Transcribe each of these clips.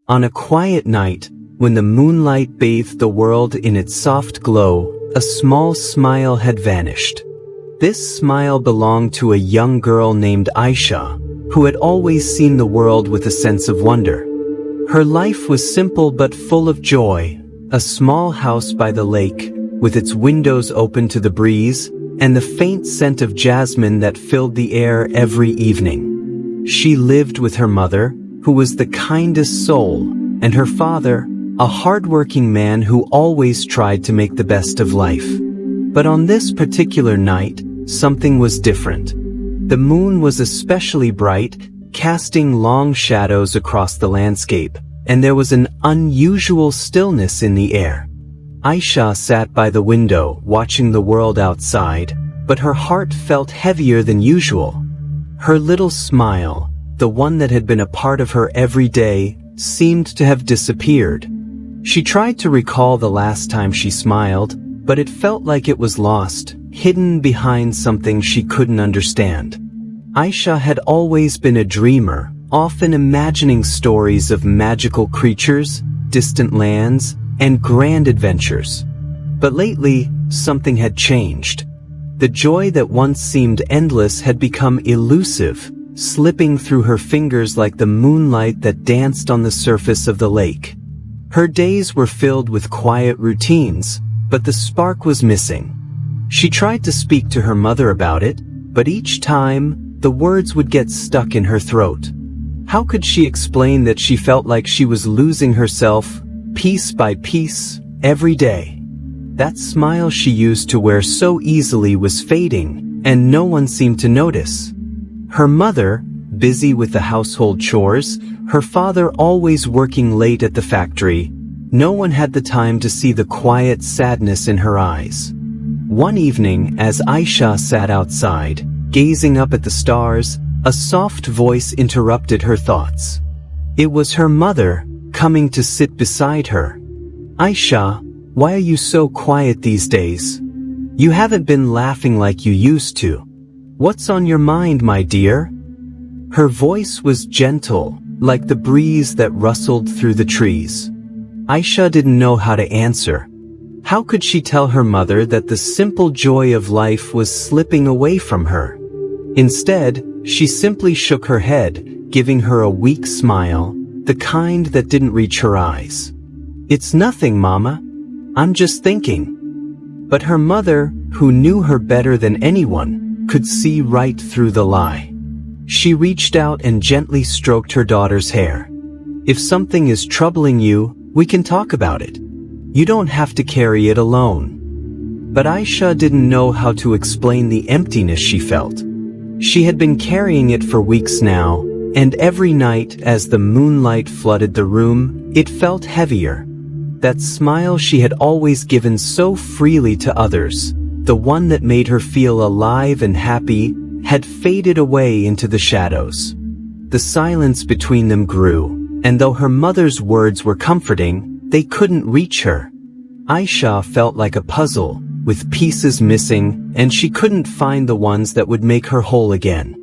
On a quiet night, when the moonlight bathed the world in its soft glow, a small smile had vanished. This smile belonged to a young girl named Aisha, who had always seen the world with a sense of wonder. Her life was simple but full of joy, a small house by the lake, with its windows open to the breeze, and the faint scent of jasmine that filled the air every evening. She lived with her mother, who was the kindest soul, and her father, a hard-working man who always tried to make the best of life. But on this particular night, something was different. The moon was especially bright, casting long shadows across the landscape, and there was an unusual stillness in the air. Aisha sat by the window, watching the world outside, but her heart felt heavier than usual. Her little smile, the one that had been a part of her every day, seemed to have disappeared. She tried to recall the last time she smiled, but it felt like it was lost, hidden behind something she couldn't understand. Aisha had always been a dreamer, often imagining stories of magical creatures, distant lands, and grand adventures. But lately, something had changed. The joy that once seemed endless had become elusive, slipping through her fingers like the moonlight that danced on the surface of the lake. Her days were filled with quiet routines, but the spark was missing. She tried to speak to her mother about it, but each time, the words would get stuck in her throat. How could she explain that she felt like she was losing herself, piece by piece, every day? That smile she used to wear so easily was fading, and no one seemed to notice. Her mother, busy with the household chores, her father always working late at the factory, no one had the time to see the quiet sadness in her eyes. One evening, as Aisha sat outside, gazing up at the stars, a soft voice interrupted her thoughts. It was her mother, coming to sit beside her. "Aisha, why are you so quiet these days? You haven't been laughing like you used to. What's on your mind, my dear?" Her voice was gentle, like the breeze that rustled through the trees. Aisha didn't know how to answer. How could she tell her mother that the simple joy of life was slipping away from her? Instead, she simply shook her head, giving her a weak smile, the kind that didn't reach her eyes. "It's nothing, Mama. I'm just thinking." But her mother, who knew her better than anyone, could see right through the lie. She reached out and gently stroked her daughter's hair. "If something is troubling you, we can talk about it. You don't have to carry it alone." But Aisha didn't know how to explain the emptiness she felt. She had been carrying it for weeks now, and every night as the moonlight flooded the room, it felt heavier. That smile she had always given so freely to others, the one that made her feel alive and happy, had faded away into the shadows. The silence between them grew, and though her mother's words were comforting, they couldn't reach her. Aisha felt like a puzzle, with pieces missing, and she couldn't find the ones that would make her whole again.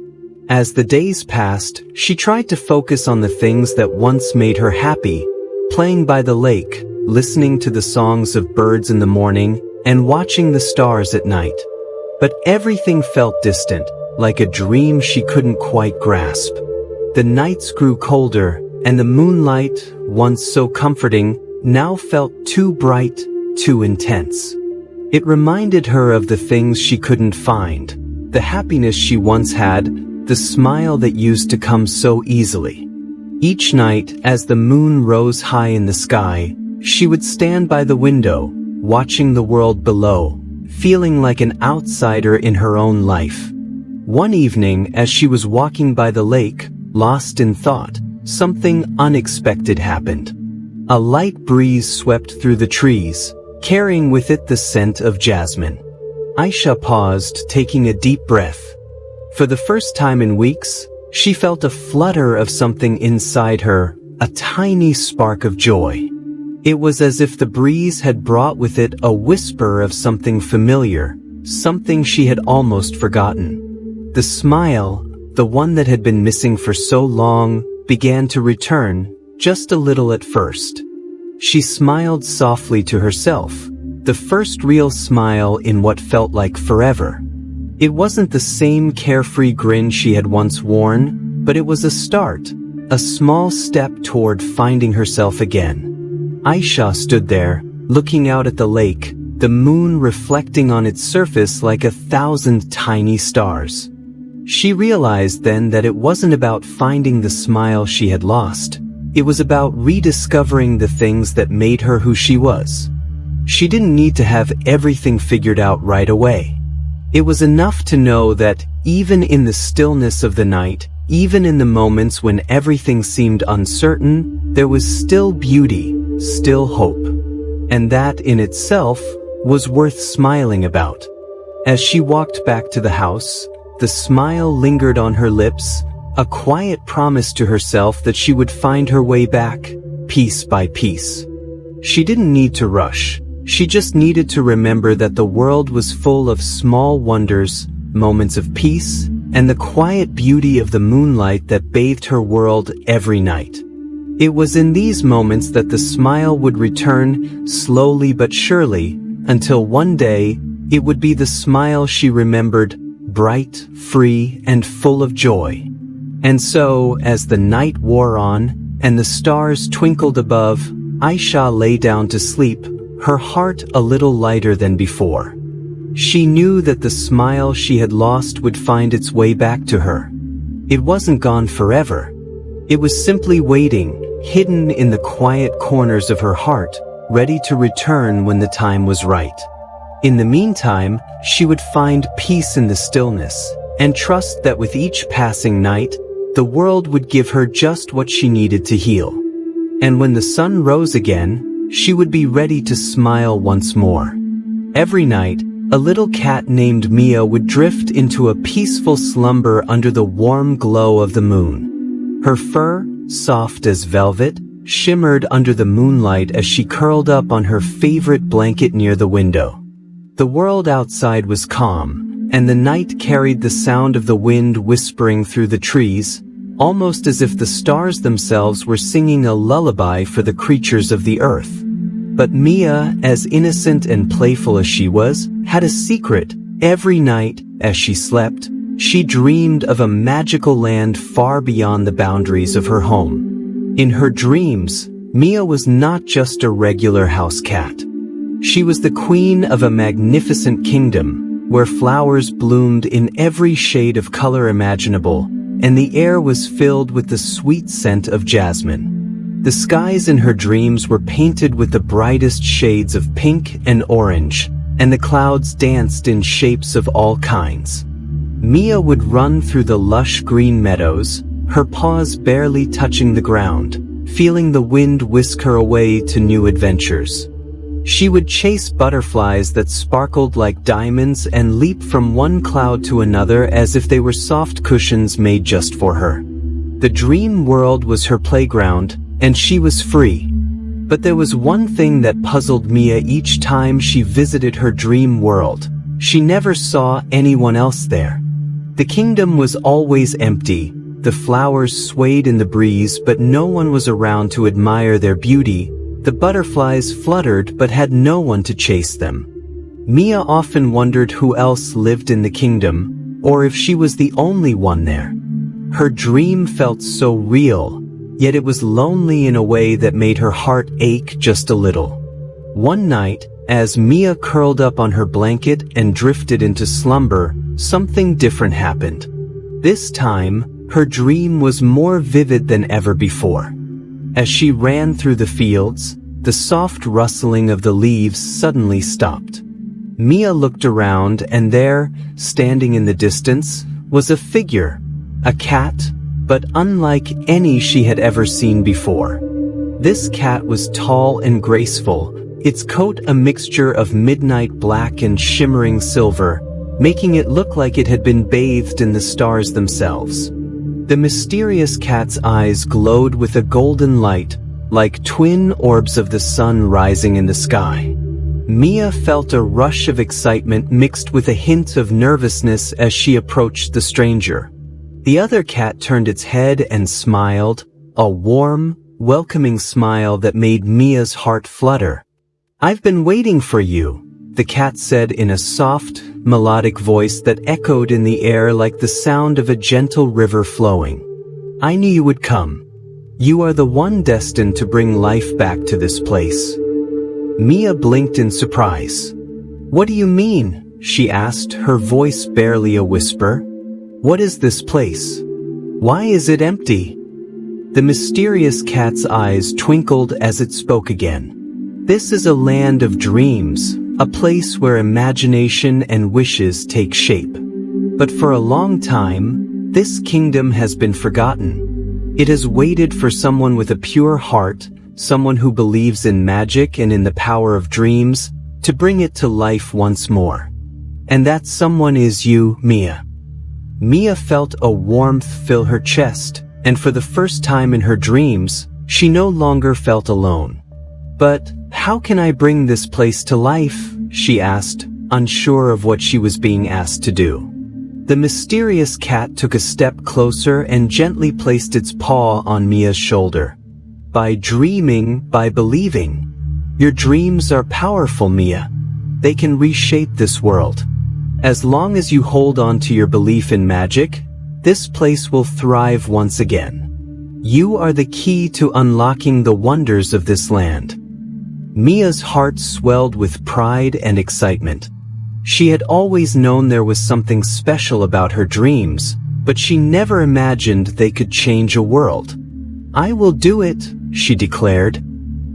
As the days passed, she tried to focus on the things that once made her happy, playing by the lake, listening to the songs of birds in the morning, and watching the stars at night. But everything felt distant, like a dream she couldn't quite grasp. The nights grew colder, and the moonlight, once so comforting, now felt too bright, too intense. It reminded her of the things she couldn't find, the happiness she once had, the smile that used to come so easily. Each night, as the moon rose high in the sky, she would stand by the window, watching the world below, feeling like an outsider in her own life. One evening, as she was walking by the lake, lost in thought, something unexpected happened. A light breeze swept through the trees, carrying with it the scent of jasmine. Aisha paused, taking a deep breath. For the first time in weeks, she felt a flutter of something inside her, a tiny spark of joy. It was as if the breeze had brought with it a whisper of something familiar, something she had almost forgotten. The smile, the one that had been missing for so long, began to return, just a little at first. She smiled softly to herself, the first real smile in what felt like forever. It wasn't the same carefree grin she had once worn, but it was a start, a small step toward finding herself again. Aisha stood there, looking out at the lake, the moon reflecting on its surface like 1,000 tiny stars. She realized then that it wasn't about finding the smile she had lost. It was about rediscovering the things that made her who she was. She didn't need to have everything figured out right away. It was enough to know that, even in the stillness of the night, even in the moments when everything seemed uncertain, there was still beauty, still hope. And that, in itself, was worth smiling about. As she walked back to the house, the smile lingered on her lips, a quiet promise to herself that she would find her way back, piece by piece. She didn't need to rush. She just needed to remember that the world was full of small wonders, moments of peace, and the quiet beauty of the moonlight that bathed her world every night. It was in these moments that the smile would return, slowly but surely, until one day, it would be the smile she remembered, bright, free, and full of joy. And so, as the night wore on, and the stars twinkled above, Aisha lay down to sleep, her heart a little lighter than before. She knew that the smile she had lost would find its way back to her. It wasn't gone forever. It was simply waiting, hidden in the quiet corners of her heart, ready to return when the time was right. In the meantime, she would find peace in the stillness, and trust that with each passing night, the world would give her just what she needed to heal. And when the sun rose again, she would be ready to smile once more. Every night, a little cat named Mia would drift into a peaceful slumber under the warm glow of the moon. Her fur, soft as velvet, shimmered under the moonlight as she curled up on her favorite blanket near the window. The world outside was calm, and the night carried the sound of the wind whispering through the trees, almost as if the stars themselves were singing a lullaby for the creatures of the earth. But Mia, as innocent and playful as she was, had a secret. Every night, as she slept, she dreamed of a magical land far beyond the boundaries of her home. In her dreams, Mia was not just a regular house cat. She was the queen of a magnificent kingdom, where flowers bloomed in every shade of color imaginable, and the air was filled with the sweet scent of jasmine. The skies in her dreams were painted with the brightest shades of pink and orange, and the clouds danced in shapes of all kinds. Mia would run through the lush green meadows, her paws barely touching the ground, feeling the wind whisk her away to new adventures. She would chase butterflies that sparkled like diamonds and leap from one cloud to another as if they were soft cushions made just for her. The dream world was her playground, and she was free. But there was one thing that puzzled Mia each time she visited her dream world. She never saw anyone else there. The kingdom was always empty. The flowers swayed in the breeze, but no one was around to admire their beauty. The butterflies fluttered but had no one to chase them. Mia often wondered who else lived in the kingdom, or if she was the only one there. Her dream felt so real, yet it was lonely in a way that made her heart ache just a little. One night, as Mia curled up on her blanket and drifted into slumber, something different happened. This time, her dream was more vivid than ever before. As she ran through the fields, the soft rustling of the leaves suddenly stopped. Mia looked around, and there, standing in the distance, was a figure, a cat, but unlike any she had ever seen before. This cat was tall and graceful, its coat a mixture of midnight black and shimmering silver, making it look like it had been bathed in the stars themselves. The mysterious cat's eyes glowed with a golden light, like twin orbs of the sun rising in the sky. Mia felt a rush of excitement mixed with a hint of nervousness as she approached the stranger. The other cat turned its head and smiled, a warm, welcoming smile that made Mia's heart flutter. "I've been waiting for you," the cat said in a soft, melodic voice that echoed in the air like the sound of a gentle river flowing. "I knew you would come. You are the one destined to bring life back to this place." Mia blinked in surprise. "What do you mean?" she asked, her voice barely a whisper. "What is this place? Why is it empty?" The mysterious cat's eyes twinkled as it spoke again. "This is a land of dreams, a place where imagination and wishes take shape. But for a long time, this kingdom has been forgotten. It has waited for someone with a pure heart, someone who believes in magic and in the power of dreams, to bring it to life once more. And that someone is you, Mia." Mia felt a warmth fill her chest, and for the first time in her dreams, she no longer felt alone. "But how can I bring this place to life?" she asked, unsure of what she was being asked to do. The mysterious cat took a step closer and gently placed its paw on Mia's shoulder. "By dreaming, by believing. Your dreams are powerful, Mia. They can reshape this world. As long as you hold on to your belief in magic, this place will thrive once again. You are the key to unlocking the wonders of this land." Mia's heart swelled with pride and excitement. She had always known there was something special about her dreams, but she never imagined they could change a world. "I will do it," she declared.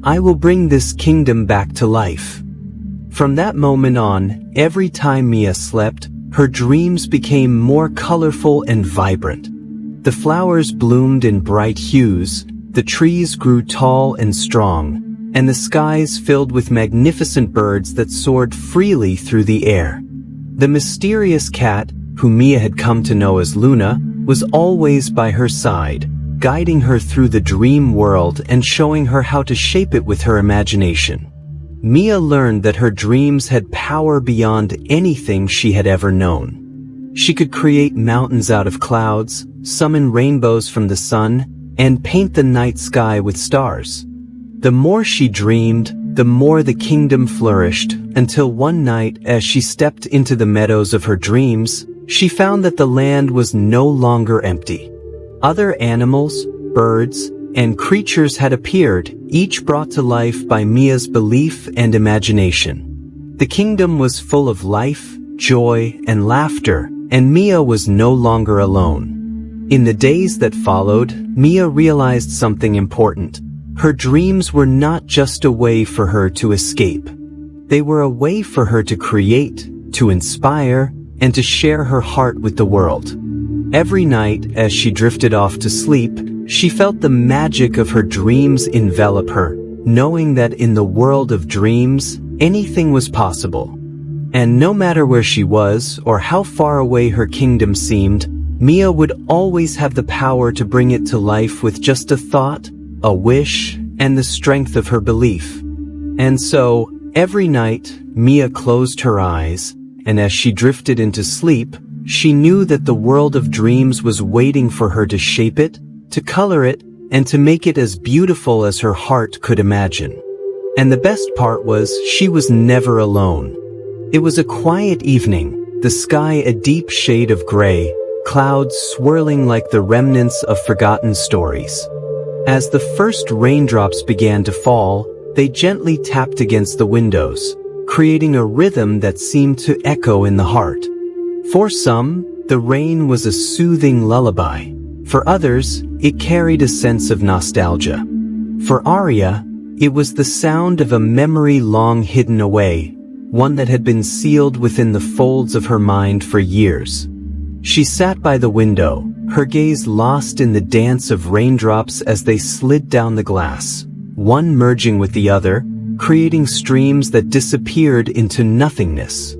"I will bring this kingdom back to life." From that moment on, every time Mia slept, her dreams became more colorful and vibrant. The flowers bloomed in bright hues, the trees grew tall and strong, and the skies filled with magnificent birds that soared freely through the air. The mysterious cat, whom Mia had come to know as Luna, was always by her side, guiding her through the dream world and showing her how to shape it with her imagination. Mia learned that her dreams had power beyond anything she had ever known. She could create mountains out of clouds, summon rainbows from the sun, and paint the night sky with stars. The more she dreamed, the more the kingdom flourished, until one night, as she stepped into the meadows of her dreams, she found that the land was no longer empty. Other animals, birds, and creatures had appeared, each brought to life by Mia's belief and imagination. The kingdom was full of life, joy, and laughter, and Mia was no longer alone. In the days that followed, Mia realized something important. Her dreams were not just a way for her to escape. They were a way for her to create, to inspire, and to share her heart with the world. Every night, as she drifted off to sleep, she felt the magic of her dreams envelop her, knowing that in the world of dreams, anything was possible. And no matter where she was or how far away her kingdom seemed, Mia would always have the power to bring it to life with just a thought, a wish, and the strength of her belief. And so, every night, Mia closed her eyes, and as she drifted into sleep, she knew that the world of dreams was waiting for her to shape it, to color it, and to make it as beautiful as her heart could imagine. And the best part was, she was never alone. It was a quiet evening, the sky a deep shade of gray, clouds swirling like the remnants of forgotten stories. As the first raindrops began to fall, they gently tapped against the windows, creating a rhythm that seemed to echo in the heart. For some, the rain was a soothing lullaby. For others, it carried a sense of nostalgia. For Arya, it was the sound of a memory long hidden away, one that had been sealed within the folds of her mind for years. She sat by the window, her gaze lost in the dance of raindrops as they slid down the glass, one merging with the other, creating streams that disappeared into nothingness.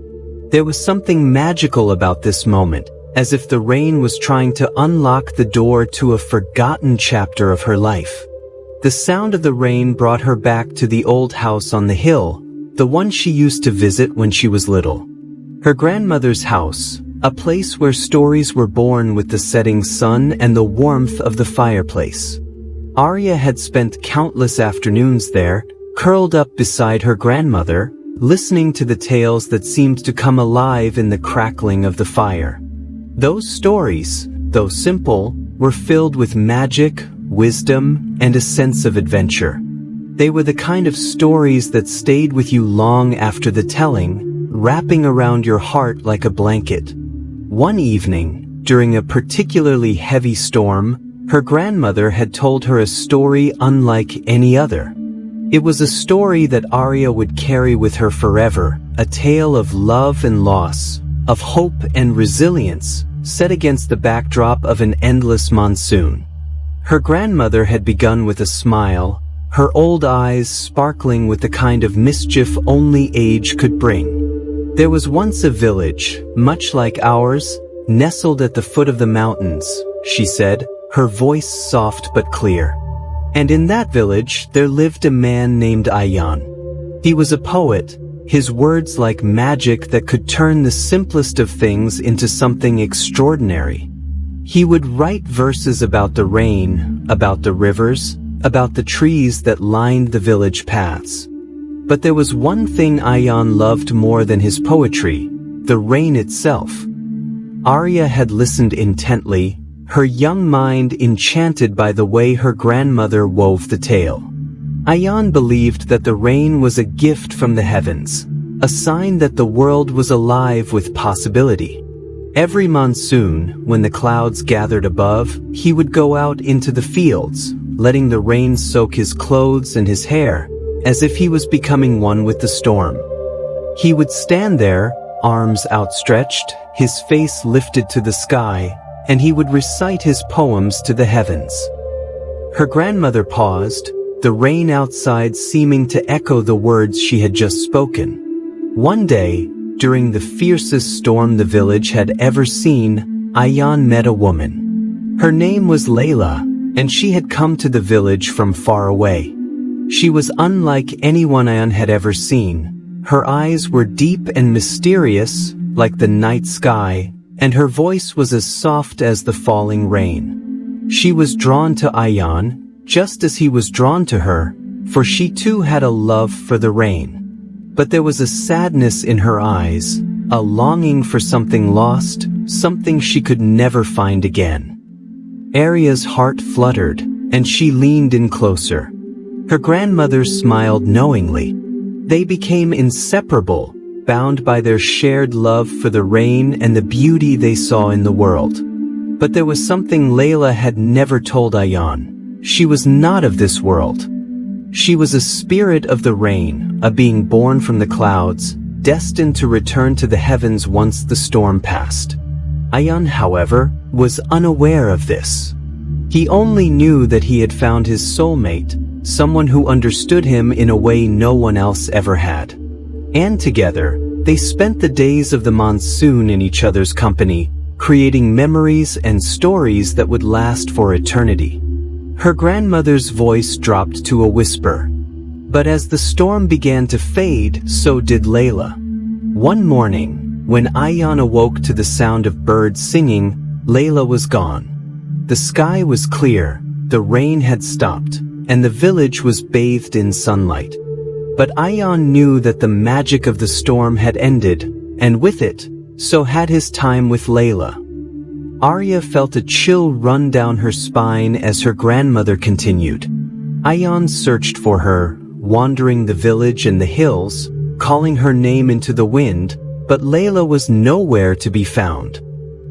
There was something magical about this moment, as if the rain was trying to unlock the door to a forgotten chapter of her life. The sound of the rain brought her back to the old house on the hill, the one she used to visit when she was little. Her grandmother's house, a place where stories were born with the setting sun and the warmth of the fireplace. Arya had spent countless afternoons there, curled up beside her grandmother, listening to the tales that seemed to come alive in the crackling of the fire. Those stories, though simple, were filled with magic, wisdom, and a sense of adventure. They were the kind of stories that stayed with you long after the telling, wrapping around your heart like a blanket. One evening, during a particularly heavy storm, her grandmother had told her a story unlike any other. It was a story that Arya would carry with her forever, a tale of love and loss, of hope and resilience, set against the backdrop of an endless monsoon. Her grandmother had begun with a smile, her old eyes sparkling with the kind of mischief only age could bring. There was once a village, much like ours, nestled at the foot of the mountains, she said, her voice soft but clear. And in that village there lived a man named Ayan. He was a poet, his words like magic that could turn the simplest of things into something extraordinary. He would write verses about the rain, about the rivers, about the trees that lined the village paths. But there was one thing Ayan loved more than his poetry, the rain itself. Arya had listened intently, her young mind enchanted by the way her grandmother wove the tale. Ayan believed that the rain was a gift from the heavens, a sign that the world was alive with possibility. Every monsoon, when the clouds gathered above, he would go out into the fields, letting the rain soak his clothes and his hair, as if he was becoming one with the storm. He would stand there, arms outstretched, his face lifted to the sky, and he would recite his poems to the heavens. Her grandmother paused, the rain outside seeming to echo the words she had just spoken. One day, during the fiercest storm the village had ever seen, Ayan met a woman. Her name was Layla, and she had come to the village from far away. She was unlike anyone Ayan had ever seen. Her eyes were deep and mysterious, like the night sky, and her voice was as soft as the falling rain. She was drawn to Ayan, just as he was drawn to her, for she too had a love for the rain. But there was a sadness in her eyes, a longing for something lost, something she could never find again. Arya's heart fluttered, and she leaned in closer. Her grandmother smiled knowingly. They became inseparable, bound by their shared love for the rain and the beauty they saw in the world. But there was something Layla had never told Ayan. She was not of this world. She was a spirit of the rain, a being born from the clouds, destined to return to the heavens once the storm passed. Ayan, however, was unaware of this. He only knew that he had found his soulmate, someone who understood him in a way no one else ever had. And together, they spent the days of the monsoon in each other's company, creating memories and stories that would last for eternity. Her grandmother's voice dropped to a whisper. But as the storm began to fade, so did Layla. One morning, when Ayan awoke to the sound of birds singing, Layla was gone. The sky was clear, the rain had stopped, and the village was bathed in sunlight. But Ayan knew that the magic of the storm had ended, and with it, so had his time with Layla. Arya felt a chill run down her spine as her grandmother continued. Ayan searched for her, wandering the village and the hills, calling her name into the wind, but Layla was nowhere to be found.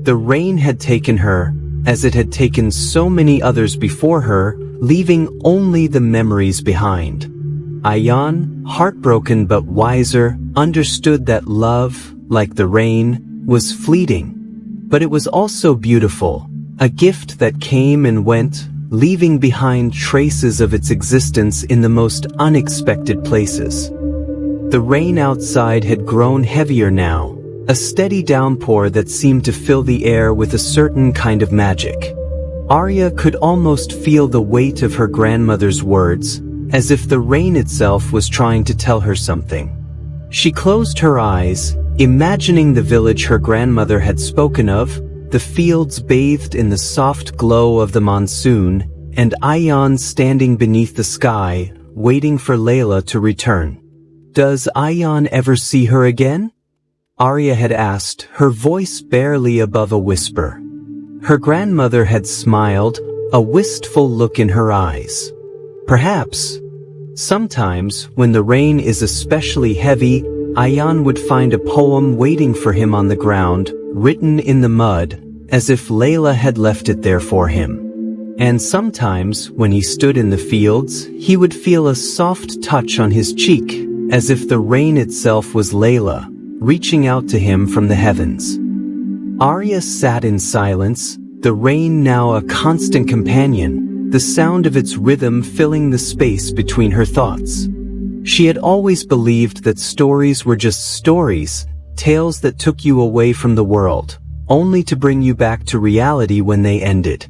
The rain had taken her, as it had taken so many others before her, leaving only the memories behind. Ayan, heartbroken but wiser, understood that love, like the rain, was fleeting. But it was also beautiful, a gift that came and went, leaving behind traces of its existence in the most unexpected places. The rain outside had grown heavier now, a steady downpour that seemed to fill the air with a certain kind of magic. Arya could almost feel the weight of her grandmother's words, as if the rain itself was trying to tell her something. She closed her eyes, imagining the village her grandmother had spoken of, the fields bathed in the soft glow of the monsoon, and Ayan standing beneath the sky, waiting for Layla to return. "Does Ayan ever see her again?" Arya had asked, her voice barely above a whisper. Her grandmother had smiled, a wistful look in her eyes. "Perhaps. Sometimes, when the rain is especially heavy, Ayan would find a poem waiting for him on the ground, written in the mud, as if Layla had left it there for him. And sometimes, when he stood in the fields, he would feel a soft touch on his cheek, as if the rain itself was Layla, reaching out to him from the heavens." Arya sat in silence, the rain now a constant companion, the sound of its rhythm filling the space between her thoughts. She had always believed that stories were just stories, tales that took you away from the world, only to bring you back to reality when they ended.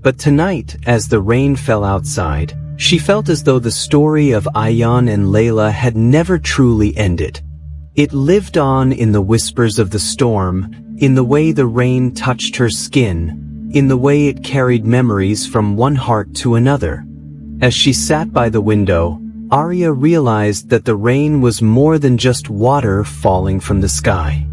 But tonight, as the rain fell outside, she felt as though the story of Ayan and Layla had never truly ended. It lived on in the whispers of the storm, in the way the rain touched her skin, in the way it carried memories from one heart to another. As she sat by the window, Arya realized that the rain was more than just water falling from the sky.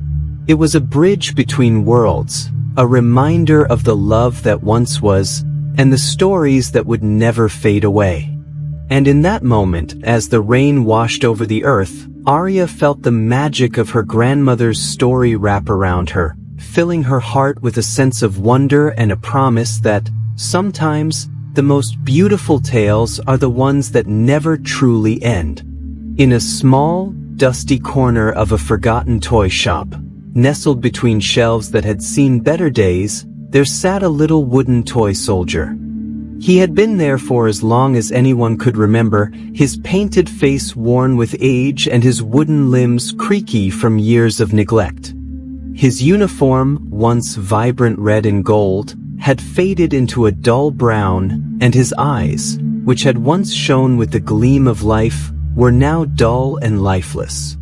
It was a bridge between worlds, a reminder of the love that once was, and the stories that would never fade away. And in that moment, as the rain washed over the earth, Arya felt the magic of her grandmother's story wrap around her, filling her heart with a sense of wonder and a promise that, sometimes, the most beautiful tales are the ones that never truly end. In a small, dusty corner of a forgotten toy shop, nestled between shelves that had seen better days, there sat a little wooden toy soldier. He had been there for as long as anyone could remember, his painted face worn with age and his wooden limbs creaky from years of neglect. His uniform, once vibrant red and gold, had faded into a dull brown, and his eyes, which had once shone with the gleam of life, were now dull and lifeless.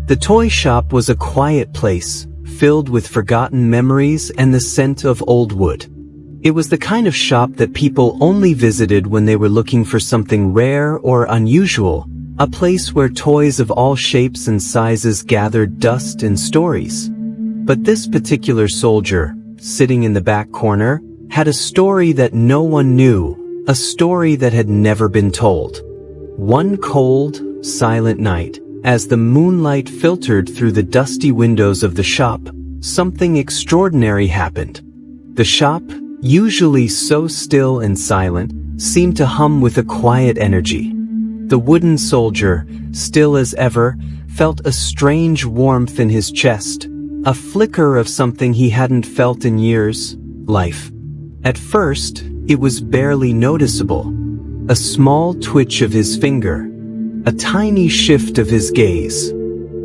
The toy shop was a quiet place, filled with forgotten memories and the scent of old wood. It was the kind of shop that people only visited when they were looking for something rare or unusual, a place where toys of all shapes and sizes gathered dust and stories. But this particular soldier, sitting in the back corner, had a story that no one knew, a story that had never been told. One cold, silent night, as the moonlight filtered through the dusty windows of the shop, something extraordinary happened. The shop, usually so still and silent, seemed to hum with a quiet energy. The wooden soldier, still as ever, felt a strange warmth in his chest, a flicker of something he hadn't felt in years, life. At first, it was barely noticeable. A small twitch of his finger, a tiny shift of his gaze.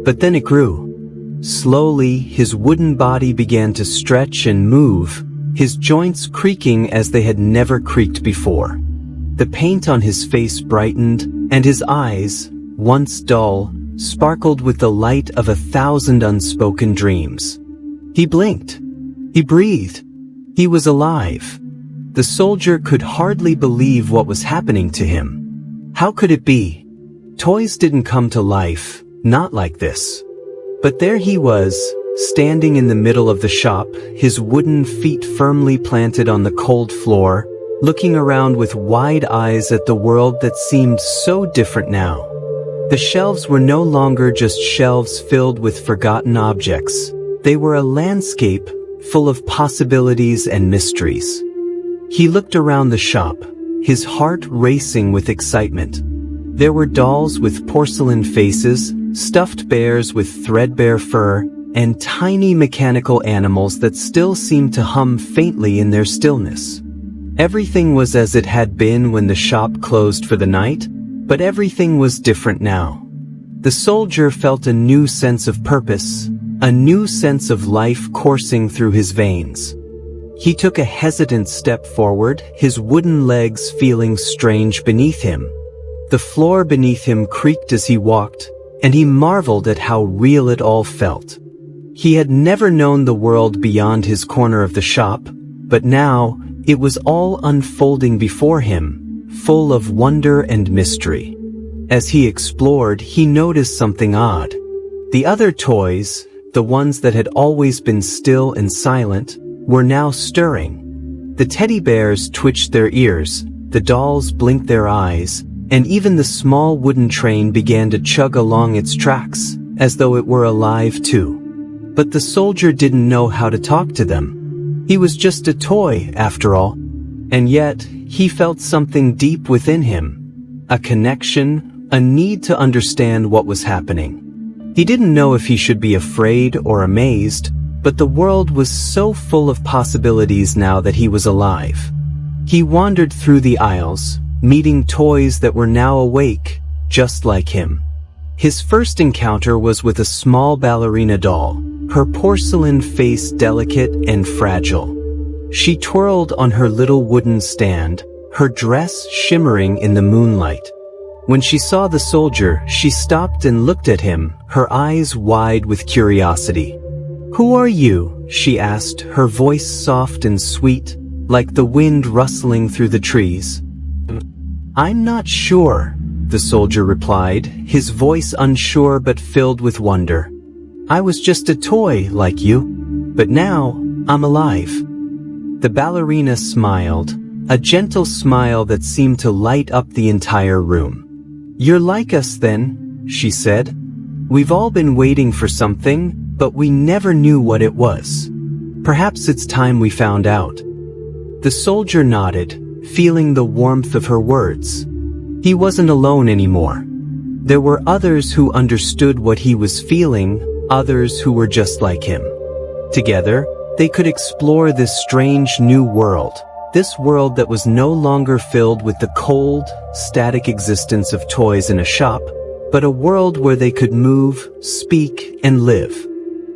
But then it grew. Slowly, his wooden body began to stretch and move, his joints creaking as they had never creaked before. The paint on his face brightened, and his eyes, once dull, sparkled with the light of 1,000 unspoken dreams. He blinked. He breathed. He was alive. The soldier could hardly believe what was happening to him. How could it be? Toys didn't come to life, not like this. But there he was, standing in the middle of the shop, his wooden feet firmly planted on the cold floor, looking around with wide eyes at the world that seemed so different now. The shelves were no longer just shelves filled with forgotten objects. They were a landscape full of possibilities and mysteries. He looked around the shop, his heart racing with excitement. There were dolls with porcelain faces, stuffed bears with threadbare fur, and tiny mechanical animals that still seemed to hum faintly in their stillness. Everything was as it had been when the shop closed for the night, but everything was different now. The soldier felt a new sense of purpose, a new sense of life coursing through his veins. He took a hesitant step forward, his wooden legs feeling strange beneath him. The floor beneath him creaked as he walked, and he marveled at how real it all felt. He had never known the world beyond his corner of the shop, but now, It was all unfolding before him, full of wonder and mystery. As he explored, he noticed something odd. The other toys, the ones that had always been still and silent, were now stirring. The teddy bears twitched their ears, the dolls blinked their eyes, and even the small wooden train began to chug along its tracks, as though it were alive too. But the soldier didn't know how to talk to them. He was just a toy, after all. And yet, he felt something deep within him. A connection, a need to understand what was happening. He didn't know if he should be afraid or amazed, but the world was so full of possibilities now that he was alive. He wandered through the aisles, meeting toys that were now awake, just like him. His first encounter was with a small ballerina doll, her porcelain face delicate and fragile. She twirled on her little wooden stand, her dress shimmering in the moonlight. When she saw the soldier, she stopped and looked at him, her eyes wide with curiosity. "Who are you?" she asked, her voice soft and sweet, like the wind rustling through the trees. "I'm not sure," the soldier replied, his voice unsure but filled with wonder. "I was just a toy like you, but now I'm alive." The ballerina smiled, a gentle smile that seemed to light up the entire room. "You're like us then," she said. "We've all been waiting for something, but we never knew what it was. Perhaps it's time we found out." The soldier nodded, feeling the warmth of her words. He wasn't alone anymore. There were others who understood what he was feeling, others who were just like him. Together, they could explore this strange new world. This world that was no longer filled with the cold, static existence of toys in a shop, but a world where they could move, speak, and live.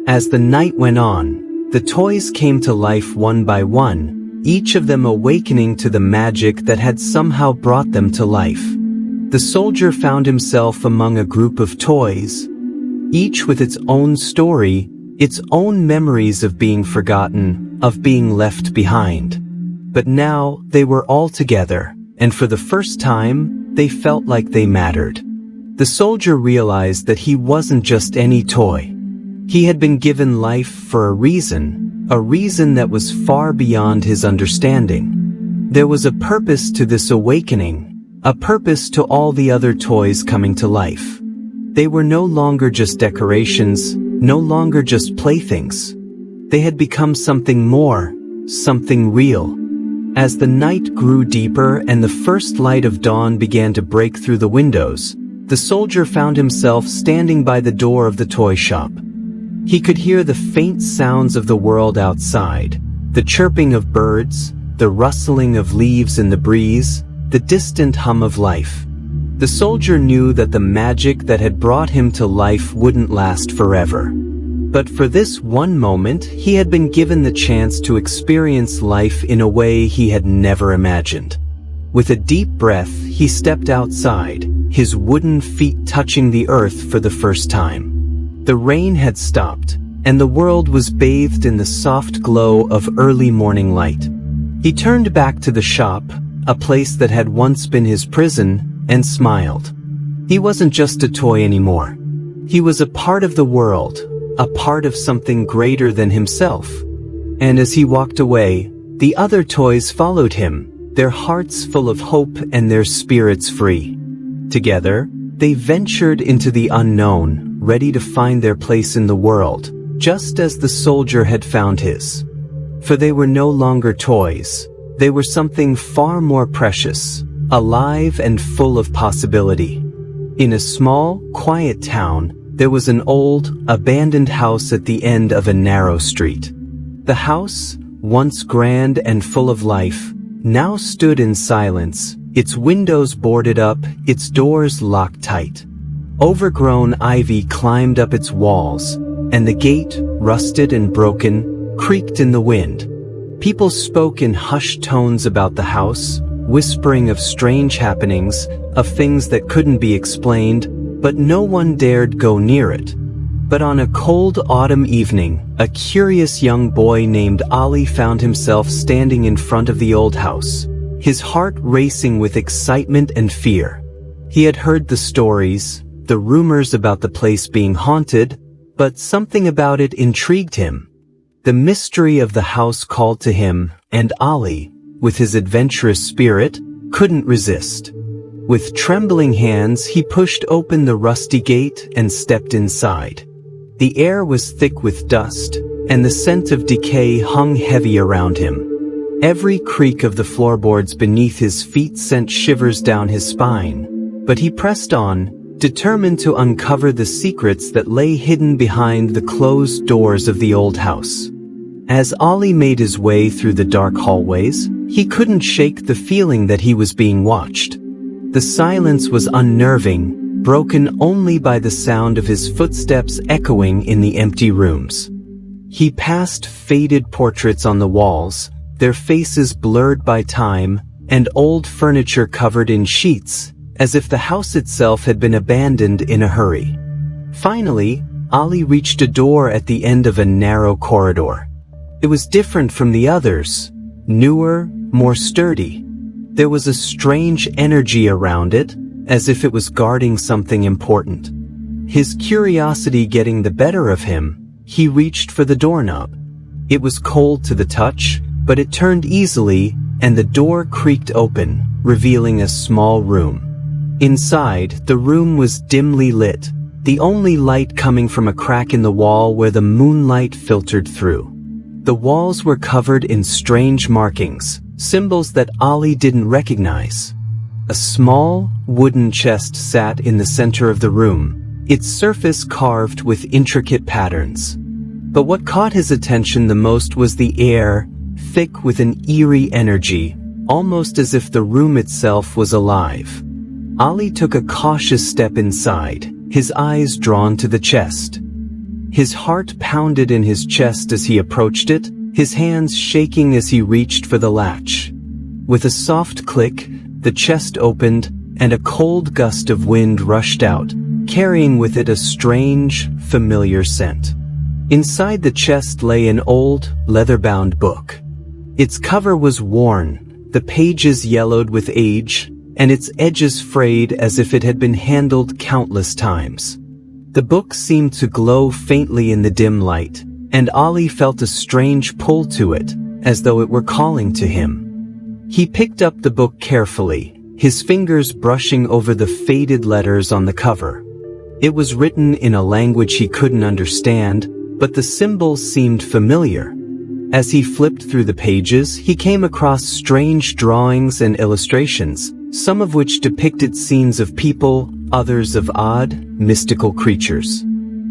As the night went on, the toys came to life one by one, each of them awakening to the magic that had somehow brought them to life. The soldier found himself among a group of toys, each with its own story, its own memories of being forgotten, of being left behind. But now, they were all together, and for the first time, they felt like they mattered. The soldier realized that he wasn't just any toy. He had been given life for a reason that was far beyond his understanding. There was a purpose to this awakening, a purpose to all the other toys coming to life. They were no longer just decorations, no longer just playthings. They had become something more, something real. As the night grew deeper and the first light of dawn began to break through the windows, the soldier found himself standing by the door of the toy shop. He could hear the faint sounds of the world outside, the chirping of birds, the rustling of leaves in the breeze, the distant hum of life. The soldier knew that the magic that had brought him to life wouldn't last forever. But for this one moment, he had been given the chance to experience life in a way he had never imagined. With a deep breath, he stepped outside, his wooden feet touching the earth for the first time. The rain had stopped, and the world was bathed in the soft glow of early morning light. He turned back to the shop, a place that had once been his prison, and smiled. He wasn't just a toy anymore. He was a part of the world, a part of something greater than himself. And as he walked away, the other toys followed him, their hearts full of hope and their spirits free. Together, they ventured into the unknown, ready to find their place in the world, just as the soldier had found his. For they were no longer toys. They were something far more precious, alive and full of possibility. In a small, quiet town, there was an old, abandoned house at the end of a narrow street. The house, once grand and full of life, now stood in silence, its windows boarded up, its doors locked tight. Overgrown ivy climbed up its walls, and the gate, rusted and broken, creaked in the wind. People spoke in hushed tones about the house, whispering of strange happenings, of things that couldn't be explained, but no one dared go near it. But on a cold autumn evening, a curious young boy named Ali found himself standing in front of the old house, his heart racing with excitement and fear. He had heard the stories, the rumors about the place being haunted, but something about it intrigued him. The mystery of the house called to him, and Ali, with his adventurous spirit, couldn't resist. With trembling hands, he pushed open the rusty gate and stepped inside. The air was thick with dust, and the scent of decay hung heavy around him. Every creak of the floorboards beneath his feet sent shivers down his spine, but he pressed on, determined to uncover the secrets that lay hidden behind the closed doors of the old house. As Ali made his way through the dark hallways, he couldn't shake the feeling that he was being watched. The silence was unnerving, broken only by the sound of his footsteps echoing in the empty rooms. He passed faded portraits on the walls, their faces blurred by time, and old furniture covered in sheets, as if the house itself had been abandoned in a hurry. Finally, Ali reached a door at the end of a narrow corridor. It was different from the others, newer, more sturdy. There was a strange energy around it, as if it was guarding something important. His curiosity getting the better of him, he reached for the doorknob. It was cold to the touch, but it turned easily, and the door creaked open, revealing a small room. Inside, the room was dimly lit, the only light coming from a crack in the wall where the moonlight filtered through. The walls were covered in strange markings, symbols that Ali didn't recognize. A small, wooden chest sat in the center of the room, its surface carved with intricate patterns. But what caught his attention the most was the air, thick with an eerie energy, almost as if the room itself was alive. Ali took a cautious step inside, his eyes drawn to the chest. His heart pounded in his chest as he approached it, his hands shaking as he reached for the latch. With a soft click, the chest opened, and a cold gust of wind rushed out, carrying with it a strange, familiar scent. Inside the chest lay an old, leather-bound book. Its cover was worn, the pages yellowed with age, and its edges frayed as if it had been handled countless times. The book seemed to glow faintly in the dim light, and Ali felt a strange pull to it, as though it were calling to him. He picked up the book carefully, his fingers brushing over the faded letters on the cover. It was written in a language he couldn't understand, but the symbols seemed familiar. As he flipped through the pages, he came across strange drawings and illustrations, some of which depicted scenes of people, others of odd, mystical creatures.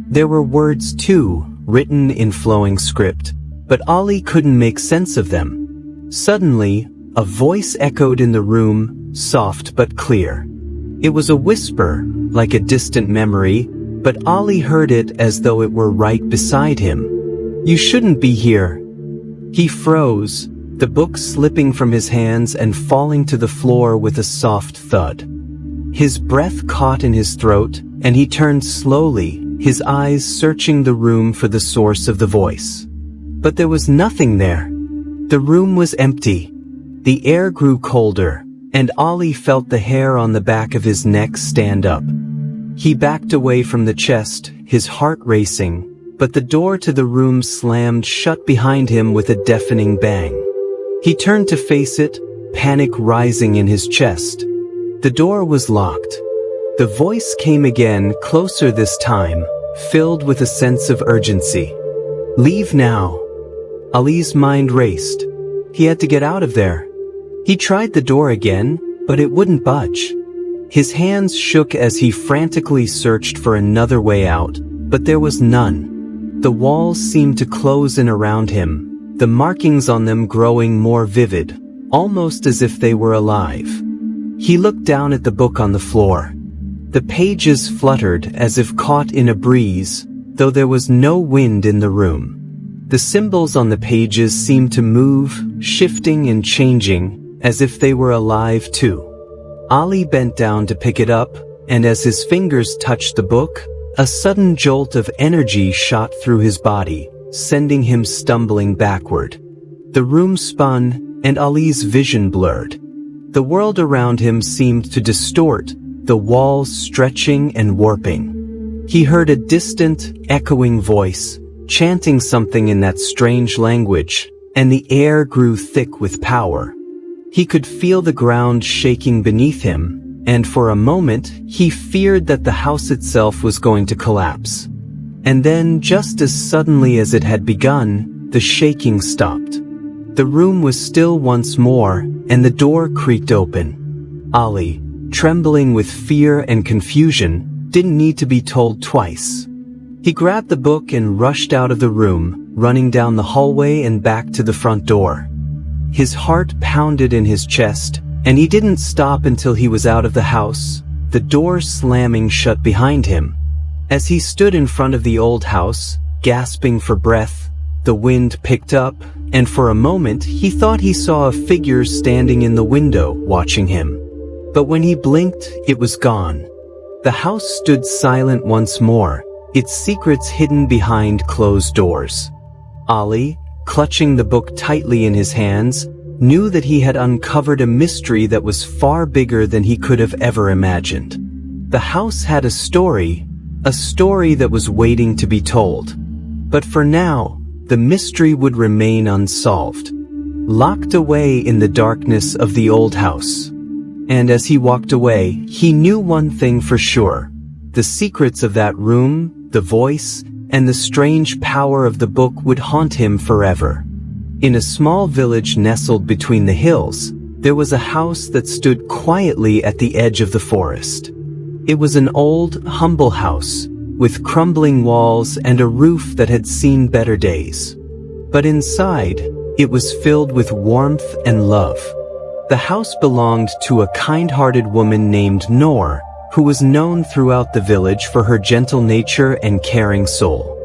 There were words too, written in flowing script, but Ali couldn't make sense of them. Suddenly, a voice echoed in the room, soft but clear. It was a whisper, like a distant memory, but Ali heard it as though it were right beside him. "You shouldn't be here." He froze, the book slipping from his hands and falling to the floor with a soft thud. His breath caught in his throat, and he turned slowly, his eyes searching the room for the source of the voice. But there was nothing there. The room was empty. The air grew colder, and Ali felt the hair on the back of his neck stand up. He backed away from the chest, his heart racing, but the door to the room slammed shut behind him with a deafening bang. He turned to face it, panic rising in his chest. The door was locked. The voice came again, closer this time, filled with a sense of urgency. "Leave now." Ali's mind raced. He had to get out of there. He tried the door again, but it wouldn't budge. His hands shook as he frantically searched for another way out, but there was none. The walls seemed to close in around him, the markings on them growing more vivid, almost as if they were alive. He looked down at the book on the floor. The pages fluttered as if caught in a breeze, though there was no wind in the room. The symbols on the pages seemed to move, shifting and changing, as if they were alive too. Ali bent down to pick it up, and as his fingers touched the book, A sudden jolt of energy shot through his body, sending him stumbling backward. The room spun, and Ali's vision blurred. The world around him seemed to distort, the walls stretching and warping. He heard a distant, echoing voice, chanting something in that strange language, and the air grew thick with power. He could feel the ground shaking beneath him, and for a moment, he feared that the house itself was going to collapse. And then, just as suddenly as it had begun, the shaking stopped. The room was still once more, and the door creaked open. Ali, trembling with fear and confusion, didn't need to be told twice. He grabbed the book and rushed out of the room, running down the hallway and back to the front door. His heart pounded in his chest, and he didn't stop until he was out of the house, the door slamming shut behind him. As he stood in front of the old house, gasping for breath, the wind picked up, and for a moment he thought he saw a figure standing in the window, watching him. But when he blinked, it was gone. The house stood silent once more, its secrets hidden behind closed doors. Ali, clutching the book tightly in his hands, knew that he had uncovered a mystery that was far bigger than he could have ever imagined. The house had a story that was waiting to be told. But for now, the mystery would remain unsolved, locked away in the darkness of the old house. And as he walked away, he knew one thing for sure. The secrets of that room, the voice, and the strange power of the book would haunt him forever. In a small village nestled between the hills, there was a house that stood quietly at the edge of the forest. It was an old, humble house, with crumbling walls and a roof that had seen better days. But inside, it was filled with warmth and love. The house belonged to a kind-hearted woman named Noor, who was known throughout the village for her gentle nature and caring soul.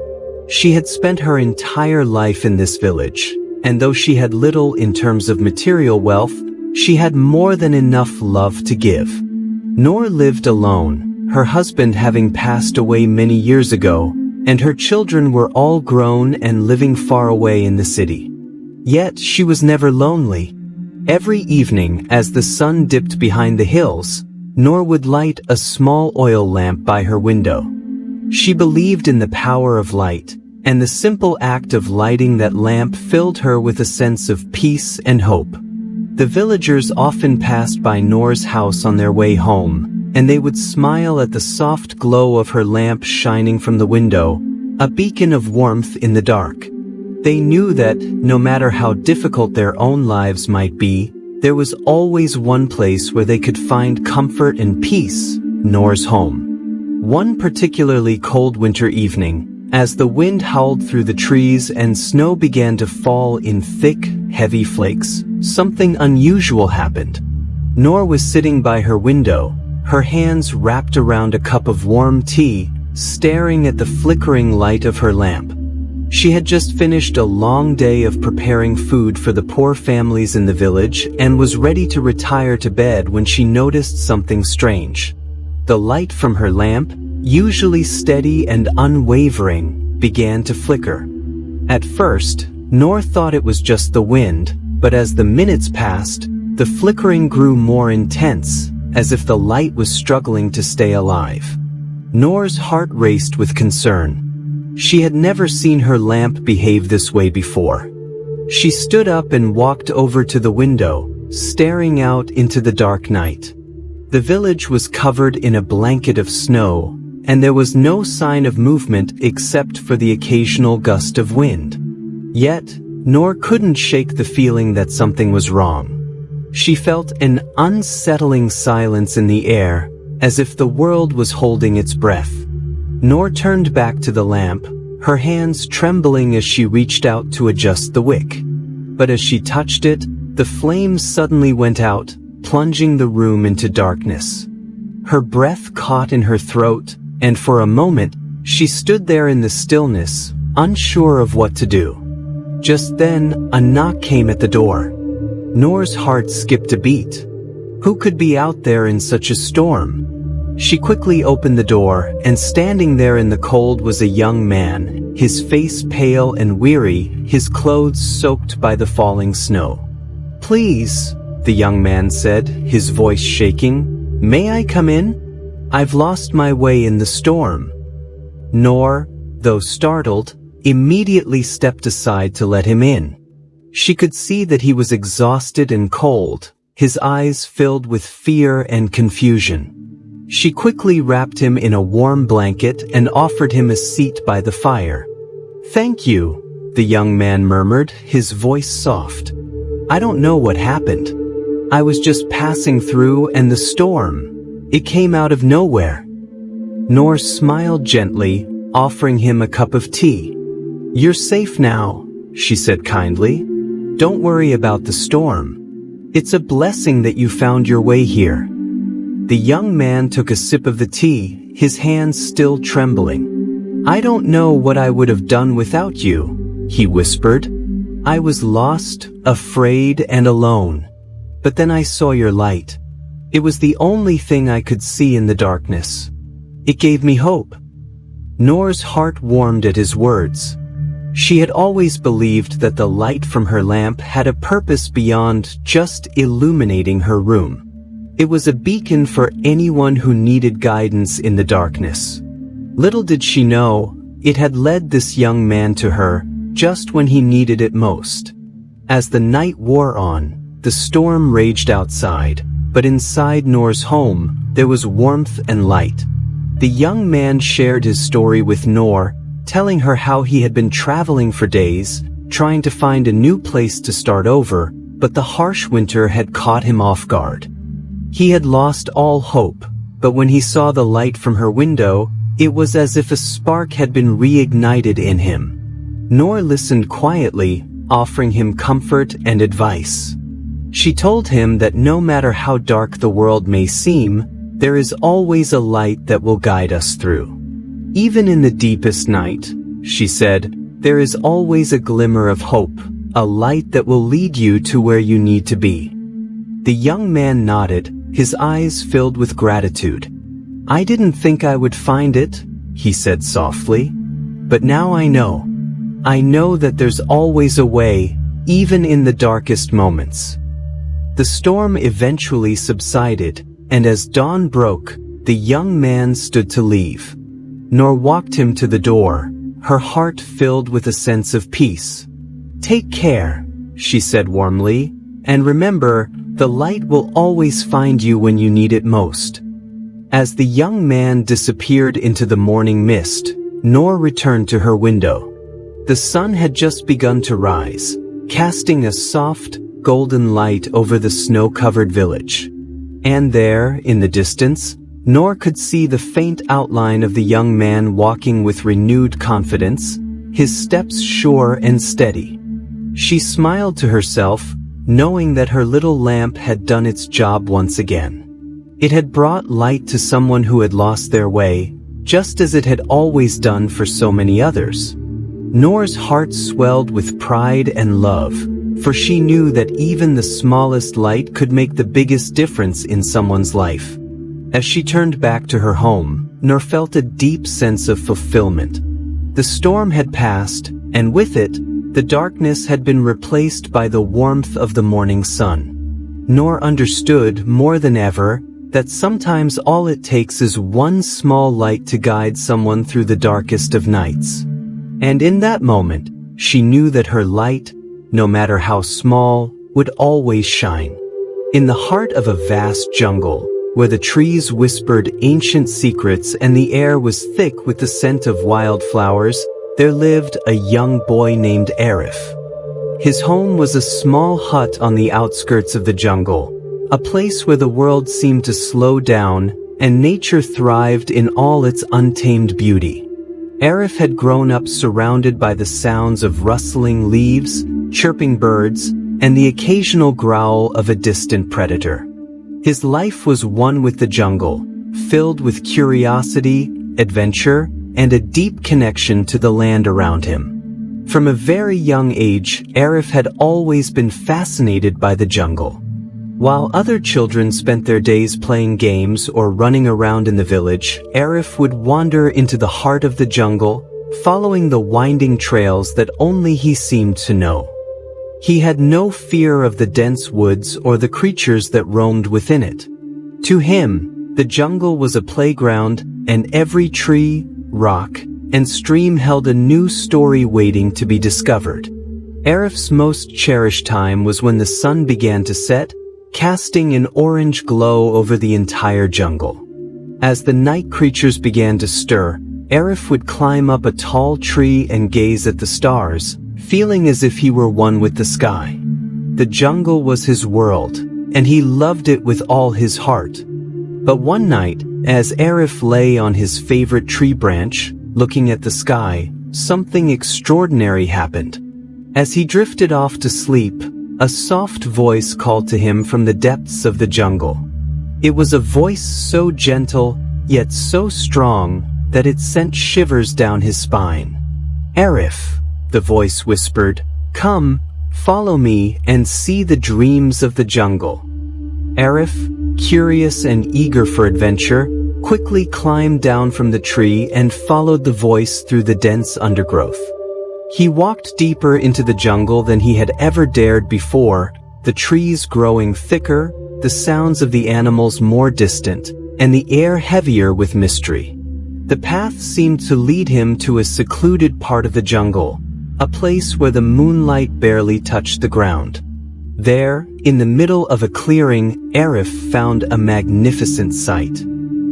She had spent her entire life in this village, and though she had little in terms of material wealth, she had more than enough love to give. Noor lived alone, her husband having passed away many years ago, and her children were all grown and living far away in the city. Yet she was never lonely. Every evening, as the sun dipped behind the hills, Noor would light a small oil lamp by her window. She believed in the power of light, and the simple act of lighting that lamp filled her with a sense of peace and hope. The villagers often passed by Noor's house on their way home, and they would smile at the soft glow of her lamp shining from the window, a beacon of warmth in the dark. They knew that, no matter how difficult their own lives might be, there was always one place where they could find comfort and peace, Noor's home. One particularly cold winter evening, as the wind howled through the trees and snow began to fall in thick, heavy flakes, something unusual happened. Noor was sitting by her window, her hands wrapped around a cup of warm tea, staring at the flickering light of her lamp. She had just finished a long day of preparing food for the poor families in the village and was ready to retire to bed when she noticed something strange. The light from her lamp, usually steady and unwavering, began to flicker. At first, Noor thought it was just the wind, but as the minutes passed, the flickering grew more intense, as if the light was struggling to stay alive. Noor's heart raced with concern. She had never seen her lamp behave this way before. She stood up and walked over to the window, staring out into the dark night. The village was covered in a blanket of snow, and there was no sign of movement except for the occasional gust of wind. Yet, Noor couldn't shake the feeling that something was wrong. She felt an unsettling silence in the air, as if the world was holding its breath. Noor turned back to the lamp, her hands trembling as she reached out to adjust the wick. But as she touched it, the flames suddenly went out, plunging the room into darkness. Her breath caught in her throat, and for a moment, she stood there in the stillness, unsure of what to do. Just then, a knock came at the door. Noor's heart skipped a beat. Who could be out there in such a storm? She quickly opened the door, and standing there in the cold was a young man, his face pale and weary, his clothes soaked by the falling snow. "Please," the young man said, his voice shaking, "may I come in? I've lost my way in the storm." Noor, though startled, immediately stepped aside to let him in. She could see that he was exhausted and cold, his eyes filled with fear and confusion. She quickly wrapped him in a warm blanket and offered him a seat by the fire. "Thank you," the young man murmured, his voice soft. "I don't know what happened. I was just passing through and the storm. It came out of nowhere." Noor smiled gently, offering him a cup of tea. "You're safe now," she said kindly. "Don't worry about the storm. It's a blessing that you found your way here." The young man took a sip of the tea, his hands still trembling. "I don't know what I would have done without you," he whispered. "I was lost, afraid, and alone. But then I saw your light. It was the only thing I could see in the darkness. It gave me hope." Noor's heart warmed at his words. She had always believed that the light from her lamp had a purpose beyond just illuminating her room. It was a beacon for anyone who needed guidance in the darkness. Little did she know, it had led this young man to her, just when he needed it most. As the night wore on, the storm raged outside, but inside Noor's home, there was warmth and light. The young man shared his story with Noor, telling her how he had been traveling for days, trying to find a new place to start over, but the harsh winter had caught him off guard. He had lost all hope, but when he saw the light from her window, it was as if a spark had been reignited in him. Noor listened quietly, offering him comfort and advice. She told him that no matter how dark the world may seem, there is always a light that will guide us through. Even in the deepest night, she said, there is always a glimmer of hope, a light that will lead you to where you need to be. The young man nodded, his eyes filled with gratitude. "I didn't think I would find it," he said softly. "But now I know. I know that there's always a way, even in the darkest moments." The storm eventually subsided, and as dawn broke, the young man stood to leave. Noor walked him to the door, her heart filled with a sense of peace. "Take care," she said warmly, "and remember, the light will always find you when you need it most." As the young man disappeared into the morning mist, Noor returned to her window. The sun had just begun to rise, casting a soft, golden light over the snow-covered village. And there, in the distance, Noor could see the faint outline of the young man walking with renewed confidence, his steps sure and steady. She smiled to herself, knowing that her little lamp had done its job once again. It had brought light to someone who had lost their way, just as it had always done for so many others. Noor's heart swelled with pride and love, for she knew that even the smallest light could make the biggest difference in someone's life. As she turned back to her home, Noor felt a deep sense of fulfillment. The storm had passed, and with it, the darkness had been replaced by the warmth of the morning sun. Noor understood more than ever that sometimes all it takes is one small light to guide someone through the darkest of nights. And in that moment, she knew that her light, no matter how small, would always shine. In the heart of a vast jungle, where the trees whispered ancient secrets and the air was thick with the scent of wildflowers, there lived a young boy named Arif. His home was a small hut on the outskirts of the jungle, a place where the world seemed to slow down and nature thrived in all its untamed beauty. Arif had grown up surrounded by the sounds of rustling leaves, chirping birds, and the occasional growl of a distant predator. His life was one with the jungle, filled with curiosity, adventure, and a deep connection to the land around him. From a very young age, Arif had always been fascinated by the jungle. While other children spent their days playing games or running around in the village, Arif would wander into the heart of the jungle, following the winding trails that only he seemed to know. He had no fear of the dense woods or the creatures that roamed within it. To him, the jungle was a playground, and every tree, rock, and stream held a new story waiting to be discovered. Arif's most cherished time was when the sun began to set, casting an orange glow over the entire jungle. As the night creatures began to stir, Arif would climb up a tall tree and gaze at the stars, feeling as if he were one with the sky. The jungle was his world, and he loved it with all his heart. But one night, as Arif lay on his favorite tree branch, looking at the sky, something extraordinary happened. As he drifted off to sleep, a soft voice called to him from the depths of the jungle. It was a voice so gentle, yet so strong, that it sent shivers down his spine. "Arif," the voice whispered, "come, follow me and see the dreams of the jungle." Arif, curious and eager for adventure, quickly climbed down from the tree and followed the voice through the dense undergrowth. He walked deeper into the jungle than he had ever dared before, the trees growing thicker, the sounds of the animals more distant, and the air heavier with mystery. The path seemed to lead him to a secluded part of the jungle, a place where the moonlight barely touched the ground. There, in the middle of a clearing, Arif found a magnificent sight.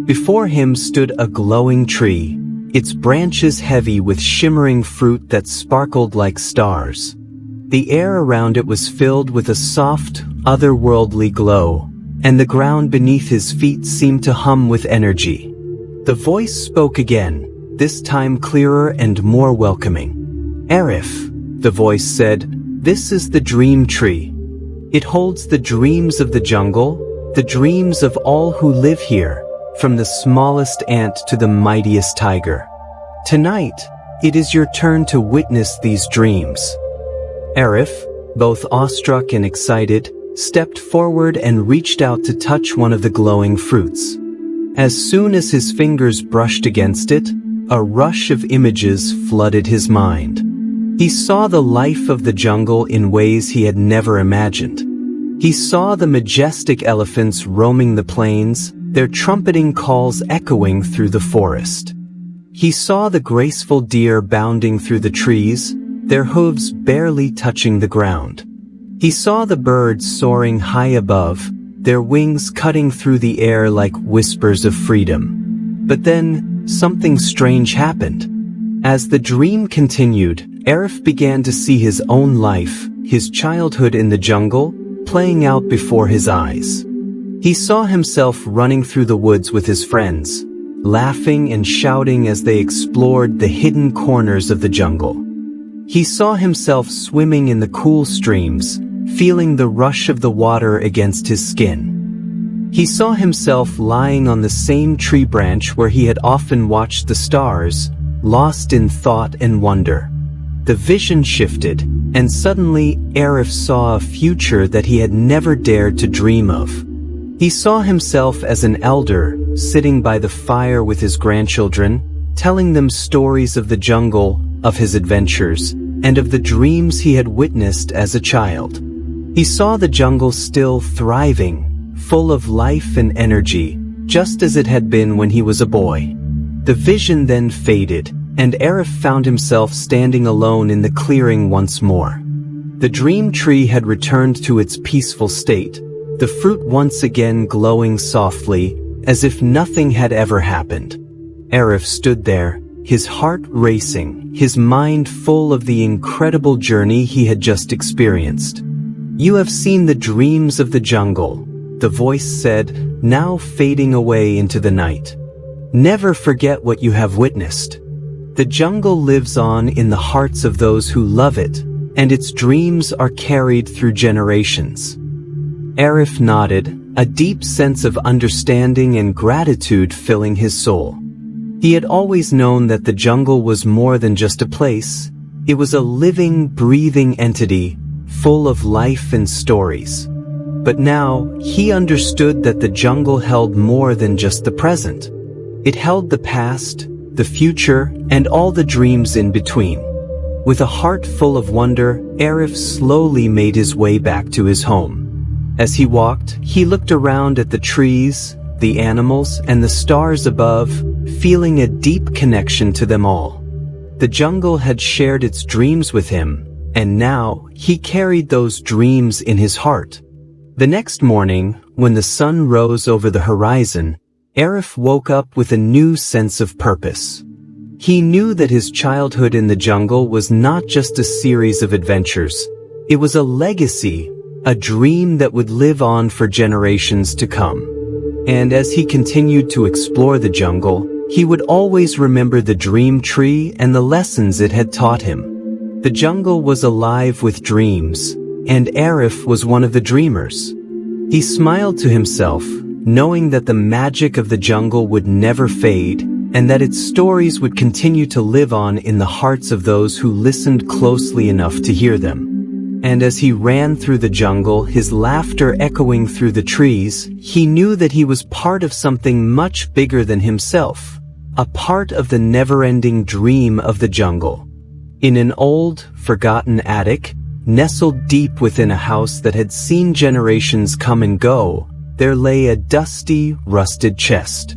Before him stood a glowing tree, its branches heavy with shimmering fruit that sparkled like stars. The air around it was filled with a soft, otherworldly glow, and the ground beneath his feet seemed to hum with energy. The voice spoke again, this time clearer and more welcoming. "Arif," the voice said, "this is the dream tree. It holds the dreams of the jungle, the dreams of all who live here, from the smallest ant to the mightiest tiger. Tonight, it is your turn to witness these dreams." Arif, both awestruck and excited, stepped forward and reached out to touch one of the glowing fruits. As soon as his fingers brushed against it, a rush of images flooded his mind. He saw the life of the jungle in ways he had never imagined. He saw the majestic elephants roaming the plains, their trumpeting calls echoing through the forest. He saw the graceful deer bounding through the trees, their hooves barely touching the ground. He saw the birds soaring high above, their wings cutting through the air like whispers of freedom. But then, something strange happened. As the dream continued, Arif began to see his own life, his childhood in the jungle, playing out before his eyes. He saw himself running through the woods with his friends, laughing and shouting as they explored the hidden corners of the jungle. He saw himself swimming in the cool streams, feeling the rush of the water against his skin. He saw himself lying on the same tree branch where he had often watched the stars, lost in thought and wonder. The vision shifted, and suddenly Arif saw a future that he had never dared to dream of. He saw himself as an elder, sitting by the fire with his grandchildren, telling them stories of the jungle, of his adventures, and of the dreams he had witnessed as a child. He saw the jungle still thriving, full of life and energy, just as it had been when he was a boy. The vision then faded, and Arif found himself standing alone in the clearing once more. The dream tree had returned to its peaceful state, the fruit once again glowing softly, as if nothing had ever happened. Arif stood there, his heart racing, his mind full of the incredible journey he had just experienced. "You have seen the dreams of the jungle," the voice said, now fading away into the night. "Never forget what you have witnessed. The jungle lives on in the hearts of those who love it, and its dreams are carried through generations." Arif nodded, a deep sense of understanding and gratitude filling his soul. He had always known that the jungle was more than just a place. It was a living, breathing entity, full of life and stories. But now, he understood that the jungle held more than just the present. It held the past, the future, and all the dreams in between. With a heart full of wonder, Arif slowly made his way back to his home. As he walked, he looked around at the trees, the animals, and the stars above, feeling a deep connection to them all. The jungle had shared its dreams with him, and now he carried those dreams in his heart. The next morning, when the sun rose over the horizon, Arif woke up with a new sense of purpose. He knew that his childhood in the jungle was not just a series of adventures. It was a legacy, a dream that would live on for generations to come. And as he continued to explore the jungle, he would always remember the dream tree and the lessons it had taught him. The jungle was alive with dreams, and Arif was one of the dreamers. He smiled to himself, knowing that the magic of the jungle would never fade, and that its stories would continue to live on in the hearts of those who listened closely enough to hear them. And as he ran through the jungle, his laughter echoing through the trees, he knew that he was part of something much bigger than himself, a part of the never-ending dream of the jungle. In an old, forgotten attic, nestled deep within a house that had seen generations come and go, there lay a dusty, rusted chest.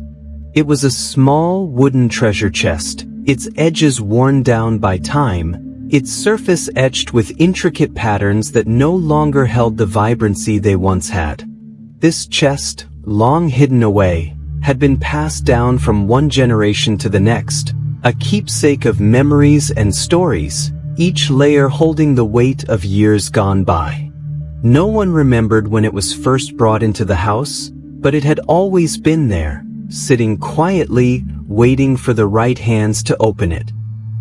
It was a small wooden treasure chest, its edges worn down by time, its surface etched with intricate patterns that no longer held the vibrancy they once had. This chest, long hidden away, had been passed down from one generation to the next, a keepsake of memories and stories, each layer holding the weight of years gone by. No one remembered when it was first brought into the house, but it had always been there, sitting quietly, waiting for the right hands to open it.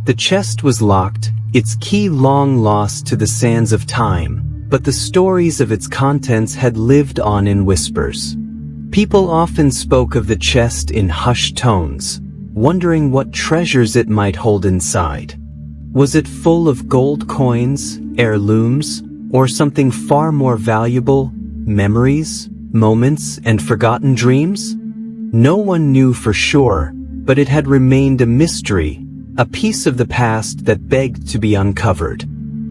The chest was locked, its key long lost to the sands of time, but the stories of its contents had lived on in whispers. People often spoke of the chest in hushed tones, wondering what treasures it might hold inside. Was it full of gold coins, heirlooms, or something far more valuable, memories, moments, and forgotten dreams? No one knew for sure, but it had remained a mystery, a piece of the past that begged to be uncovered.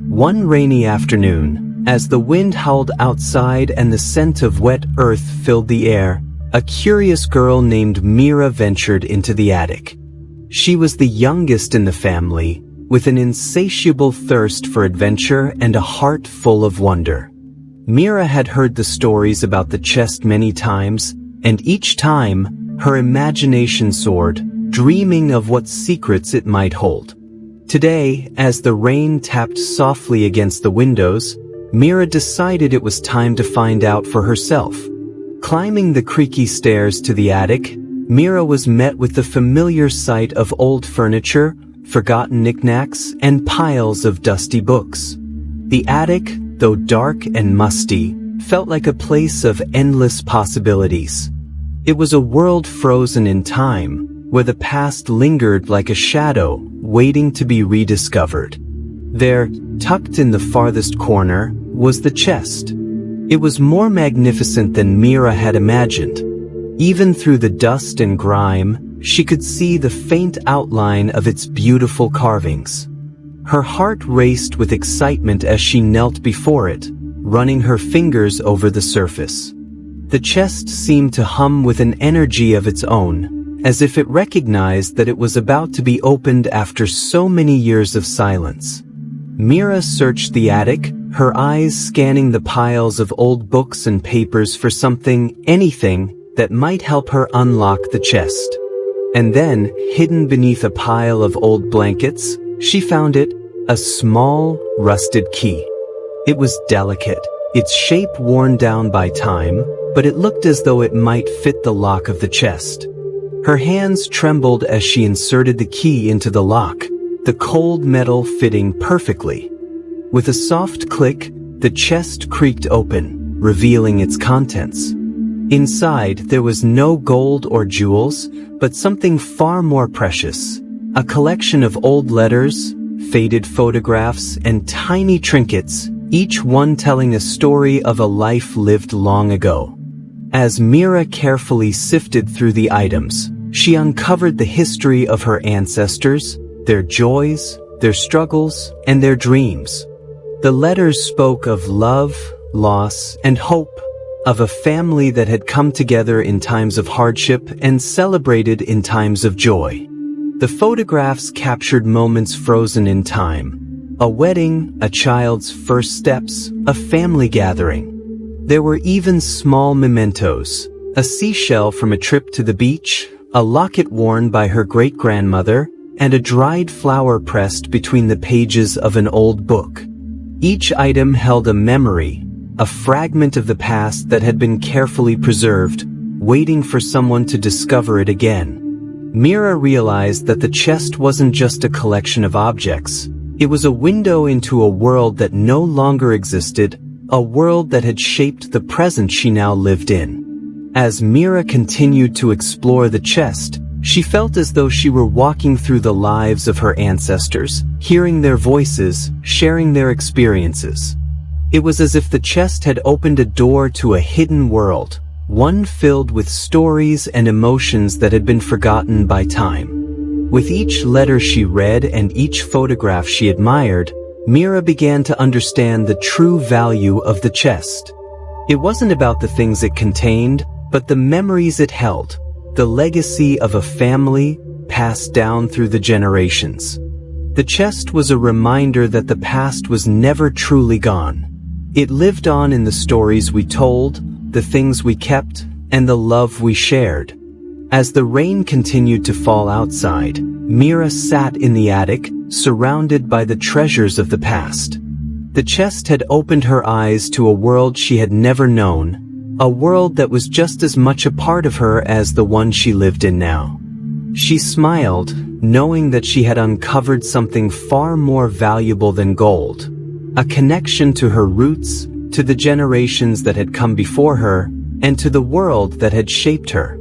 One rainy afternoon, as the wind howled outside and the scent of wet earth filled the air, a curious girl named Mira ventured into the attic. She was the youngest in the family, with an insatiable thirst for adventure and a heart full of wonder. Mira had heard the stories about the chest many times, and each time, her imagination soared, dreaming of what secrets it might hold. Today, as the rain tapped softly against the windows, Mira decided it was time to find out for herself. Climbing the creaky stairs to the attic, Mira was met with the familiar sight of old furniture, forgotten knickknacks, and piles of dusty books. The attic, though dark and musty, felt like a place of endless possibilities. It was a world frozen in time, where the past lingered like a shadow, waiting to be rediscovered. There, tucked in the farthest corner, was the chest. It was more magnificent than Mira had imagined. Even through the dust and grime, she could see the faint outline of its beautiful carvings. Her heart raced with excitement as she knelt before it, running her fingers over the surface. The chest seemed to hum with an energy of its own, as if it recognized that it was about to be opened after so many years of silence. Mira searched the attic, her eyes scanning the piles of old books and papers for something, anything, that might help her unlock the chest. And then, hidden beneath a pile of old blankets, she found it, a small, rusted key. It was delicate, its shape worn down by time, but it looked as though it might fit the lock of the chest. Her hands trembled as she inserted the key into the lock, the cold metal fitting perfectly. With a soft click, the chest creaked open, revealing its contents. Inside, there was no gold or jewels, but something far more precious. A collection of old letters, faded photographs, and tiny trinkets, each one telling a story of a life lived long ago. As Mira carefully sifted through the items, she uncovered the history of her ancestors, their joys, their struggles, and their dreams. The letters spoke of love, loss, and hope, of a family that had come together in times of hardship and celebrated in times of joy. The photographs captured moments frozen in time: a wedding, a child's first steps, a family gathering. There were even small mementos: a seashell from a trip to the beach, a locket worn by her great-grandmother, and a dried flower pressed between the pages of an old book. Each item held a memory, a fragment of the past that had been carefully preserved, waiting for someone to discover it again. Mira realized that the chest wasn't just a collection of objects. It was a window into a world that no longer existed, a world that had shaped the present she now lived in. As Mira continued to explore the chest, she felt as though she were walking through the lives of her ancestors, hearing their voices, sharing their experiences. It was as if the chest had opened a door to a hidden world, one filled with stories and emotions that had been forgotten by time. With each letter she read and each photograph she admired, Mira began to understand the true value of the chest. It wasn't about the things it contained, but the memories it held, the legacy of a family passed down through the generations. The chest was a reminder that the past was never truly gone. It lived on in the stories we told, the things we kept, and the love we shared. As the rain continued to fall outside, Mira sat in the attic, surrounded by the treasures of the past. The chest had opened her eyes to a world she had never known, a world that was just as much a part of her as the one she lived in now. She smiled, knowing that she had uncovered something far more valuable than gold. A connection to her roots, to the generations that had come before her, and to the world that had shaped her.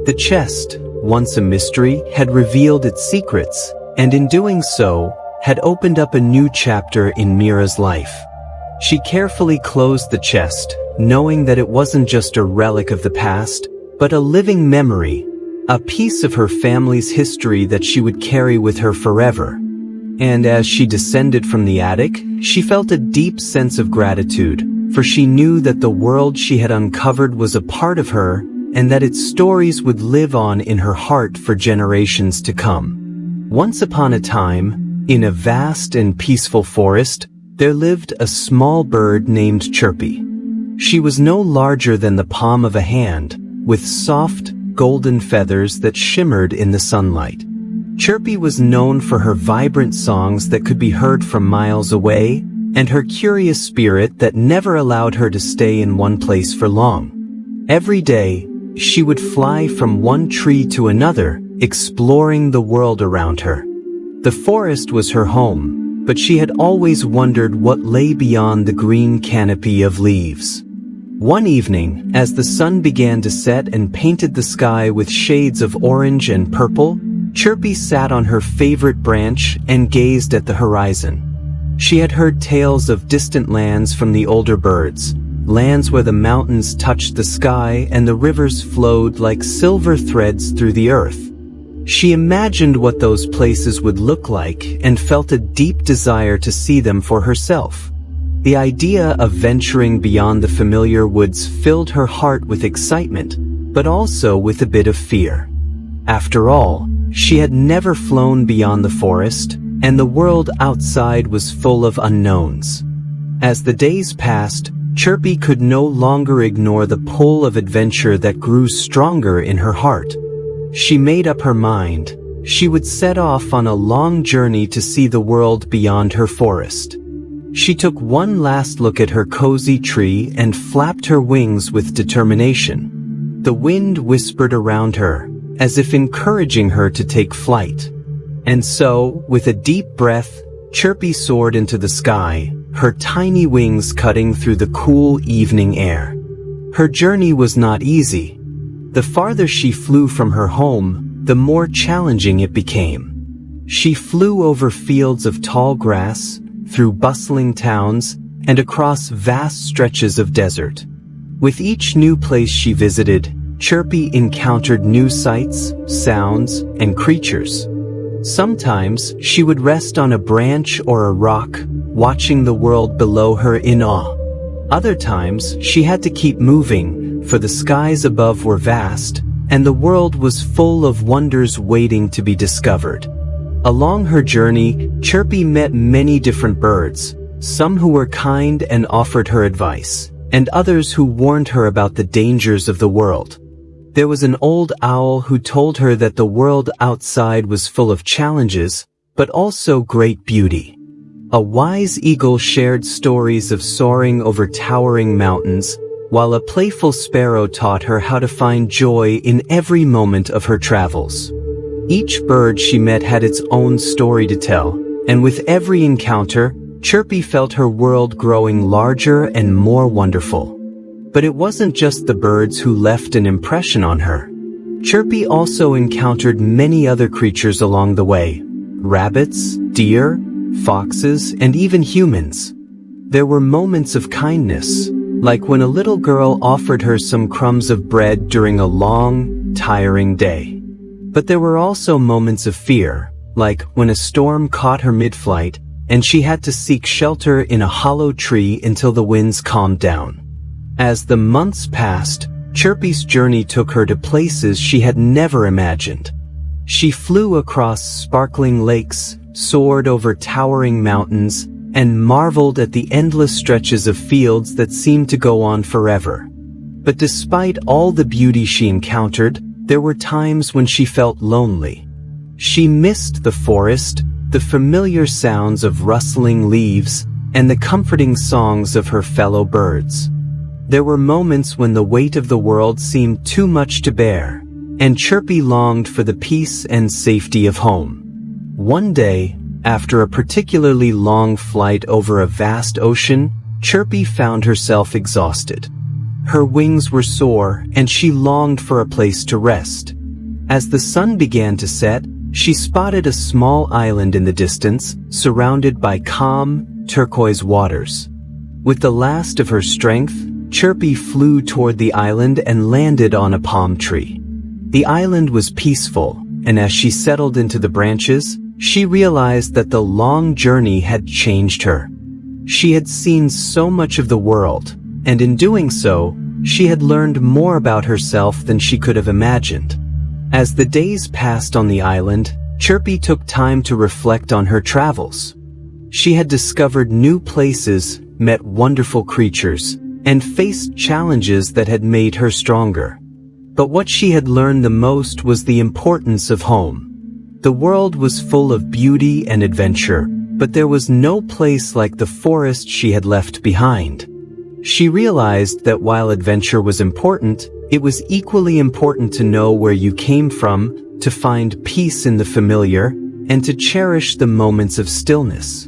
The chest, once a mystery, had revealed its secrets, and in doing so, had opened up a new chapter in Mira's life. She carefully closed the chest, knowing that it wasn't just a relic of the past, but a living memory, a piece of her family's history that she would carry with her forever. And as she descended from the attic, she felt a deep sense of gratitude, for she knew that the world she had uncovered was a part of her, and that its stories would live on in her heart for generations to come. Once upon a time, in a vast and peaceful forest, there lived a small bird named Chirpy. She was no larger than the palm of a hand, with soft, golden feathers that shimmered in the sunlight. Chirpy was known for her vibrant songs that could be heard from miles away, and her curious spirit that never allowed her to stay in one place for long. Every day, she would fly from one tree to another, exploring the world around her. The forest was her home, but she had always wondered what lay beyond the green canopy of leaves. One evening, as the sun began to set and painted the sky with shades of orange and purple, Chirpy sat on her favorite branch and gazed at the horizon. She had heard tales of distant lands from the older birds, lands where the mountains touched the sky and the rivers flowed like silver threads through the earth. She imagined what those places would look like and felt a deep desire to see them for herself. The idea of venturing beyond the familiar woods filled her heart with excitement, but also with a bit of fear. After all, she had never flown beyond the forest, and the world outside was full of unknowns. As the days passed, Chirpy could no longer ignore the pull of adventure that grew stronger in her heart. She made up her mind. She would set off on a long journey to see the world beyond her forest. She took one last look at her cozy tree and flapped her wings with determination. The wind whispered around her, as if encouraging her to take flight. And so, with a deep breath, Chirpy soared into the sky, her tiny wings cutting through the cool evening air. Her journey was not easy. The farther she flew from her home, the more challenging it became. She flew over fields of tall grass, through bustling towns, and across vast stretches of desert. With each new place she visited, Chirpy encountered new sights, sounds, and creatures. Sometimes she would rest on a branch or a rock, watching the world below her in awe. Other times she had to keep moving, for the skies above were vast, and the world was full of wonders waiting to be discovered. Along her journey, Chirpy met many different birds, some who were kind and offered her advice, and others who warned her about the dangers of the world. There was an old owl who told her that the world outside was full of challenges, but also great beauty. A wise eagle shared stories of soaring over towering mountains, while a playful sparrow taught her how to find joy in every moment of her travels. Each bird she met had its own story to tell, and with every encounter, Chirpy felt her world growing larger and more wonderful. But it wasn't just the birds who left an impression on her. Chirpy also encountered many other creatures along the way: rabbits, deer, foxes, and even humans. There were moments of kindness, like when a little girl offered her some crumbs of bread during a long, tiring day. But there were also moments of fear, like when a storm caught her mid-flight, and she had to seek shelter in a hollow tree until the winds calmed down. As the months passed, Chirpy's journey took her to places she had never imagined. She flew across sparkling lakes, soared over towering mountains, and marveled at the endless stretches of fields that seemed to go on forever. But despite all the beauty she encountered, there were times when she felt lonely. She missed the forest, the familiar sounds of rustling leaves, and the comforting songs of her fellow birds. There were moments when the weight of the world seemed too much to bear, and Chirpy longed for the peace and safety of home. One day, after a particularly long flight over a vast ocean, Chirpy found herself exhausted. Her wings were sore, and she longed for a place to rest. As the sun began to set, she spotted a small island in the distance, surrounded by calm, turquoise waters. With the last of her strength, Chirpy flew toward the island and landed on a palm tree. The island was peaceful, and as she settled into the branches, she realized that the long journey had changed her. She had seen so much of the world, and in doing so, she had learned more about herself than she could have imagined. As the days passed on the island, Chirpy took time to reflect on her travels. She had discovered new places, met wonderful creatures, and faced challenges that had made her stronger. But what she had learned the most was the importance of home. The world was full of beauty and adventure, but there was no place like the forest she had left behind. She realized that while adventure was important, it was equally important to know where you came from, to find peace in the familiar, and to cherish the moments of stillness.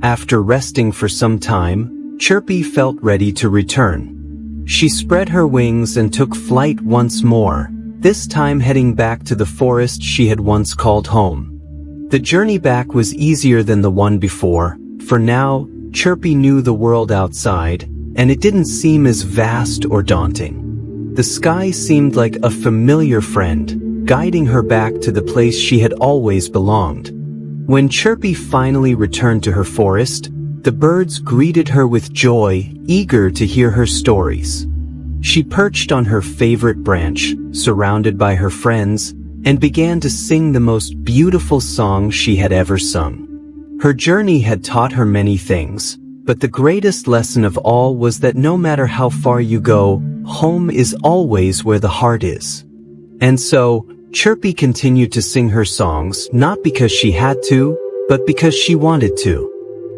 After resting for some time, Chirpy felt ready to return. She spread her wings and took flight once more, this time heading back to the forest she had once called home. The journey back was easier than the one before, for now, Chirpy knew the world outside, and it didn't seem as vast or daunting. The sky seemed like a familiar friend, guiding her back to the place she had always belonged. When Chirpy finally returned to her forest, the birds greeted her with joy, eager to hear her stories. She perched on her favorite branch, surrounded by her friends, and began to sing the most beautiful song she had ever sung. Her journey had taught her many things, but the greatest lesson of all was that no matter how far you go, home is always where the heart is. And so, Chirpy continued to sing her songs, not because she had to, but because she wanted to.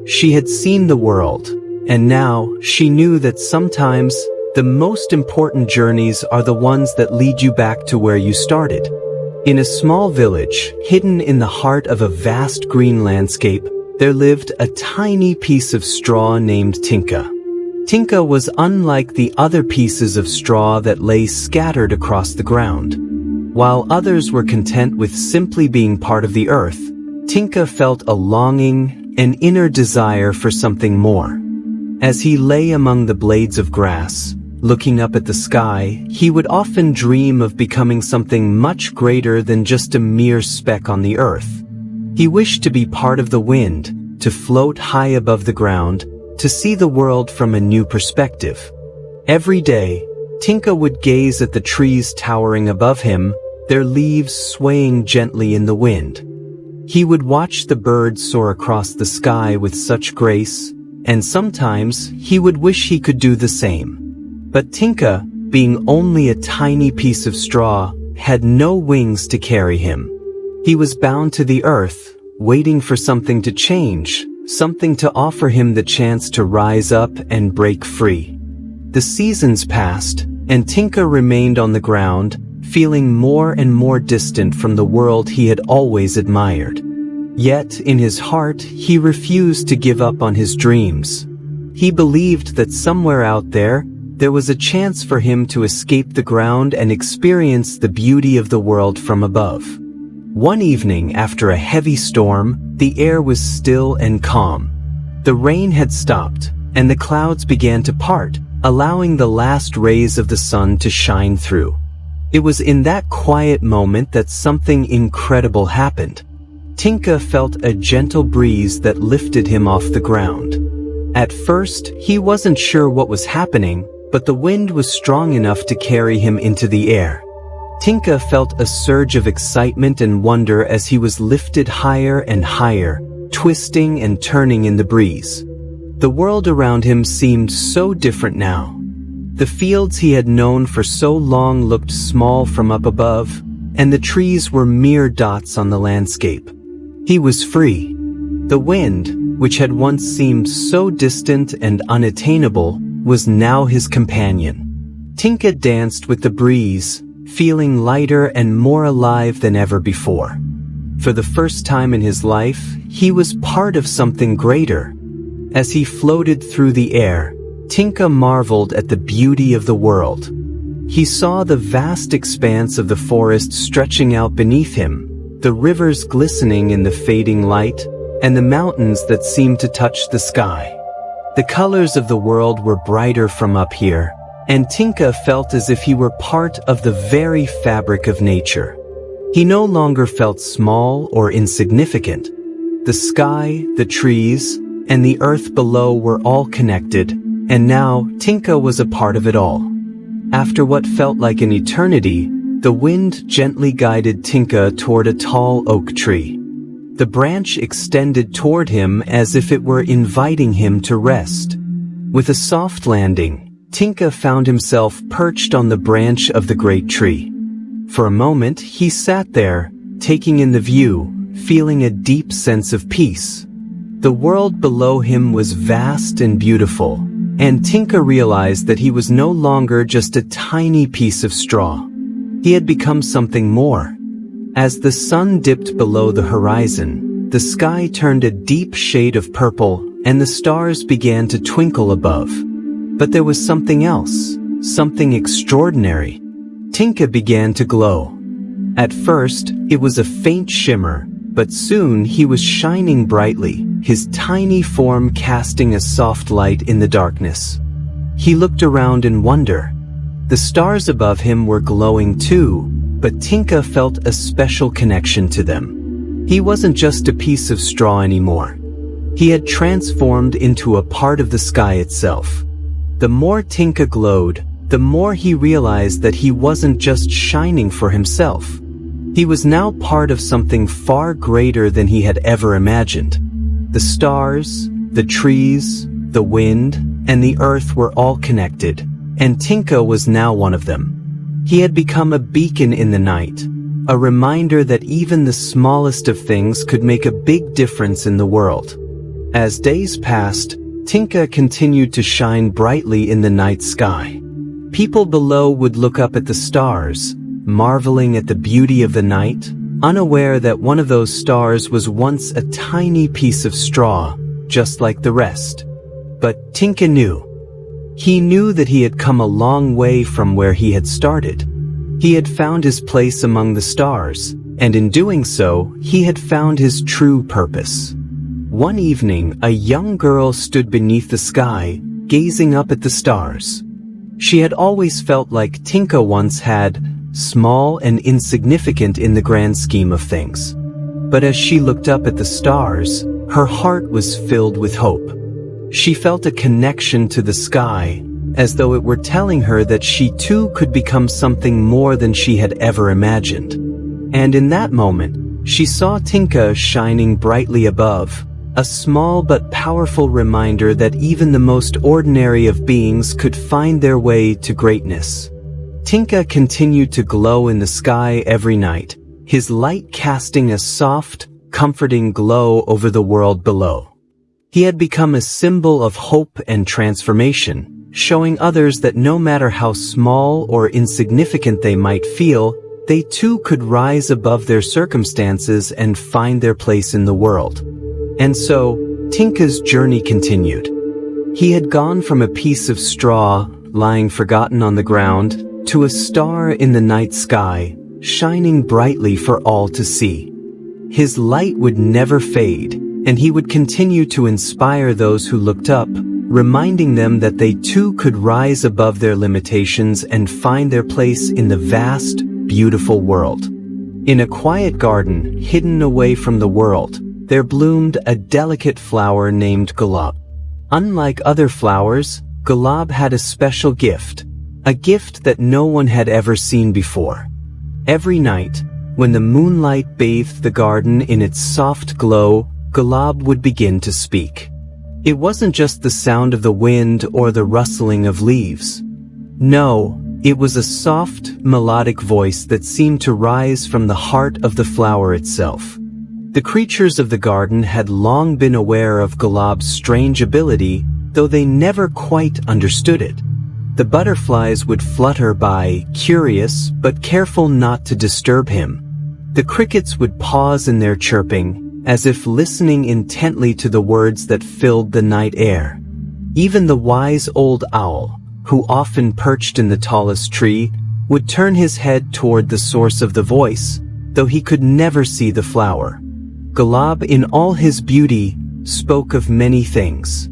She had seen the world, and now she knew that sometimes the most important journeys are the ones that lead you back to where you started. In a small village, hidden in the heart of a vast green landscape, there lived a tiny piece of straw named Tinka. Tinka was unlike the other pieces of straw that lay scattered across the ground. While others were content with simply being part of the earth, Tinka felt a longing, an inner desire for something more. As he lay among the blades of grass, looking up at the sky, he would often dream of becoming something much greater than just a mere speck on the earth. He wished to be part of the wind, to float high above the ground, to see the world from a new perspective. Every day, Tinka would gaze at the trees towering above him, their leaves swaying gently in the wind. He would watch the birds soar across the sky with such grace, and sometimes he would wish he could do the same. But Tinka, being only a tiny piece of straw, had no wings to carry him. He was bound to the earth, waiting for something to change, something to offer him the chance to rise up and break free. The seasons passed, and Tinka remained on the ground, feeling more and more distant from the world he had always admired. Yet, in his heart, he refused to give up on his dreams. He believed that somewhere out there was a chance for him to escape the ground and experience the beauty of the world from above. One evening, after a heavy storm, the air was still and calm. The rain had stopped, and the clouds began to part, allowing the last rays of the sun to shine through. It was in that quiet moment that something incredible happened. Tinka felt a gentle breeze that lifted him off the ground. At first, he wasn't sure what was happening, but the wind was strong enough to carry him into the air. Tinka felt a surge of excitement and wonder as he was lifted higher and higher, twisting and turning in the breeze. The world around him seemed so different now. The fields he had known for so long looked small from up above, and the trees were mere dots on the landscape. He was free. The wind, which had once seemed so distant and unattainable, was now his companion. Tinka danced with the breeze, feeling lighter and more alive than ever before. For the first time in his life, he was part of something greater. As he floated through the air, Tinka marveled at the beauty of the world. He saw the vast expanse of the forest stretching out beneath him, the rivers glistening in the fading light, and the mountains that seemed to touch the sky. The colors of the world were brighter from up here, and Tinka felt as if he were part of the very fabric of nature. He no longer felt small or insignificant. The sky, the trees, and the earth below were all connected, and now Tinka was a part of it all. After what felt like an eternity, the wind gently guided Tinka toward a tall oak tree. The branch extended toward him as if it were inviting him to rest. With a soft landing, Tinka found himself perched on the branch of the great tree. For a moment, he sat there, taking in the view, feeling a deep sense of peace. The world below him was vast and beautiful, and Tinka realized that he was no longer just a tiny piece of straw. He had become something more. As the sun dipped below the horizon, the sky turned a deep shade of purple, and the stars began to twinkle above. But there was something else, something extraordinary. Tinka began to glow. At first, it was a faint shimmer, but soon he was shining brightly, his tiny form casting a soft light in the darkness. He looked around in wonder. The stars above him were glowing too, but Tinka felt a special connection to them. He wasn't just a piece of straw anymore. He had transformed into a part of the sky itself. The more Tinka glowed, the more he realized that he wasn't just shining for himself. He was now part of something far greater than he had ever imagined. The stars, the trees, the wind, and the earth were all connected, and Tinka was now one of them. He had become a beacon in the night, a reminder that even the smallest of things could make a big difference in the world. As days passed, Tinka continued to shine brightly in the night sky. People below would look up at the stars, marveling at the beauty of the night, unaware that one of those stars was once a tiny piece of straw, just like the rest. But Tinka knew. He knew that he had come a long way from where he had started. He had found his place among the stars, and in doing so, he had found his true purpose. One evening, a young girl stood beneath the sky, gazing up at the stars. She had always felt like Tinka once had, small and insignificant in the grand scheme of things. But as she looked up at the stars, her heart was filled with hope. She felt a connection to the sky, as though it were telling her that she too could become something more than she had ever imagined. And in that moment, she saw Tinka shining brightly above, a small but powerful reminder that even the most ordinary of beings could find their way to greatness. Tinka continued to glow in the sky every night, his light casting a soft, comforting glow over the world below. He had become a symbol of hope and transformation, showing others that no matter how small or insignificant they might feel, they too could rise above their circumstances and find their place in the world. And so, Tinka's journey continued. He had gone from a piece of straw, lying forgotten on the ground, to a star in the night sky, shining brightly for all to see. His light would never fade, and he would continue to inspire those who looked up, reminding them that they too could rise above their limitations and find their place in the vast, beautiful world. In a quiet garden, hidden away from the world, there bloomed a delicate flower named Gulab. Unlike other flowers, Gulab had a special gift, a gift that no one had ever seen before. Every night, when the moonlight bathed the garden in its soft glow, Gulab would begin to speak. It wasn't just the sound of the wind or the rustling of leaves. No, it was a soft, melodic voice that seemed to rise from the heart of the flower itself. The creatures of the garden had long been aware of Gulab's strange ability, though they never quite understood it. The butterflies would flutter by, curious but careful not to disturb him. The crickets would pause in their chirping, as if listening intently to the words that filled the night air. Even the wise old owl, who often perched in the tallest tree, would turn his head toward the source of the voice, though he could never see the flower. Gulab, in all his beauty, spoke of many things.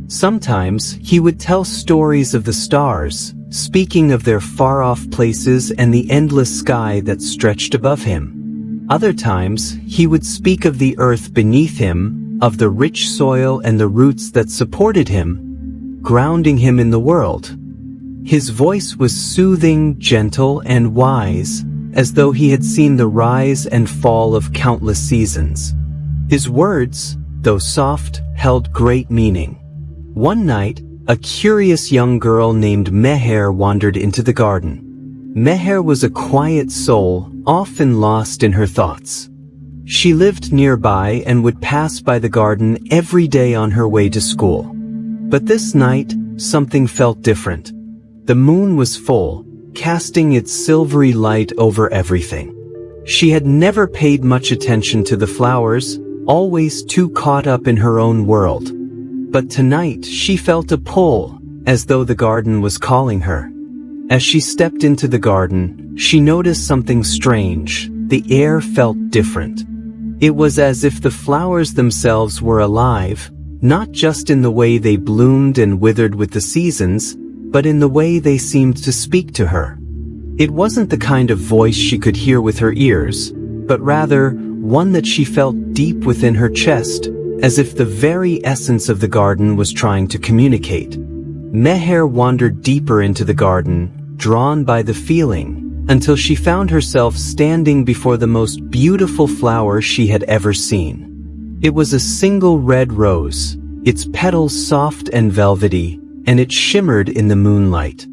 Sometimes he would tell stories of the stars, speaking of their far-off places and the endless sky that stretched above him. Other times he would speak of the earth beneath him, of the rich soil and the roots that supported him, grounding him in the world. His voice was soothing, gentle, and wise, as though he had seen the rise and fall of countless seasons. His words, though soft, held great meaning. One night, a curious young girl named Meher wandered into the garden. Meher was a quiet soul, often lost in her thoughts. She lived nearby and would pass by the garden every day on her way to school. But this night, something felt different. The moon was full, casting its silvery light over everything. She had never paid much attention to the flowers, always too caught up in her own world. But tonight she felt a pull, as though the garden was calling her. As she stepped into the garden, she noticed something strange. The air felt different. It was as if the flowers themselves were alive, not just in the way they bloomed and withered with the seasons, but in the way they seemed to speak to her. It wasn't the kind of voice she could hear with her ears, but rather one that she felt deep within her chest, as if the very essence of the garden was trying to communicate. Meher wandered deeper into the garden, drawn by the feeling, until she found herself standing before the most beautiful flower she had ever seen. It was a single red rose, its petals soft and velvety, and it shimmered in the moonlight.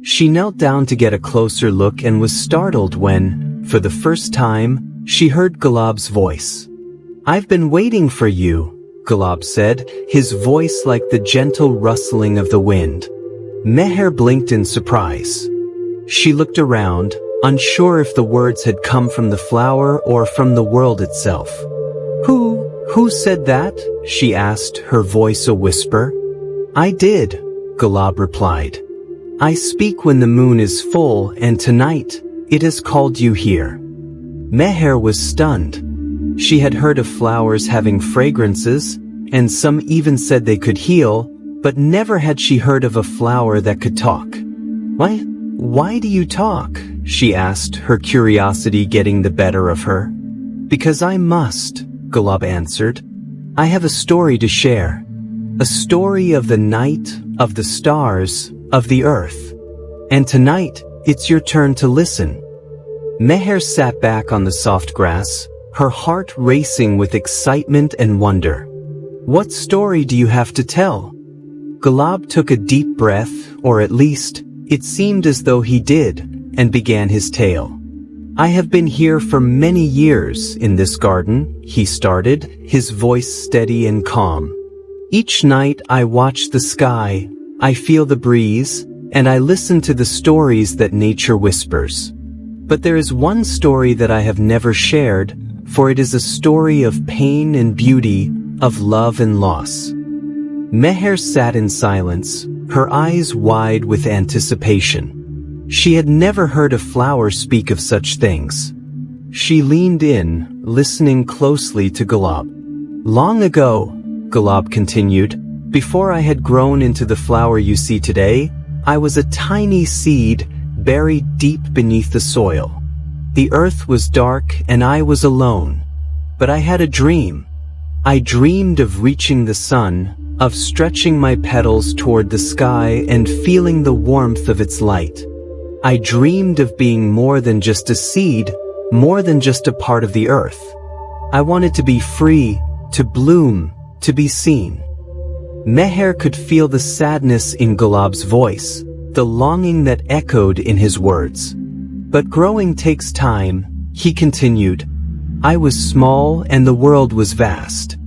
She knelt down to get a closer look and was startled when, for the first time, she heard Gulab's voice. "I've been waiting for you," Gulab said, his voice like the gentle rustling of the wind. Meher blinked in surprise. She looked around, unsure if the words had come from the flower or from the world itself. Who said that?" she asked, her voice a whisper. "I did," Gulab replied. "I speak when the moon is full, and tonight, it has called you here." Meher was stunned. She had heard of flowers having fragrances, and some even said they could heal, but never had she heard of a flower that could talk. Why do you talk? She asked, her curiosity getting the better of her. Because I must, Gulab answered. I have a story to share. A story of the night, of the stars, of the earth. And tonight, it's your turn to listen. Meher sat back on the soft grass, her heart racing with excitement and wonder. What story do you have to tell? Gulab took a deep breath, or at least, it seemed as though he did, and began his tale. I have been here for many years in this garden, he started, his voice steady and calm. Each night I watch the sky, I feel the breeze, and I listen to the stories that nature whispers. But there is one story that I have never shared, for it is a story of pain and beauty, of love and loss. Meher sat in silence, her eyes wide with anticipation. She had never heard a flower speak of such things. She leaned in, listening closely to Gulab. Long ago, Gulab continued, before I had grown into the flower you see today, I was a tiny seed buried deep beneath the soil. The earth was dark and I was alone. But I had a dream. I dreamed of reaching the sun, of stretching my petals toward the sky and feeling the warmth of its light. I dreamed of being more than just a seed, more than just a part of the earth. I wanted to be free, to bloom, to be seen. Meher could feel the sadness in Gulab's voice, the longing that echoed in his words. But growing takes time, he continued. I was small and the world was vast.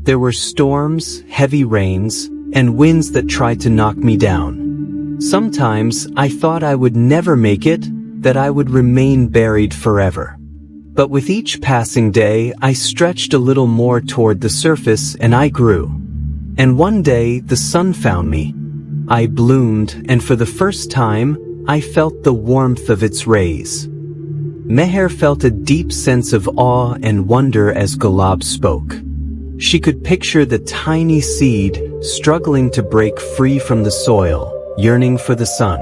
There were storms, heavy rains, and winds that tried to knock me down. Sometimes I thought I would never make it, that I would remain buried forever. But with each passing day, I stretched a little more toward the surface and I grew. And one day, the sun found me. I bloomed, and for the first time, I felt the warmth of its rays. Meher felt a deep sense of awe and wonder as Gulab spoke. She could picture the tiny seed struggling to break free from the soil, yearning for the sun.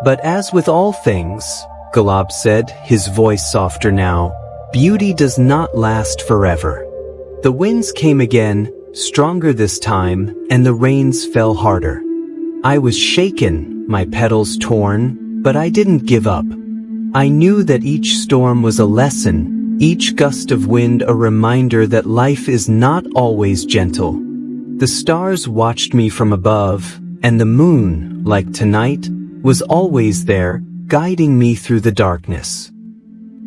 But as with all things, Gulab said, his voice softer now, beauty does not last forever. The winds came again, stronger this time, and the rains fell harder. I was shaken, my petals torn, but I didn't give up. I knew that each storm was a lesson, each gust of wind a reminder that life is not always gentle. The stars watched me from above, and the moon, like tonight, was always there, guiding me through the darkness.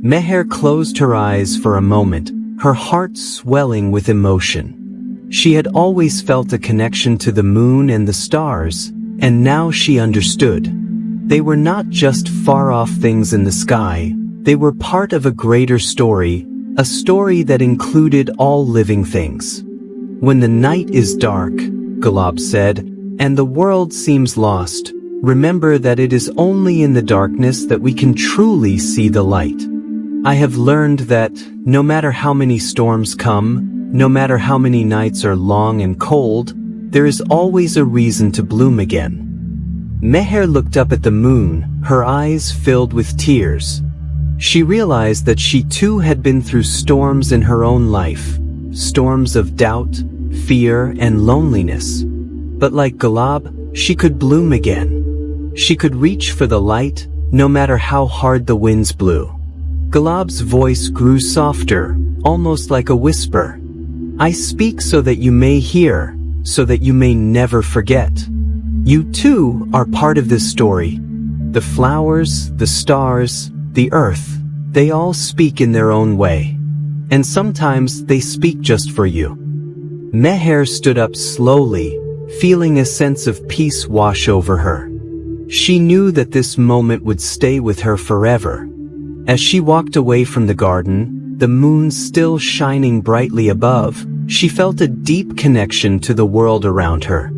Meher closed her eyes for a moment, her heart swelling with emotion. She had always felt a connection to the moon and the stars, and now she understood. They were not just far-off things in the sky, they were part of a greater story, a story that included all living things. When the night is dark, Gulab said, and the world seems lost, remember that it is only in the darkness that we can truly see the light. I have learned that, no matter how many storms come, no matter how many nights are long and cold, there is always a reason to bloom again. Meher looked up at the moon, her eyes filled with tears. She realized that she too had been through storms in her own life, storms of doubt, fear, and loneliness. But like Gulab, she could bloom again. She could reach for the light, no matter how hard the winds blew. Gulab's voice grew softer, almost like a whisper. I speak so that you may hear, so that you may never forget. You too are part of this story. The flowers, the stars, the earth, they all speak in their own way. And sometimes they speak just for you. Meher stood up slowly, feeling a sense of peace wash over her. She knew that this moment would stay with her forever. As she walked away from the garden, the moon still shining brightly above, she felt a deep connection to the world around her.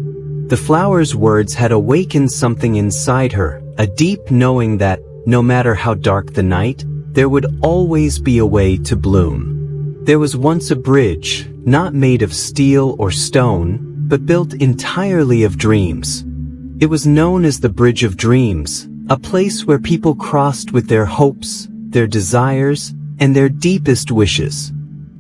The flower's words had awakened something inside her, a deep knowing that, no matter how dark the night, there would always be a way to bloom. There was once a bridge, not made of steel or stone, but built entirely of dreams. It was known as the Bridge of Dreams, a place where people crossed with their hopes, their desires, and their deepest wishes.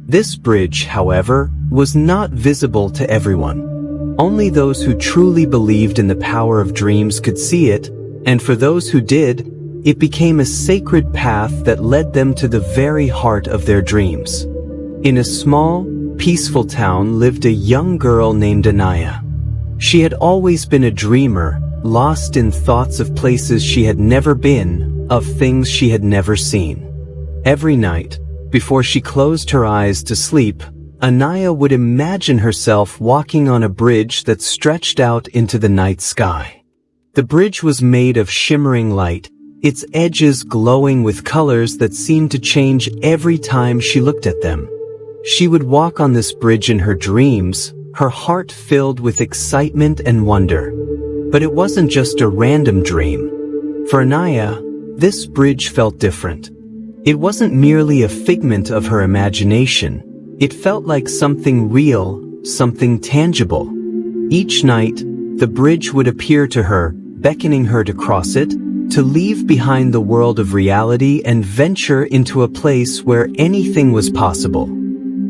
This bridge, however, was not visible to everyone. Only those who truly believed in the power of dreams could see it, and for those who did, it became a sacred path that led them to the very heart of their dreams. In a small, peaceful town lived a young girl named Anaya. She had always been a dreamer, lost in thoughts of places she had never been, of things she had never seen. Every night, before she closed her eyes to sleep, Anaya would imagine herself walking on a bridge that stretched out into the night sky. The bridge was made of shimmering light, its edges glowing with colors that seemed to change every time she looked at them. She would walk on this bridge in her dreams, her heart filled with excitement and wonder. But it wasn't just a random dream. For Anaya, this bridge felt different. It wasn't merely a figment of her imagination. It felt like something real, something tangible. Each night, the bridge would appear to her, beckoning her to cross it, to leave behind the world of reality and venture into a place where anything was possible.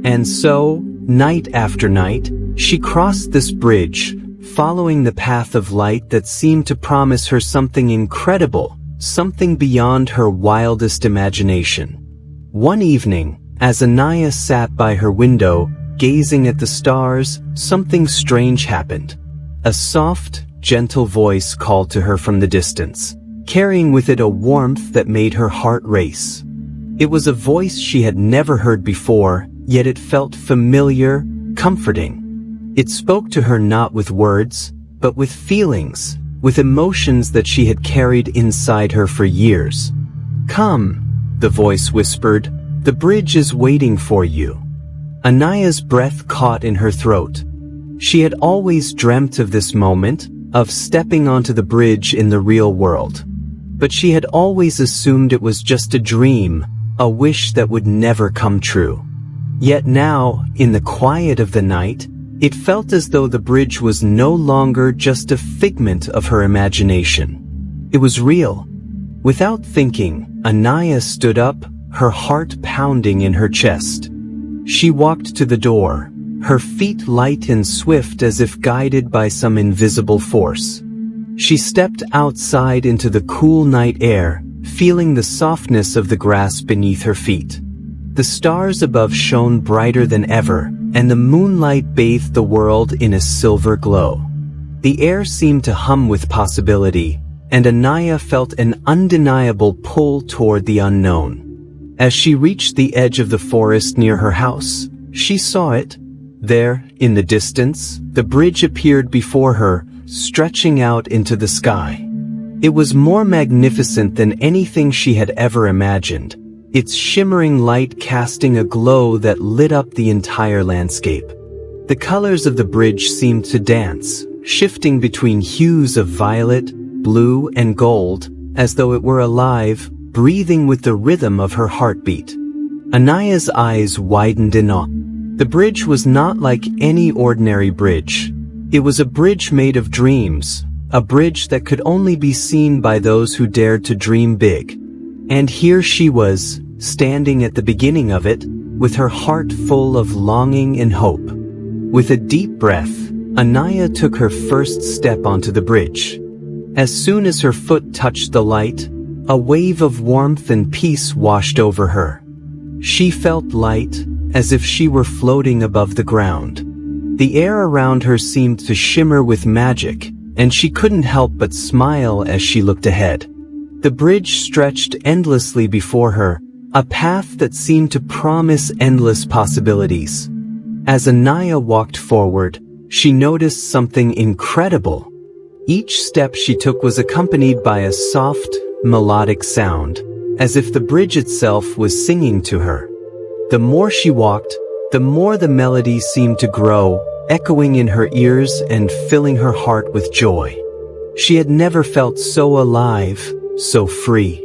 And so, night after night, she crossed this bridge, following the path of light that seemed to promise her something incredible, something beyond her wildest imagination. One evening, as Anaya sat by her window, gazing at the stars, something strange happened. A soft, gentle voice called to her from the distance, carrying with it a warmth that made her heart race. It was a voice she had never heard before, yet it felt familiar, comforting. It spoke to her not with words, but with feelings, with emotions that she had carried inside her for years. "Come," the voice whispered, "the bridge is waiting for you." Anaya's breath caught in her throat. She had always dreamt of this moment, of stepping onto the bridge in the real world. But she had always assumed it was just a dream, a wish that would never come true. Yet now, in the quiet of the night, it felt as though the bridge was no longer just a figment of her imagination. It was real. Without thinking, Anaya stood up, her heart pounding in her chest. She walked to the door, her feet light and swift as if guided by some invisible force. She stepped outside into the cool night air, feeling the softness of the grass beneath her feet. The stars above shone brighter than ever, and the moonlight bathed the world in a silver glow. The air seemed to hum with possibility, and Anaya felt an undeniable pull toward the unknown. As she reached the edge of the forest near her house, she saw it. There, in the distance, the bridge appeared before her, stretching out into the sky. It was more magnificent than anything she had ever imagined, its shimmering light casting a glow that lit up the entire landscape. The colors of the bridge seemed to dance, shifting between hues of violet, blue, and gold, as though it were alive, breathing with the rhythm of her heartbeat. Anaya's eyes widened in awe. The bridge was not like any ordinary bridge. It was a bridge made of dreams, a bridge that could only be seen by those who dared to dream big. And here she was, standing at the beginning of it, with her heart full of longing and hope. With a deep breath, Anaya took her first step onto the bridge. As soon as her foot touched the light, a wave of warmth and peace washed over her. She felt light, as if she were floating above the ground. The air around her seemed to shimmer with magic, and she couldn't help but smile as she looked ahead. The bridge stretched endlessly before her, a path that seemed to promise endless possibilities. As Anaya walked forward, she noticed something incredible. Each step she took was accompanied by a soft, melodic sound, as if the bridge itself was singing to her. The more she walked, the more the melody seemed to grow, echoing in her ears and filling her heart with joy. She had never felt so alive, so free.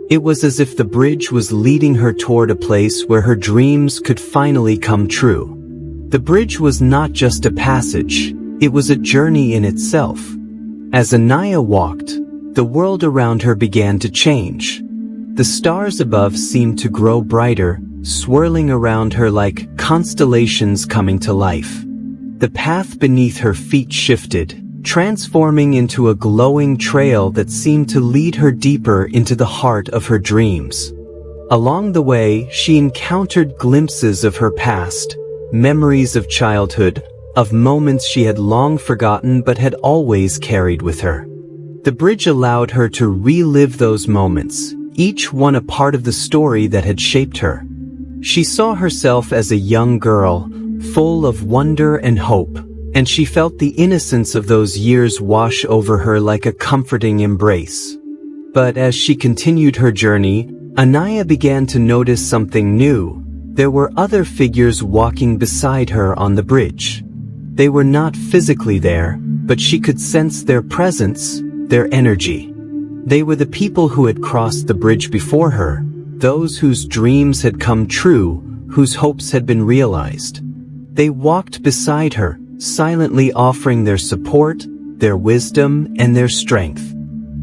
It was as if the bridge was leading her toward a place where her dreams could finally come true. The bridge was not just a passage, it was a journey in itself. As Anaya walked, the world around her began to change. The stars above seemed to grow brighter, swirling around her like constellations coming to life. The path beneath her feet shifted, transforming into a glowing trail that seemed to lead her deeper into the heart of her dreams. Along the way, she encountered glimpses of her past, memories of childhood, of moments she had long forgotten but had always carried with her. The bridge allowed her to relive those moments, each one a part of the story that had shaped her. She saw herself as a young girl, full of wonder and hope, and she felt the innocence of those years wash over her like a comforting embrace. But as she continued her journey, Anaya began to notice something new. There were other figures walking beside her on the bridge. They were not physically there, but she could sense their presence, their energy. They were the people who had crossed the bridge before her, those whose dreams had come true, whose hopes had been realized. They walked beside her, silently offering their support, their wisdom, and their strength.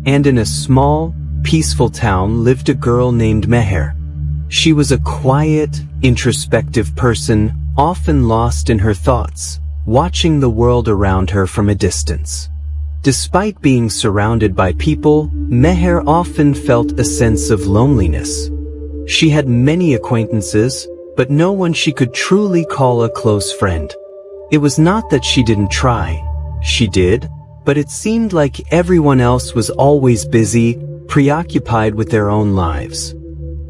And in a small, peaceful town lived a girl named Meher. She was a quiet, introspective person, often lost in her thoughts, watching the world around her from a distance. Despite being surrounded by people, Meher often felt a sense of loneliness. She had many acquaintances, but no one she could truly call a close friend. It was not that she didn't try. She did, but it seemed like everyone else was always busy, preoccupied with their own lives.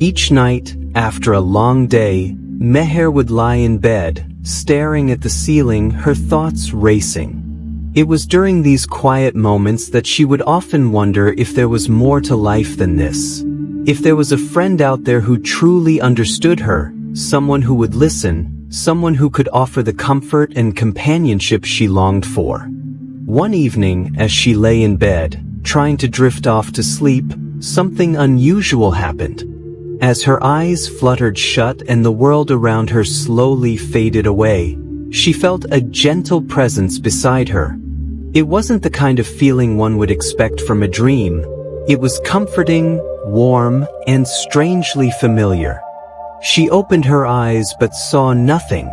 Each night, after a long day, Meher would lie in bed, staring at the ceiling, her thoughts racing. It was during these quiet moments that she would often wonder if there was more to life than this. If there was a friend out there who truly understood her, someone who would listen, someone who could offer the comfort and companionship she longed for. One evening, as she lay in bed, trying to drift off to sleep, something unusual happened. As her eyes fluttered shut and the world around her slowly faded away, she felt a gentle presence beside her. It wasn't the kind of feeling one would expect from a dream. It was comforting, warm, and strangely familiar. She opened her eyes but saw nothing.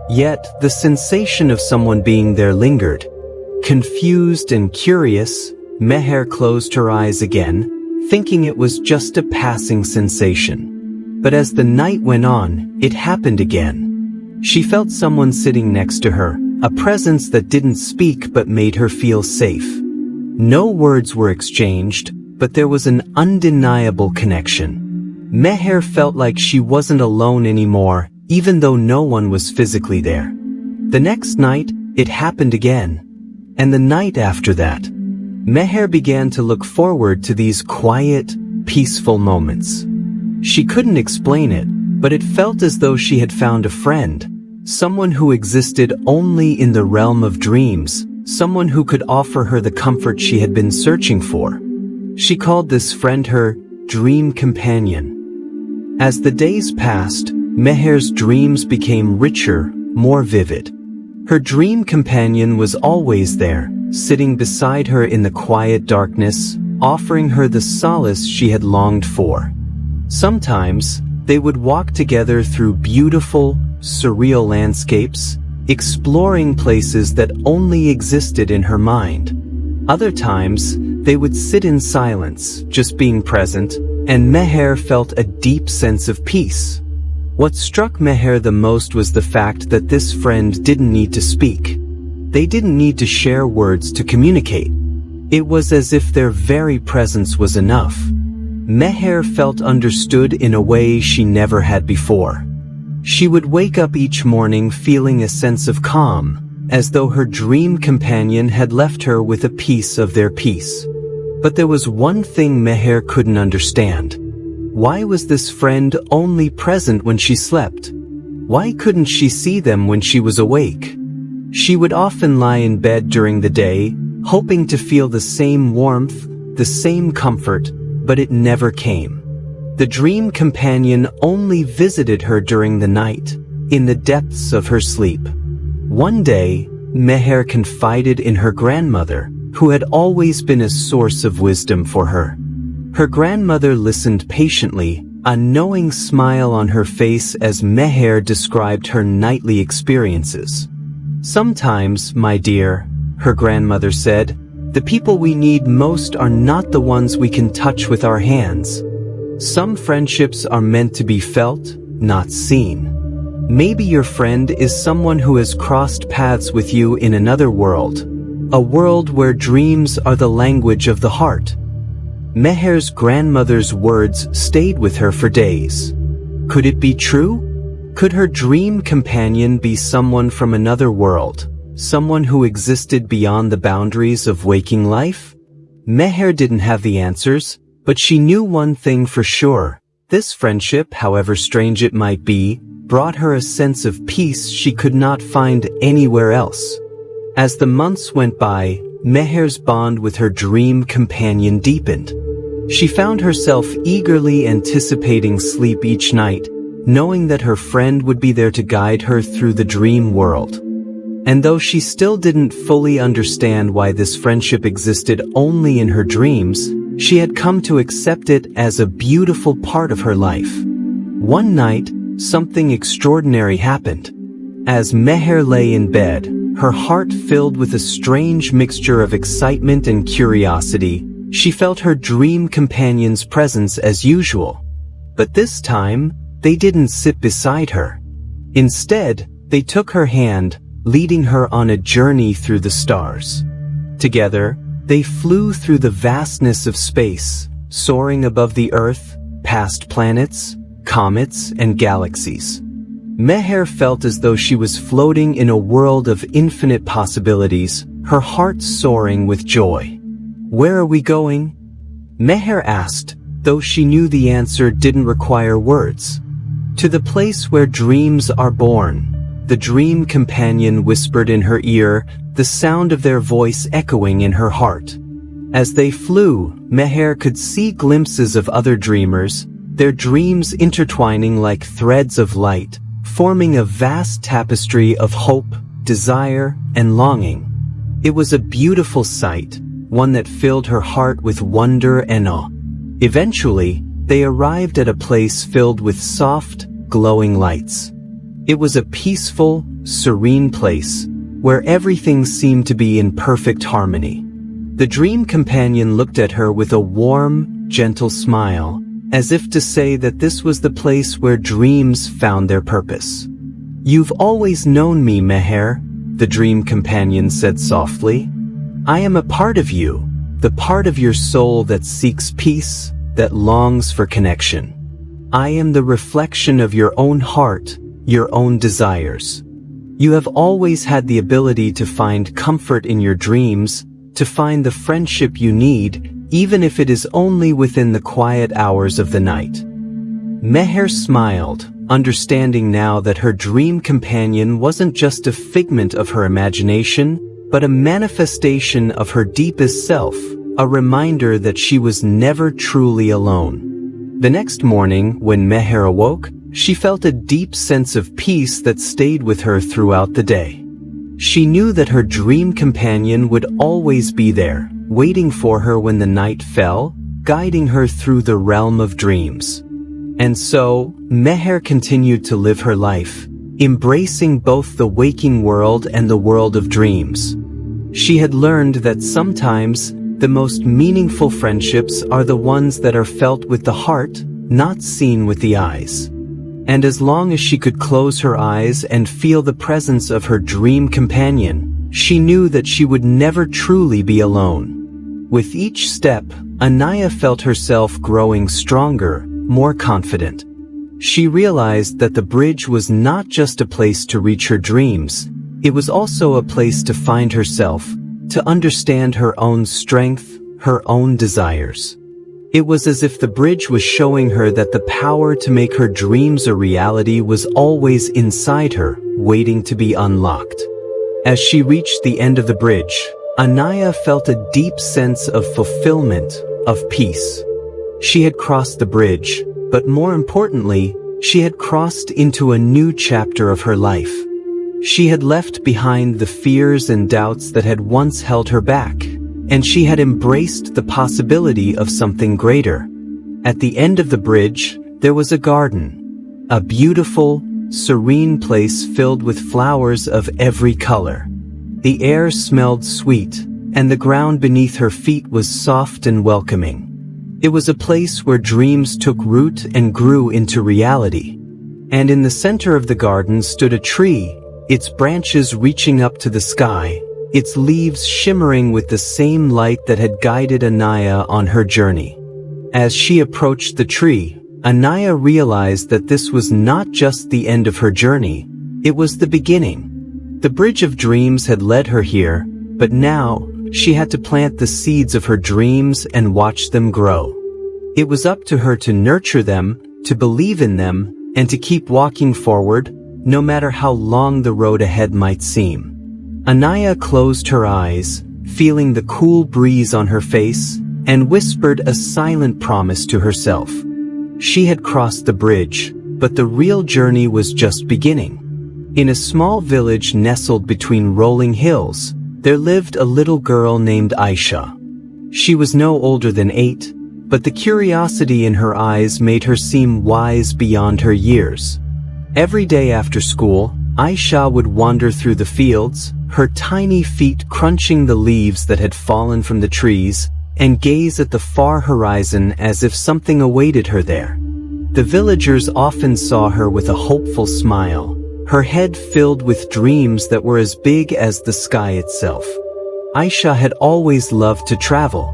Yet, the sensation of someone being there lingered. Confused and curious, Meher closed her eyes again, thinking it was just a passing sensation. But as the night went on, it happened again. She felt someone sitting next to her, a presence that didn't speak but made her feel safe. No words were exchanged, but there was an undeniable connection. Meher felt like she wasn't alone anymore, even though no one was physically there. The next night, it happened again. And the night after that, Meher began to look forward to these quiet, peaceful moments. She couldn't explain it, but it felt as though she had found a friend, someone who existed only in the realm of dreams, someone who could offer her the comfort she had been searching for. She called this friend her dream companion. As the days passed, Meher's dreams became richer, more vivid. Her dream companion was always there, sitting beside her in the quiet darkness, offering her the solace she had longed for. Sometimes, they would walk together through beautiful, surreal landscapes, exploring places that only existed in her mind. Other times, they would sit in silence, just being present, and Meher felt a deep sense of peace. What struck Meher the most was the fact that this friend didn't need to speak. They didn't need to share words to communicate. It was as if their very presence was enough. Meher felt understood in a way she never had before. She would wake up each morning feeling a sense of calm, as though her dream companion had left her with a piece of their peace. But there was one thing Meher couldn't understand. Why was this friend only present when she slept? Why couldn't she see them when she was awake? She would often lie in bed during the day, hoping to feel the same warmth, the same comfort, but it never came. The dream companion only visited her during the night, in the depths of her sleep. One day, Meher confided in her grandmother, who had always been a source of wisdom for her. Her grandmother listened patiently, a knowing smile on her face as Meher described her nightly experiences. "Sometimes, my dear," her grandmother said, "the people we need most are not the ones we can touch with our hands. Some friendships are meant to be felt, not seen. Maybe your friend is someone who has crossed paths with you in another world, a world where dreams are the language of the heart." Meher's grandmother's words stayed with her for days. Could it be true? Could her dream companion be someone from another world, someone who existed beyond the boundaries of waking life? Meher didn't have the answers, but she knew one thing for sure. This friendship, however strange it might be, brought her a sense of peace she could not find anywhere else. As the months went by, Meher's bond with her dream companion deepened. She found herself eagerly anticipating sleep each night, knowing that her friend would be there to guide her through the dream world. And though she still didn't fully understand why this friendship existed only in her dreams, she had come to accept it as a beautiful part of her life. One night, something extraordinary happened. As Meher lay in bed, her heart filled with a strange mixture of excitement and curiosity, she felt her dream companion's presence as usual. But this time, they didn't sit beside her. Instead, they took her hand, leading her on a journey through the stars. Together, they flew through the vastness of space, soaring above the Earth, past planets, comets, and galaxies. Meher felt as though she was floating in a world of infinite possibilities, her heart soaring with joy. "Where are we going?" Meher asked, though she knew the answer didn't require words. "To the place where dreams are born," the dream companion whispered in her ear, the sound of their voice echoing in her heart. As they flew, Meher could see glimpses of other dreamers, their dreams intertwining like threads of light, forming a vast tapestry of hope, desire, and longing. It was a beautiful sight, one that filled her heart with wonder and awe. Eventually, they arrived at a place filled with soft, glowing lights. It was a peaceful, serene place, where everything seemed to be in perfect harmony. The dream companion looked at her with a warm, gentle smile, as if to say that this was the place where dreams found their purpose. "You've always known me, Meher," the dream companion said softly. "I am a part of you, the part of your soul that seeks peace, that longs for connection. I am the reflection of your own heart, your own desires. You have always had the ability to find comfort in your dreams, to find the friendship you need, even if it is only within the quiet hours of the night." Meher smiled, understanding now that her dream companion wasn't just a figment of her imagination, but a manifestation of her deepest self, a reminder that she was never truly alone. The next morning, when Meher awoke, she felt a deep sense of peace that stayed with her throughout the day. She knew that her dream companion would always be there, waiting for her when the night fell, guiding her through the realm of dreams. And so, Meher continued to live her life, embracing both the waking world and the world of dreams. She had learned that sometimes, the most meaningful friendships are the ones that are felt with the heart, not seen with the eyes. And as long as she could close her eyes and feel the presence of her dream companion, she knew that she would never truly be alone. With each step, Anaya felt herself growing stronger, more confident. She realized that the bridge was not just a place to reach her dreams, it was also a place to find herself, to understand her own strength, her own desires. It was as if the bridge was showing her that the power to make her dreams a reality was always inside her, waiting to be unlocked. As she reached the end of the bridge, Anaya felt a deep sense of fulfillment, of peace. She had crossed the bridge, But more importantly, she had crossed into a new chapter of her life. She had left behind the fears and doubts that had once held her back, and she had embraced the possibility of something greater. At the end of the bridge, there was a garden, a beautiful, serene place filled with flowers of every color. The air smelled sweet, and the ground beneath her feet was soft and welcoming. It was a place where dreams took root and grew into reality. And in the center of the garden stood a tree, its branches reaching up to the sky, its leaves shimmering with the same light that had guided Anaya on her journey. As she approached the tree, Anaya realized that this was not just the end of her journey, it was the beginning. The bridge of dreams had led her here, but now, she had to plant the seeds of her dreams and watch them grow. It was up to her to nurture them, to believe in them, and to keep walking forward, no matter how long the road ahead might seem. Anaya closed her eyes, feeling the cool breeze on her face, and whispered a silent promise to herself. She had crossed the bridge, but the real journey was just beginning. In a small village nestled between rolling hills, there lived a little girl named Aisha. She was no older than 8, but the curiosity in her eyes made her seem wise beyond her years. Every day after school, Aisha would wander through the fields, her tiny feet crunching the leaves that had fallen from the trees, and gaze at the far horizon as if something awaited her there. The villagers often saw her with a hopeful smile, her head filled with dreams that were as big as the sky itself. Aisha had always loved to travel.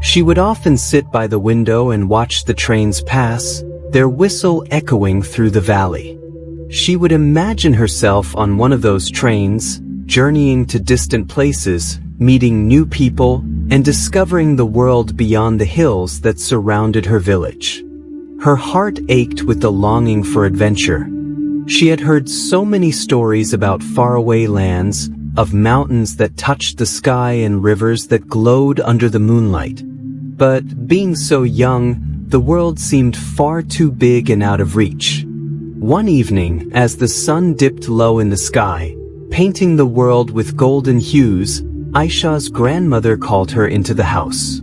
She would often sit by the window and watch the trains pass, their whistle echoing through the valley. She would imagine herself on one of those trains, journeying to distant places, meeting new people, and discovering the world beyond the hills that surrounded her village. Her heart ached with the longing for adventure. She had heard so many stories about faraway lands, of mountains that touched the sky and rivers that glowed under the moonlight. But, being so young, the world seemed far too big and out of reach. One evening, as the sun dipped low in the sky, painting the world with golden hues, Aisha's grandmother called her into the house.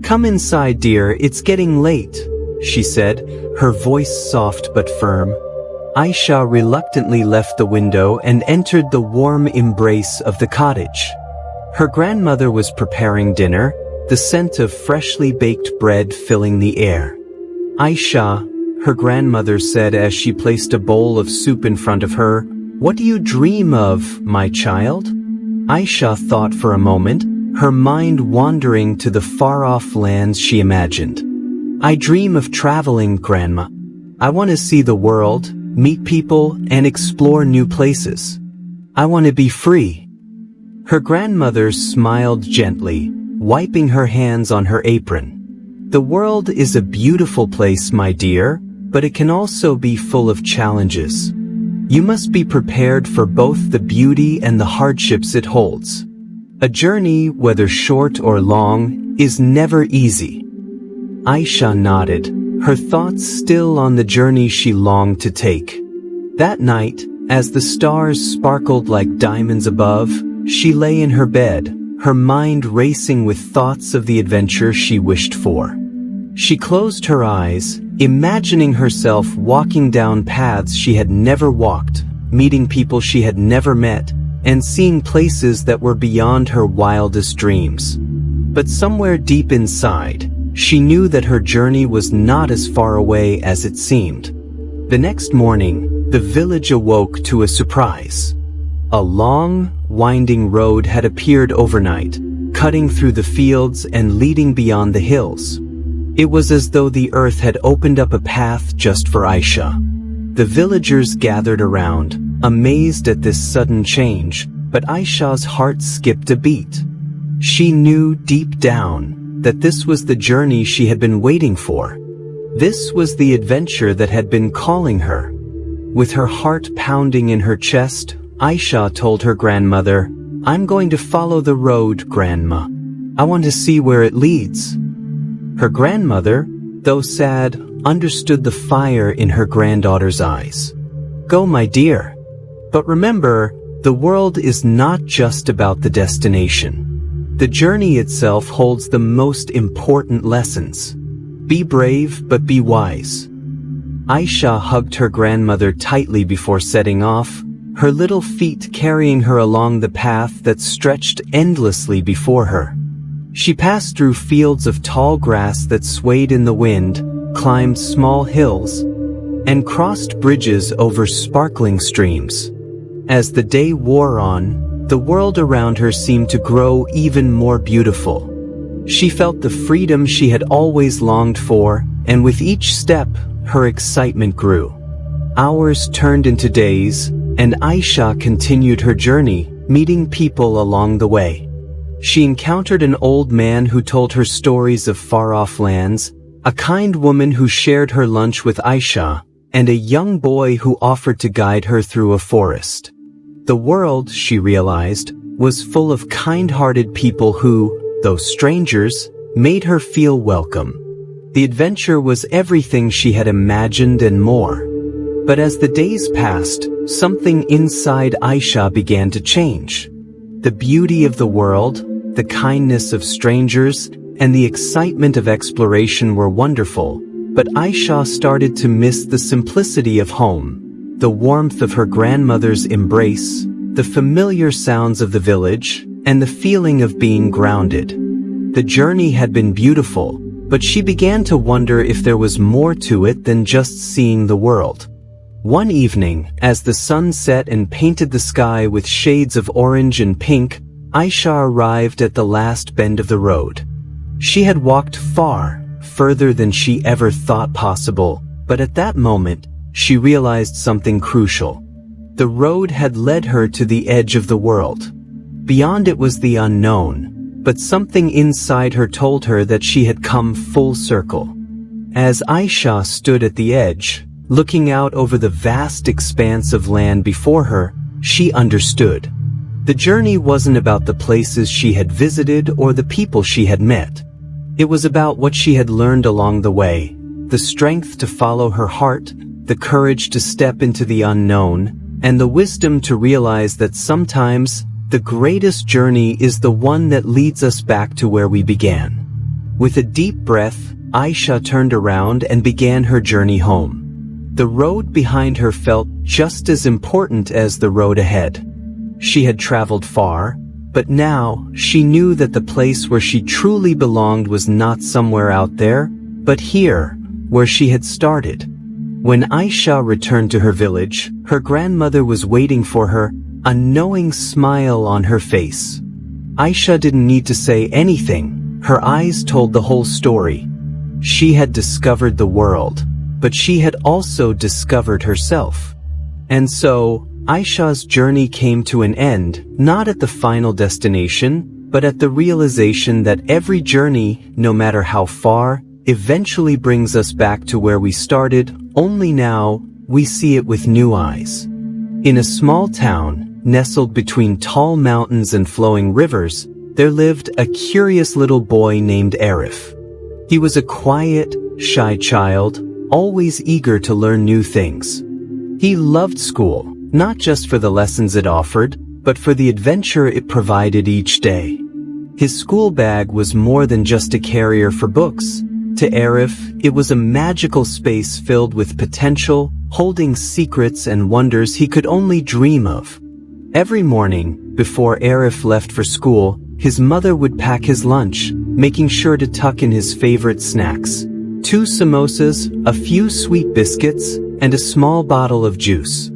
"Come inside, dear, it's getting late," she said, her voice soft but firm. Aisha reluctantly left the window and entered the warm embrace of the cottage. Her grandmother was preparing dinner, the scent of freshly baked bread filling the air. "Aisha," her grandmother said as she placed a bowl of soup in front of her, "what do you dream of, my child?" Aisha thought for a moment, her mind wandering to the far-off lands she imagined. "I dream of traveling, Grandma. I want to see the world, meet people, and explore new places. I want to be free." Her grandmother smiled gently, wiping her hands on her apron. "The world is a beautiful place, my dear, but it can also be full of challenges. You must be prepared for both the beauty and the hardships it holds. A journey, whether short or long, is never easy." Aisha nodded, her thoughts still on the journey she longed to take. That night, as the stars sparkled like diamonds above, she lay in her bed, her mind racing with thoughts of the adventure she wished for. She closed her eyes, imagining herself walking down paths she had never walked, meeting people she had never met, and seeing places that were beyond her wildest dreams. But somewhere deep inside, she knew that her journey was not as far away as it seemed. The next morning, the village awoke to a surprise. A long, winding road had appeared overnight, cutting through the fields and leading beyond the hills. It was as though the earth had opened up a path just for Aisha. The villagers gathered around, amazed at this sudden change, but Aisha's heart skipped a beat. She knew deep down that this was the journey she had been waiting for. This was the adventure that had been calling her. With her heart pounding in her chest, Aisha told her grandmother, "I'm going to follow the road, Grandma. I want to see where it leads." Her grandmother, though sad, understood the fire in her granddaughter's eyes. "Go, my dear. But remember, the world is not just about the destination. The journey itself holds the most important lessons. Be brave, but be wise." Aisha hugged her grandmother tightly before setting off, her little feet carrying her along the path that stretched endlessly before her. She passed through fields of tall grass that swayed in the wind, climbed small hills, and crossed bridges over sparkling streams. As the day wore on, the world around her seemed to grow even more beautiful. She felt the freedom she had always longed for, and with each step, her excitement grew. Hours turned into days, and Aisha continued her journey, meeting people along the way. She encountered an old man who told her stories of far-off lands, a kind woman who shared her lunch with Aisha, and a young boy who offered to guide her through a forest. The world, she realized, was full of kind-hearted people who, though strangers, made her feel welcome. The adventure was everything she had imagined and more. But as the days passed, something inside Aisha began to change. The beauty of the world, the kindness of strangers, and the excitement of exploration were wonderful, but Aisha started to miss the simplicity of home, the warmth of her grandmother's embrace, the familiar sounds of the village, and the feeling of being grounded. The journey had been beautiful, but she began to wonder if there was more to it than just seeing the world. One evening, as the sun set and painted the sky with shades of orange and pink, Aisha arrived at the last bend of the road. She had walked far, further than she ever thought possible, but at that moment, she realized something crucial. The road had led her to the edge of the world. Beyond it was the unknown, but something inside her told her that she had come full circle. As Aisha stood at the edge, looking out over the vast expanse of land before her, she understood. The journey wasn't about the places she had visited or the people she had met. It was about what she had learned along the way, the strength to follow her heart, the courage to step into the unknown, and the wisdom to realize that sometimes the greatest journey is the one that leads us back to where we began. With a deep breath, Aisha turned around and began her journey home. The road behind her felt just as important as the road ahead. She had traveled far, but now she knew that the place where she truly belonged was not somewhere out there, but here, where she had started. When Aisha returned to her village, her grandmother was waiting for her, a knowing smile on her face. Aisha didn't need to say anything. Her eyes told the whole story. She had discovered the world, but she had also discovered herself. And so, Aisha's journey came to an end, not at the final destination, but at the realization that every journey, no matter how far, eventually brings us back to where we started, only now, we see it with new eyes. In a small town, nestled between tall mountains and flowing rivers, there lived a curious little boy named Arif. He was a quiet, shy child, always eager to learn new things. He loved school, not just for the lessons it offered, but for the adventure it provided each day. His school bag was more than just a carrier for books. To Arif, it was a magical space filled with potential, holding secrets and wonders he could only dream of. Every morning, before Arif left for school, his mother would pack his lunch, making sure to tuck in his favorite snacks: 2 samosas, a few sweet biscuits, and a small bottle of juice.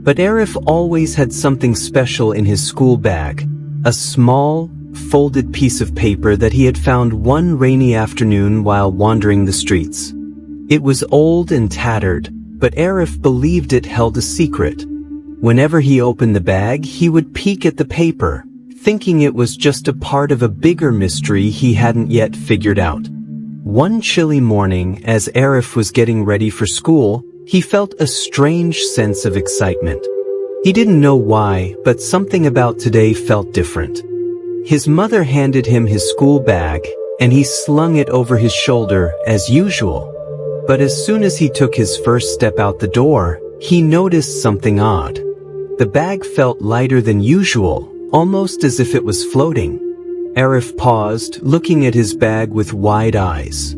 But Arif always had something special in his school bag, a small, folded piece of paper that he had found one rainy afternoon while wandering the streets. It was old and tattered, but Arif believed it held a secret. Whenever he opened the bag, he would peek at the paper, thinking it was just a part of a bigger mystery he hadn't yet figured out. One chilly morning, as Arif was getting ready for school, he felt a strange sense of excitement. He didn't know why, but something about today felt different. His mother handed him his school bag, and he slung it over his shoulder as usual. But as soon as he took his first step out the door, he noticed something odd. The bag felt lighter than usual, almost as if it was floating. Arif paused, looking at his bag with wide eyes.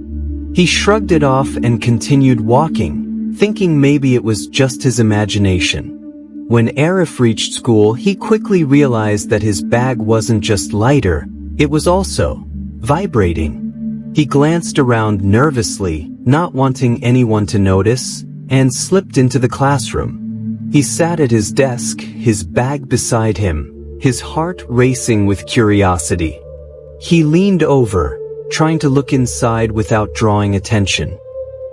He shrugged it off and continued walking, thinking maybe it was just his imagination. When Arif reached school, he quickly realized that his bag wasn't just lighter, it was also vibrating. He glanced around nervously, not wanting anyone to notice, and slipped into the classroom. He sat at his desk, his bag beside him, his heart racing with curiosity. He leaned over, trying to look inside without drawing attention.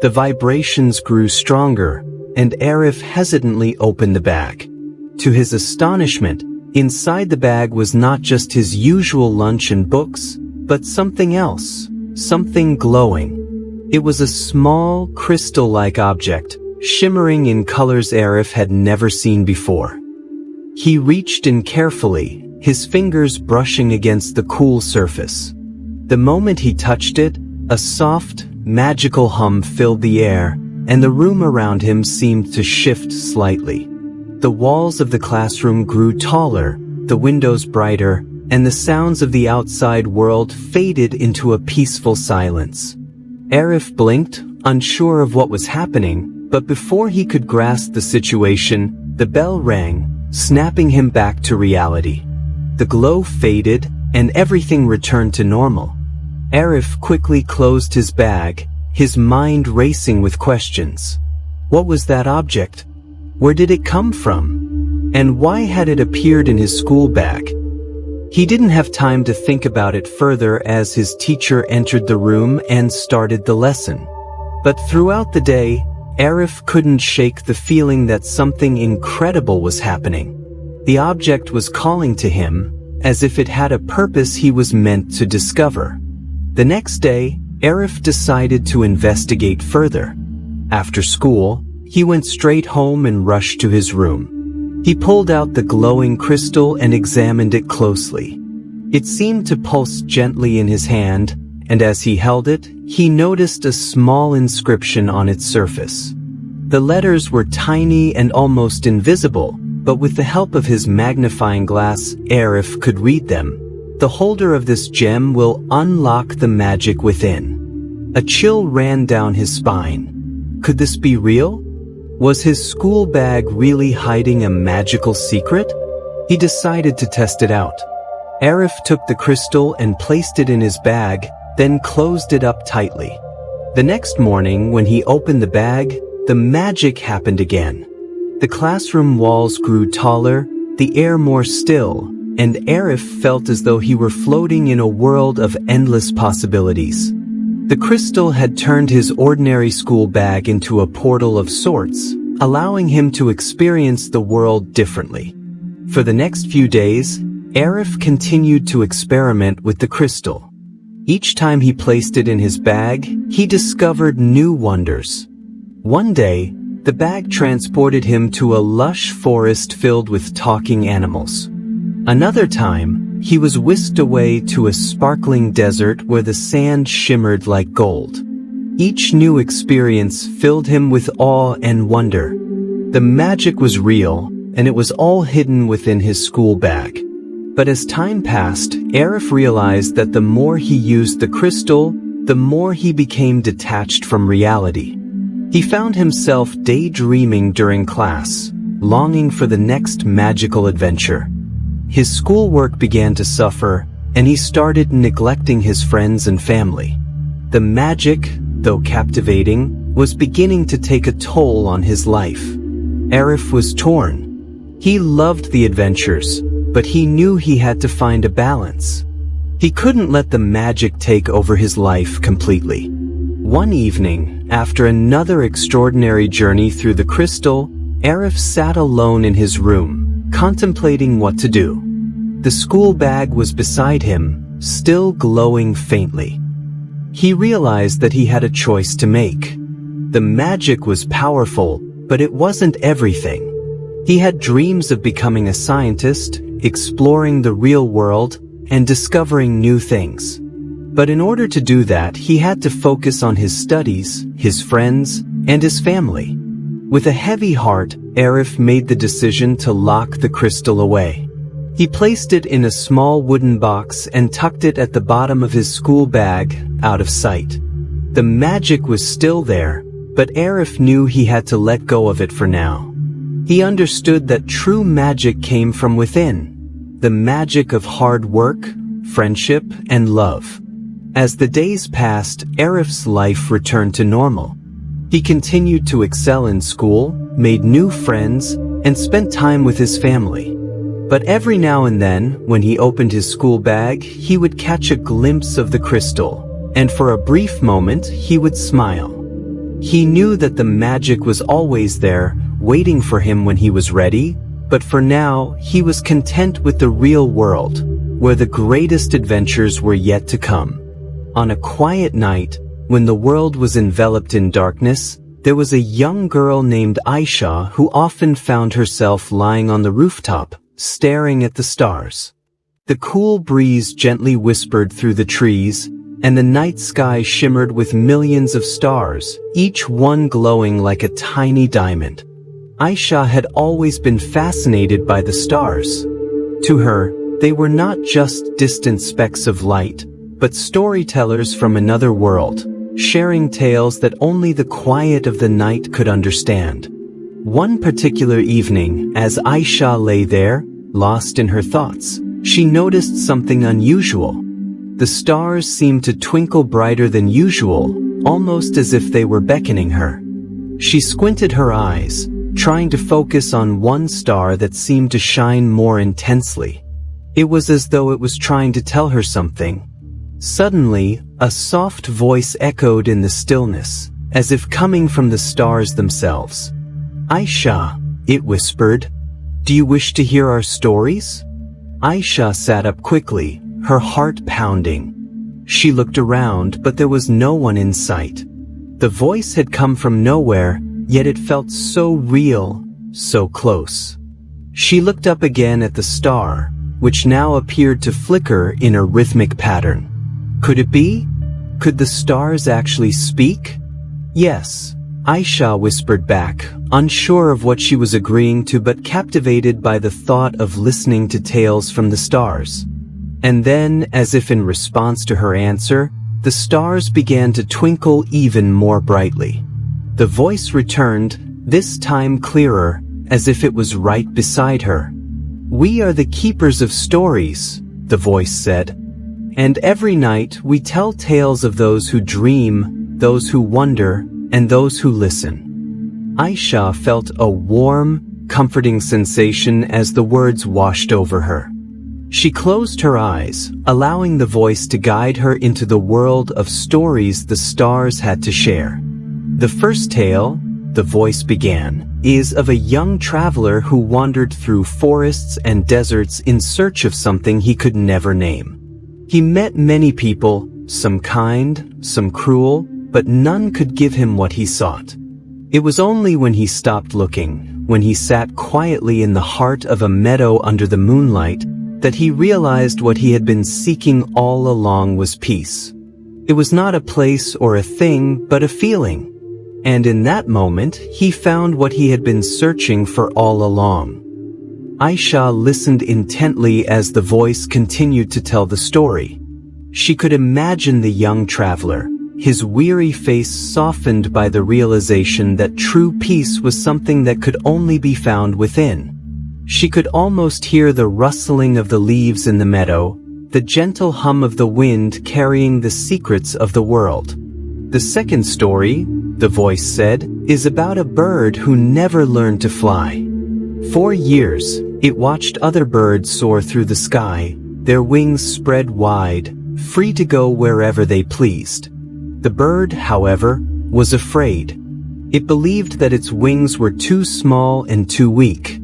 The vibrations grew stronger, and Arif hesitantly opened the bag. To his astonishment, inside the bag was not just his usual lunch and books, but something else, something glowing. It was a small, crystal-like object, shimmering in colors Arif had never seen before. He reached in carefully, his fingers brushing against the cool surface. The moment he touched it, a soft, magical hum filled the air, and the room around him seemed to shift slightly. The walls of the classroom grew taller, the windows brighter, and the sounds of the outside world faded into a peaceful silence. Arif blinked, unsure of what was happening, but before he could grasp the situation, the bell rang, snapping him back to reality. The glow faded, and everything returned to normal. Arif quickly closed his bag, his mind racing with questions. What was that object? Where did it come from? And why had it appeared in his school bag? He didn't have time to think about it further as his teacher entered the room and started the lesson. But throughout the day, Arif couldn't shake the feeling that something incredible was happening. The object was calling to him, as if it had a purpose he was meant to discover. The next day, Arif decided to investigate further. After school, he went straight home and rushed to his room. He pulled out the glowing crystal and examined it closely. It seemed to pulse gently in his hand, and as he held it, he noticed a small inscription on its surface. The letters were tiny and almost invisible, but with the help of his magnifying glass, Arif could read them. The holder of this gem will unlock the magic within. A chill ran down his spine. Could this be real? Was his school bag really hiding a magical secret? He decided to test it out. Arif took the crystal and placed it in his bag, then closed it up tightly. The next morning, when he opened the bag, the magic happened again. The classroom walls grew taller, the air more still, and Arif felt as though he were floating in a world of endless possibilities. The crystal had turned his ordinary school bag into a portal of sorts, allowing him to experience the world differently. For the next few days, Arif continued to experiment with the crystal. Each time he placed it in his bag, he discovered new wonders. One day, the bag transported him to a lush forest filled with talking animals. Another time, he was whisked away to a sparkling desert where the sand shimmered like gold. Each new experience filled him with awe and wonder. The magic was real, and it was all hidden within his school bag. But as time passed, Arif realized that the more he used the crystal, the more he became detached from reality. He found himself daydreaming during class, longing for the next magical adventure. His schoolwork began to suffer, and he started neglecting his friends and family. The magic, though captivating, was beginning to take a toll on his life. Arif was torn. He loved the adventures, but he knew he had to find a balance. He couldn't let the magic take over his life completely. One evening, after another extraordinary journey through the crystal, Arif sat alone in his room, contemplating what to do. The school bag was beside him, still glowing faintly. He realized that he had a choice to make. The magic was powerful, but it wasn't everything. He had dreams of becoming a scientist, exploring the real world, and discovering new things. But in order to do that, he had to focus on his studies, his friends, and his family. With a heavy heart, Arif made the decision to lock the crystal away. He placed it in a small wooden box and tucked it at the bottom of his school bag, out of sight. The magic was still there, but Arif knew he had to let go of it for now. He understood that true magic came from within, the magic of hard work, friendship, and love. As the days passed, Arif's life returned to normal. He continued to excel in school, made new friends, and spent time with his family. But every now and then, when he opened his school bag, he would catch a glimpse of the crystal, and for a brief moment, he would smile. He knew that the magic was always there, waiting for him when he was ready, but for now, he was content with the real world, where the greatest adventures were yet to come. On a quiet night, when the world was enveloped in darkness, there was a young girl named Aisha who often found herself lying on the rooftop, staring at the stars. The cool breeze gently whispered through the trees, and the night sky shimmered with millions of stars, each one glowing like a tiny diamond. Aisha had always been fascinated by the stars. To her, they were not just distant specks of light, but storytellers from another world, sharing tales that only the quiet of the night could understand. One particular evening, as Aisha lay there, lost in her thoughts, she noticed something unusual. The stars seemed to twinkle brighter than usual, almost as if they were beckoning her. She squinted her eyes, trying to focus on one star that seemed to shine more intensely. It was as though it was trying to tell her something. Suddenly, a soft voice echoed in the stillness, as if coming from the stars themselves. "Aisha," it whispered, "do you wish to hear our stories?" Aisha sat up quickly, her heart pounding. She looked around, but there was no one in sight. The voice had come from nowhere, yet it felt so real, so close. She looked up again at the star, which now appeared to flicker in a rhythmic pattern. Could it be? Could the stars actually speak? "Yes," Aisha whispered back, unsure of what she was agreeing to but captivated by the thought of listening to tales from the stars. And then, as if in response to her answer, the stars began to twinkle even more brightly. The voice returned, this time clearer, as if it was right beside her. "We are the keepers of stories," the voice said. "And every night we tell tales of those who dream, those who wonder, and those who listen." Aisha felt a warm, comforting sensation as the words washed over her. She closed her eyes, allowing the voice to guide her into the world of stories the stars had to share. The first tale, the voice began, is of a young traveler who wandered through forests and deserts in search of something he could never name. He met many people, some kind, some cruel, but none could give him what he sought. It was only when he stopped looking, when he sat quietly in the heart of a meadow under the moonlight, that he realized what he had been seeking all along was peace. It was not a place or a thing, but a feeling. And in that moment, he found what he had been searching for all along. Aisha listened intently as the voice continued to tell the story. She could imagine the young traveler, his weary face softened by the realization that true peace was something that could only be found within. She could almost hear the rustling of the leaves in the meadow, the gentle hum of the wind carrying the secrets of the world. The second story, the voice said, is about a bird who never learned to fly. For years, it watched other birds soar through the sky, their wings spread wide, free to go wherever they pleased. The bird, however, was afraid. It believed that its wings were too small and too weak.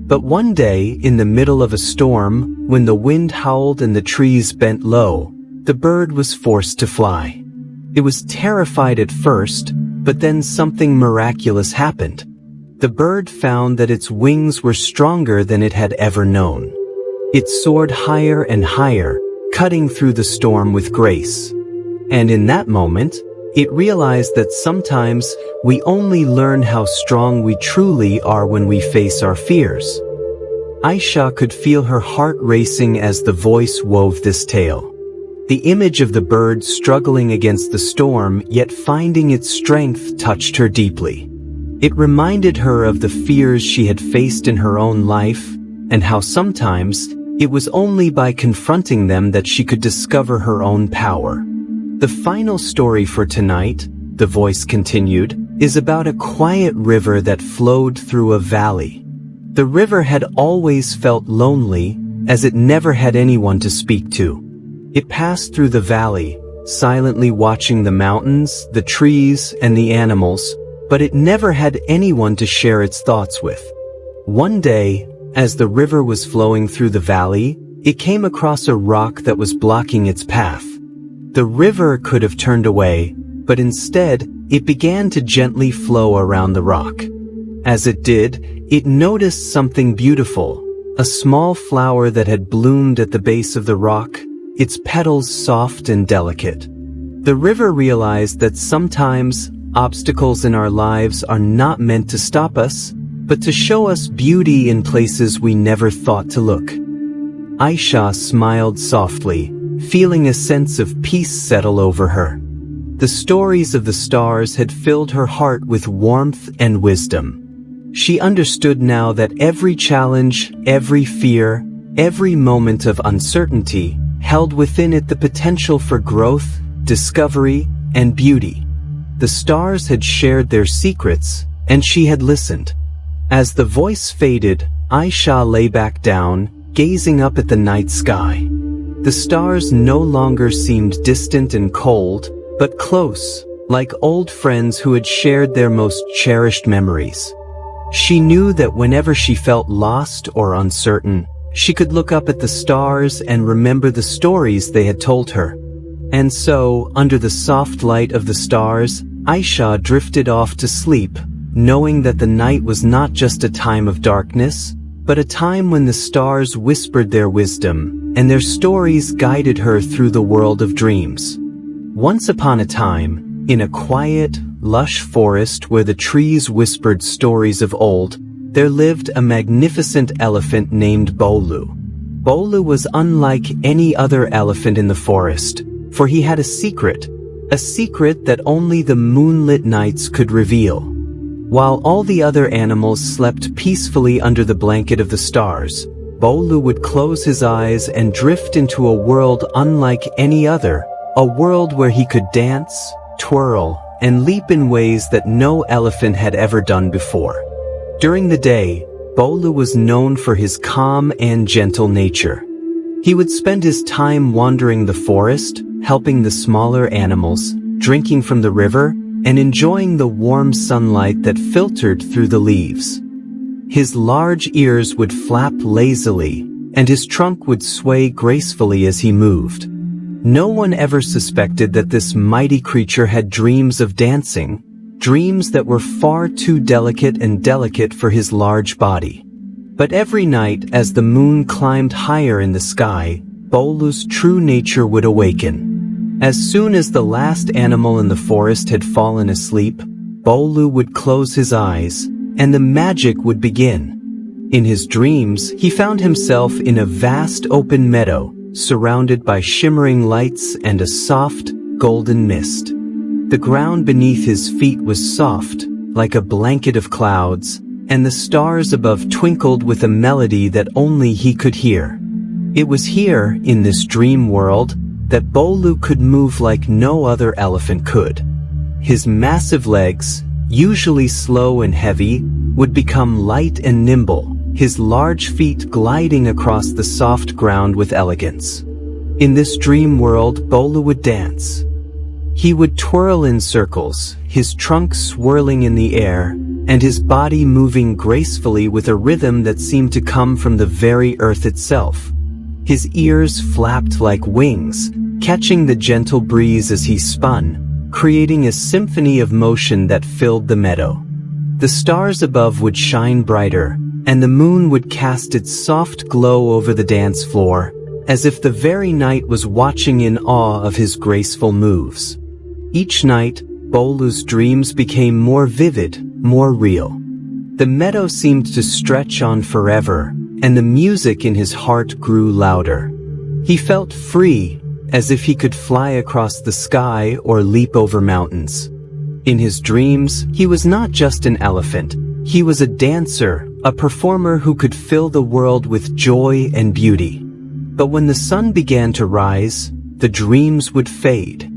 But one day, in the middle of a storm, when the wind howled and the trees bent low, the bird was forced to fly. It was terrified at first, but then something miraculous happened. The bird found that its wings were stronger than it had ever known. It soared higher and higher, cutting through the storm with grace. And in that moment, it realized that sometimes we only learn how strong we truly are when we face our fears. Aisha could feel her heart racing as the voice wove this tale. The image of the bird struggling against the storm yet finding its strength touched her deeply. It reminded her of the fears she had faced in her own life, and how sometimes it was only by confronting them that she could discover her own power. The final story for tonight, the voice continued, is about a quiet river that flowed through a valley. The river had always felt lonely, as it never had anyone to speak to. It passed through the valley, silently watching the mountains, the trees, and the animals, but it never had anyone to share its thoughts with. One day, as the river was flowing through the valley, it came across a rock that was blocking its path. The river could have turned away, but instead, it began to gently flow around the rock. As it did, it noticed something beautiful, a small flower that had bloomed at the base of the rock, its petals soft and delicate. The river realized that sometimes obstacles in our lives are not meant to stop us, but to show us beauty in places we never thought to look. Aisha smiled softly, feeling a sense of peace settle over her. The stories of the stars had filled her heart with warmth and wisdom. She understood now that every challenge, every fear, every moment of uncertainty held within it the potential for growth, discovery, and beauty. The stars had shared their secrets, and she had listened. As the voice faded, Aisha lay back down, gazing up at the night sky. The stars no longer seemed distant and cold, but close, like old friends who had shared their most cherished memories. She knew that whenever she felt lost or uncertain, she could look up at the stars and remember the stories they had told her. And so, under the soft light of the stars, Aisha drifted off to sleep, knowing that the night was not just a time of darkness, but a time when the stars whispered their wisdom, and their stories guided her through the world of dreams. Once upon a time, in a quiet, lush forest where the trees whispered stories of old, there lived a magnificent elephant named Bolu. Bolu was unlike any other elephant in the forest, for he had a secret that only the moonlit nights could reveal. While all the other animals slept peacefully under the blanket of the stars, Bolu would close his eyes and drift into a world unlike any other, a world where he could dance, twirl, and leap in ways that no elephant had ever done before. During the day, Bolu was known for his calm and gentle nature. He would spend his time wandering the forest, helping the smaller animals, drinking from the river, and enjoying the warm sunlight that filtered through the leaves. His large ears would flap lazily, and his trunk would sway gracefully as he moved. No one ever suspected that this mighty creature had dreams of dancing, dreams that were far too delicate for his large body. But every night, as the moon climbed higher in the sky, Bolu's true nature would awaken. As soon as the last animal in the forest had fallen asleep, Bolu would close his eyes, and the magic would begin. In his dreams, he found himself in a vast open meadow, surrounded by shimmering lights and a soft, golden mist. The ground beneath his feet was soft, like a blanket of clouds, and the stars above twinkled with a melody that only he could hear. It was here, in this dream world, that Bolu could move like no other elephant could. His massive legs, usually slow and heavy, would become light and nimble, his large feet gliding across the soft ground with elegance. In this dream world, Bolu would dance. He would twirl in circles, his trunk swirling in the air, and his body moving gracefully with a rhythm that seemed to come from the very earth itself. His ears flapped like wings, catching the gentle breeze as he spun, creating a symphony of motion that filled the meadow. The stars above would shine brighter, and the moon would cast its soft glow over the dance floor, as if the very night was watching in awe of his graceful moves. Each night, Bolu's dreams became more vivid, more real. The meadow seemed to stretch on forever, and the music in his heart grew louder. He felt free, as if he could fly across the sky or leap over mountains. In his dreams, he was not just an elephant. He was a dancer, a performer who could fill the world with joy and beauty. But when the sun began to rise, the dreams would fade.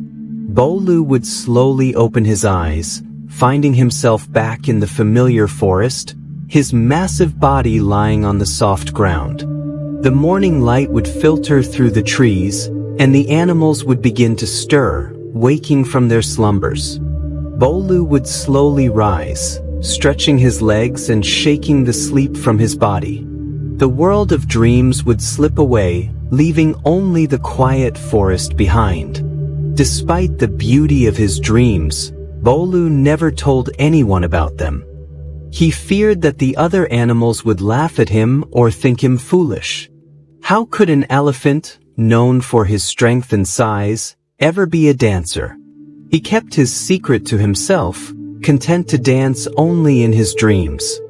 Bolu would slowly open his eyes, finding himself back in the familiar forest, his massive body lying on the soft ground. The morning light would filter through the trees, and the animals would begin to stir, waking from their slumbers. Bolu would slowly rise, stretching his legs and shaking the sleep from his body. The world of dreams would slip away, leaving only the quiet forest behind. Despite the beauty of his dreams, Bolu never told anyone about them. He feared that the other animals would laugh at him or think him foolish. How could an elephant, known for his strength and size, ever be a dancer? He kept his secret to himself, content to dance only in his dreams.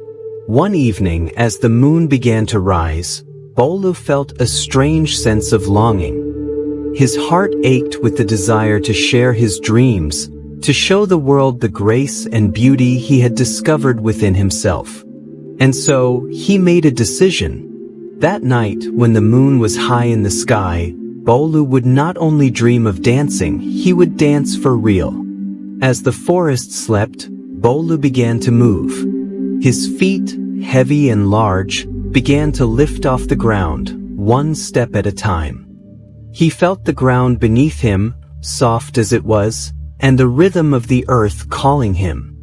One evening, as the moon began to rise, Bolu felt a strange sense of longing. His heart ached with the desire to share his dreams, to show the world the grace and beauty he had discovered within himself. And so, he made a decision. That night, when the moon was high in the sky, Bolu would not only dream of dancing, he would dance for real. As the forest slept, Bolu began to move. His feet, heavy and large, began to lift off the ground, one step at a time. He felt the ground beneath him, soft as it was, and the rhythm of the earth calling him.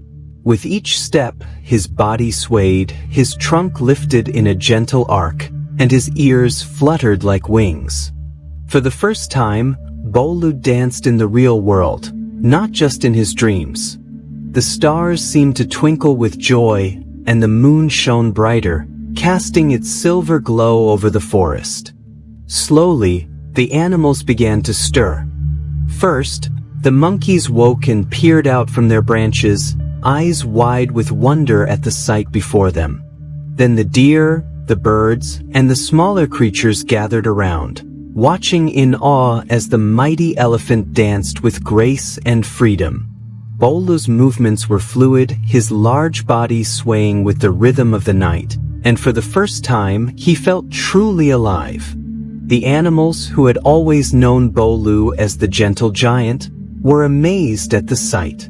With each step, his body swayed, his trunk lifted in a gentle arc, and his ears fluttered like wings. For the first time, Bolu danced in the real world, not just in his dreams. The stars seemed to twinkle with joy, and the moon shone brighter, casting its silver glow over the forest. Slowly, the animals began to stir. First, the monkeys woke and peered out from their branches, eyes wide with wonder at the sight before them. Then the deer, the birds, and the smaller creatures gathered around, watching in awe as the mighty elephant danced with grace and freedom. Bolu's movements were fluid, his large body swaying with the rhythm of the night, and for the first time, he felt truly alive. The animals, who had always known Bolu as the gentle giant, were amazed at the sight.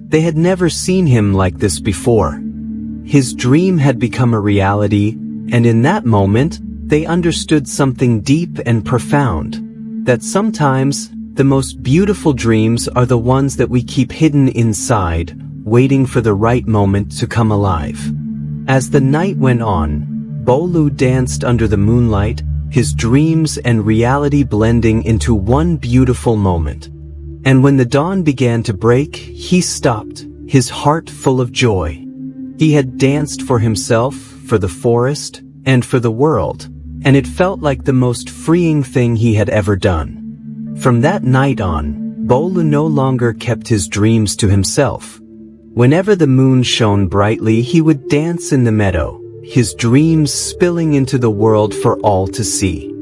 They had never seen him like this before. His dream had become a reality, and in that moment, they understood something deep and profound, that sometimes the most beautiful dreams are the ones that we keep hidden inside, waiting for the right moment to come alive. As the night went on, Bolu danced under the moonlight, his dreams and reality blending into one beautiful moment. And when the dawn began to break, he stopped, his heart full of joy. He had danced for himself, for the forest, and for the world, and it felt like the most freeing thing he had ever done. From that night on, Bolu no longer kept his dreams to himself. Whenever the moon shone brightly, he would dance in the meadow, his dreams spilling into the world for all to see.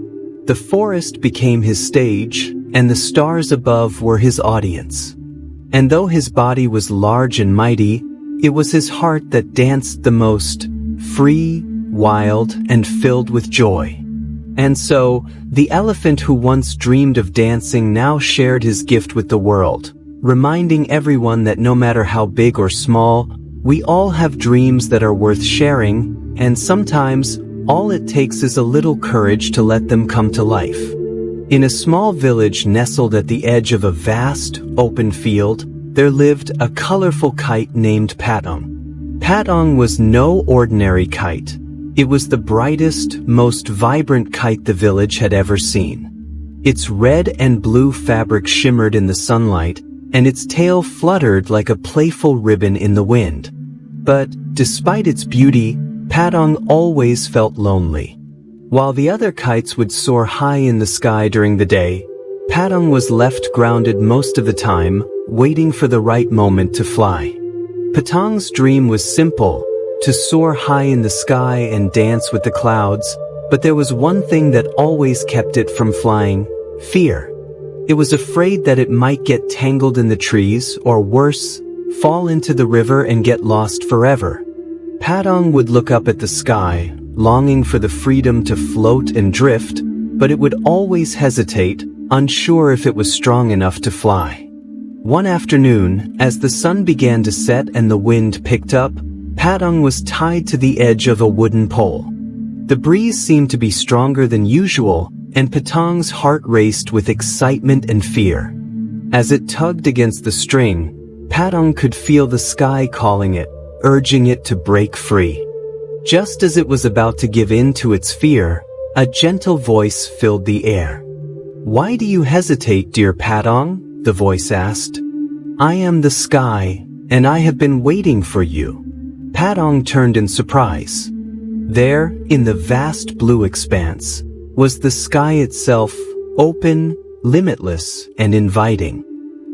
The forest became his stage, and the stars above were his audience. And though his body was large and mighty, it was his heart that danced the most, free, wild, and filled with joy. And so, the elephant who once dreamed of dancing now shared his gift with the world, reminding everyone that no matter how big or small, we all have dreams that are worth sharing, and sometimes, all it takes is a little courage to let them come to life. In a small village nestled at the edge of a vast, open field, there lived a colorful kite named Patong. Patong was no ordinary kite. It was the brightest, most vibrant kite the village had ever seen. Its red and blue fabric shimmered in the sunlight, and its tail fluttered like a playful ribbon in the wind. But, despite its beauty, Patong always felt lonely. While the other kites would soar high in the sky during the day, Patong was left grounded most of the time, waiting for the right moment to fly. Patong's dream was simple, to soar high in the sky and dance with the clouds, but there was one thing that always kept it from flying: fear. It was afraid that it might get tangled in the trees, or worse, fall into the river and get lost forever. Patong would look up at the sky, longing for the freedom to float and drift, but it would always hesitate, unsure if it was strong enough to fly. One afternoon, as the sun began to set and the wind picked up, Patong was tied to the edge of a wooden pole. The breeze seemed to be stronger than usual, and Patong's heart raced with excitement and fear. As it tugged against the string, Patong could feel the sky calling it, urging it to break free. Just as it was about to give in to its fear, a gentle voice filled the air. "Why do you hesitate, dear Patong?" the voice asked. "I am the sky, and I have been waiting for you." Patong turned in surprise. There, in the vast blue expanse, was the sky itself, open, limitless, and inviting.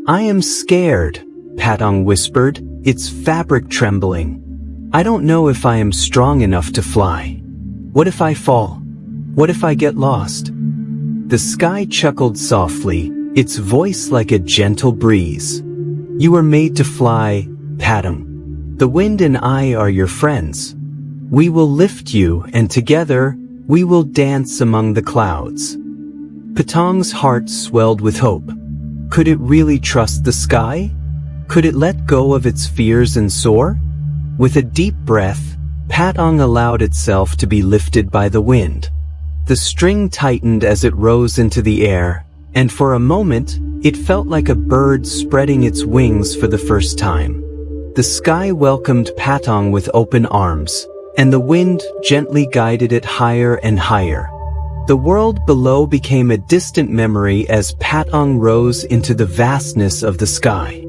"I am scared," Patong whispered, its fabric trembling. "I don't know if I am strong enough to fly. What if I fall? What if I get lost?" The sky chuckled softly, its voice like a gentle breeze. "You were made to fly, Patong. The wind and I are your friends. We will lift you, and together, we will dance among the clouds." Patong's heart swelled with hope. Could it really trust the sky? Could it let go of its fears and soar? With a deep breath, Patong allowed itself to be lifted by the wind. The string tightened as it rose into the air, and for a moment, it felt like a bird spreading its wings for the first time. The sky welcomed Patong with open arms, and the wind gently guided it higher and higher. The world below became a distant memory as Patong rose into the vastness of the sky.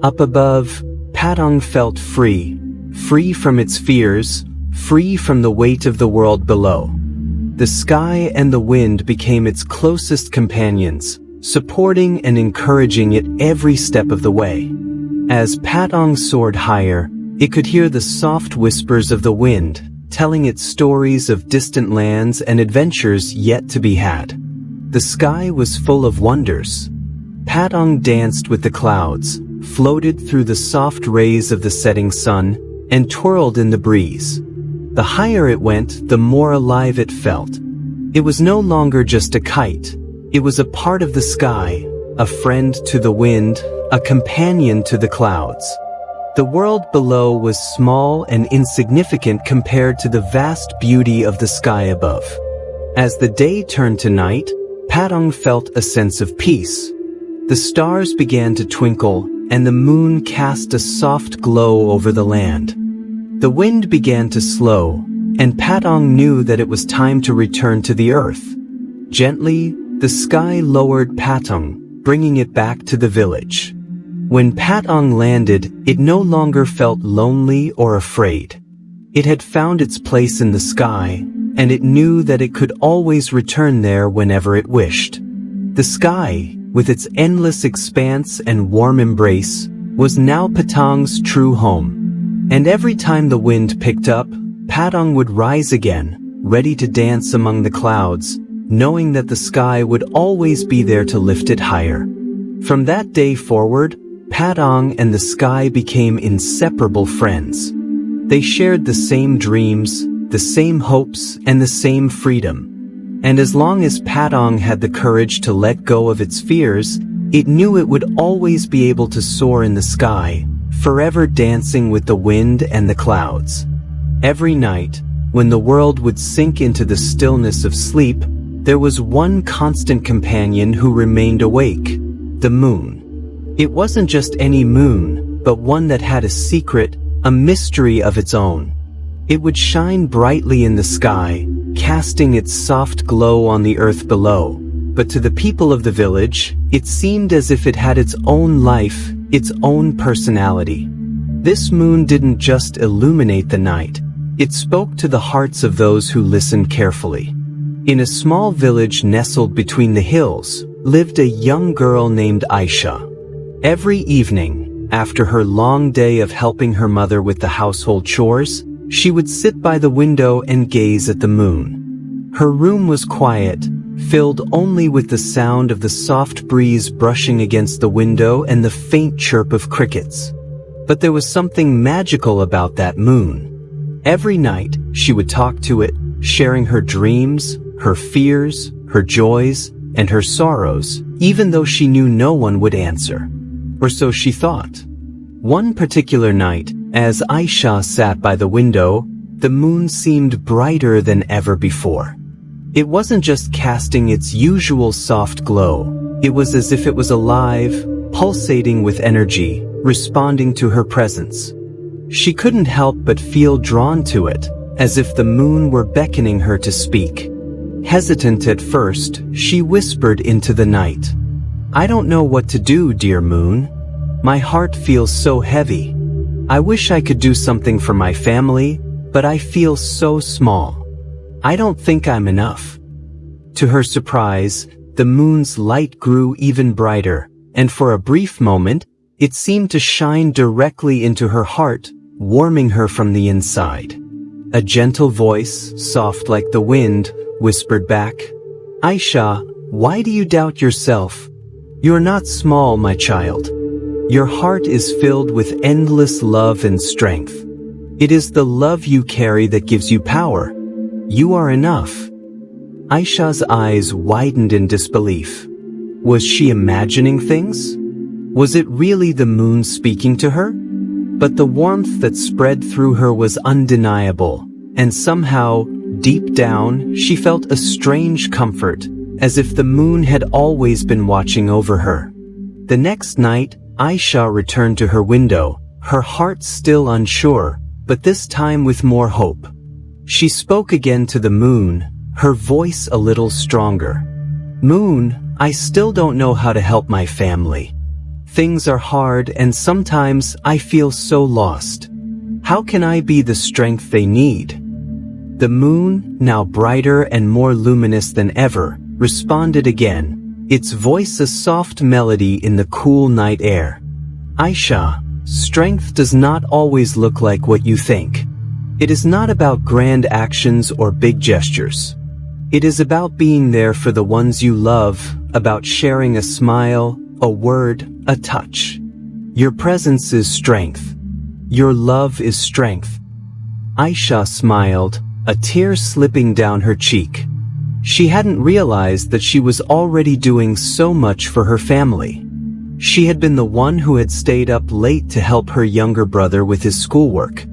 Up above, Patong felt free, free from its fears, free from the weight of the world below. The sky and the wind became its closest companions, supporting and encouraging it every step of the way. As Patong soared higher, it could hear the soft whispers of the wind, telling it stories of distant lands and adventures yet to be had. The sky was full of wonders. Patong danced with the clouds, floated through the soft rays of the setting sun, and twirled in the breeze. The higher it went, the more alive it felt. It was no longer just a kite. It was a part of the sky, a friend to the wind, a companion to the clouds. The world below was small and insignificant compared to the vast beauty of the sky above. As the day turned to night, Patong felt a sense of peace. The stars began to twinkle, and the moon cast a soft glow over the land. The wind began to slow, and Patong knew that it was time to return to the earth. Gently, the sky lowered Patong, bringing it back to the village. When Patong landed, it no longer felt lonely or afraid. It had found its place in the sky, and it knew that it could always return there whenever it wished. The sky, with its endless expanse and warm embrace, was now Patong's true home. And every time the wind picked up, Patong would rise again, ready to dance among the clouds, knowing that the sky would always be there to lift it higher. From that day forward, Patong and the sky became inseparable friends. They shared the same dreams, the same hopes, and the same freedom. And as long as Patong had the courage to let go of its fears, it knew it would always be able to soar in the sky, forever dancing with the wind and the clouds. Every night, when the world would sink into the stillness of sleep, there was one constant companion who remained awake: the moon. It wasn't just any moon, but one that had a secret, a mystery of its own. It would shine brightly in the sky, casting its soft glow on the earth below. But to the people of the village, it seemed as if it had its own life, its own personality. This moon didn't just illuminate the night, it spoke to the hearts of those who listened carefully. In a small village nestled between the hills, lived a young girl named Aisha. Every evening, after her long day of helping her mother with the household chores, she would sit by the window and gaze at the moon. Her room was quiet, filled only with the sound of the soft breeze brushing against the window and the faint chirp of crickets. But there was something magical about that moon. Every night, she would talk to it, sharing her dreams, her fears, her joys, and her sorrows, even though she knew no one would answer. Or so she thought. One particular night, as Aisha sat by the window, the moon seemed brighter than ever before. It wasn't just casting its usual soft glow. It was as if it was alive, pulsating with energy, responding to her presence. She couldn't help but feel drawn to it, as if the moon were beckoning her to speak. Hesitant at first, she whispered into the night, "I don't know what to do, dear moon. My heart feels so heavy. I wish I could do something for my family, but I feel so small. I don't think I'm enough." To her surprise, the moon's light grew even brighter, and for a brief moment, it seemed to shine directly into her heart, warming her from the inside. A gentle voice, soft like the wind, whispered back, "Aisha, why do you doubt yourself? You're not small, my child. Your heart is filled with endless love and strength. It is the love you carry that gives you power. You are enough." Aisha's eyes widened in disbelief. Was she imagining things? Was it really the moon speaking to her? But the warmth that spread through her was undeniable, and somehow, deep down, she felt a strange comfort, as if the moon had always been watching over her. The next night, Aisha returned to her window, her heart still unsure, but this time with more hope. She spoke again to the moon, her voice a little stronger. "Moon, I still don't know how to help my family. Things are hard and sometimes I feel so lost. How can I be the strength they need?" The moon, now brighter and more luminous than ever, responded again, its voice a soft melody in the cool night air. "Aisha, strength does not always look like what you think. It is not about grand actions or big gestures. It is about being there for the ones you love, about sharing a smile, a word, a touch. Your presence is strength. Your love is strength." Aisha smiled, a tear slipping down her cheek. She hadn't realized that she was already doing so much for her family. She had been the one who had stayed up late to help her younger brother with his schoolwork.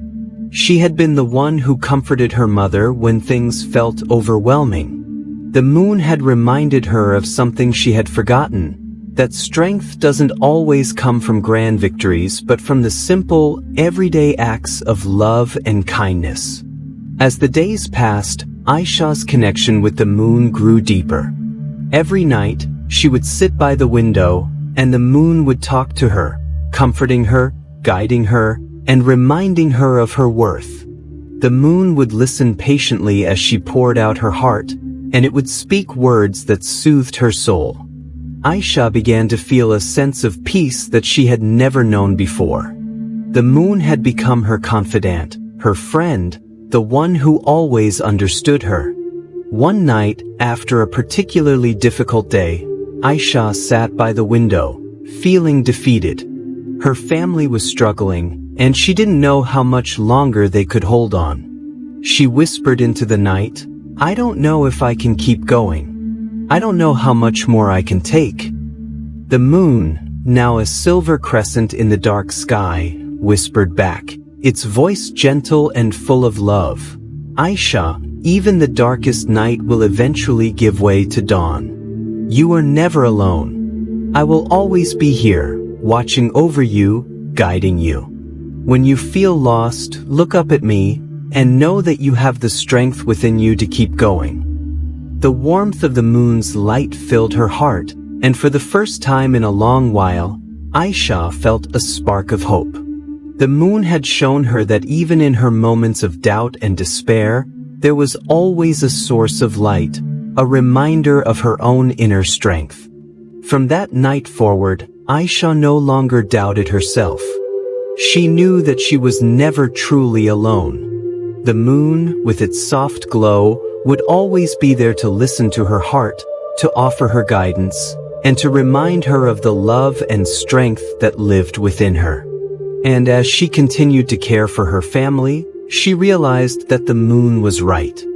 She had been the one who comforted her mother when things felt overwhelming. The moon had reminded her of something she had forgotten, that strength doesn't always come from grand victories but from the simple, everyday acts of love and kindness. As the days passed, Aisha's connection with the moon grew deeper. Every night, she would sit by the window, and the moon would talk to her, comforting her, guiding her, and reminding her of her worth. The moon would listen patiently as she poured out her heart, and it would speak words that soothed her soul. Aisha began to feel a sense of peace that she had never known before. The moon had become her confidant, her friend, the one who always understood her. One night, after a particularly difficult day, Aisha sat by the window, feeling defeated. Her family was struggling, and she didn't know how much longer they could hold on. She whispered into the night, "I don't know if I can keep going. I don't know how much more I can take." The moon, now a silver crescent in the dark sky, whispered back, its voice gentle and full of love, "Aisha, even the darkest night will eventually give way to dawn. You are never alone. I will always be here, watching over you, guiding you. When you feel lost, look up at me, and know that you have the strength within you to keep going." The warmth of the moon's light filled her heart, and for the first time in a long while, Aisha felt a spark of hope. The moon had shown her that even in her moments of doubt and despair, there was always a source of light, a reminder of her own inner strength. From that night forward, Aisha no longer doubted herself. She knew that she was never truly alone. The moon, with its soft glow, would always be there to listen to her heart, to offer her guidance, and to remind her of the love and strength that lived within her. And as she continued to care for her family, she realized that the moon was right.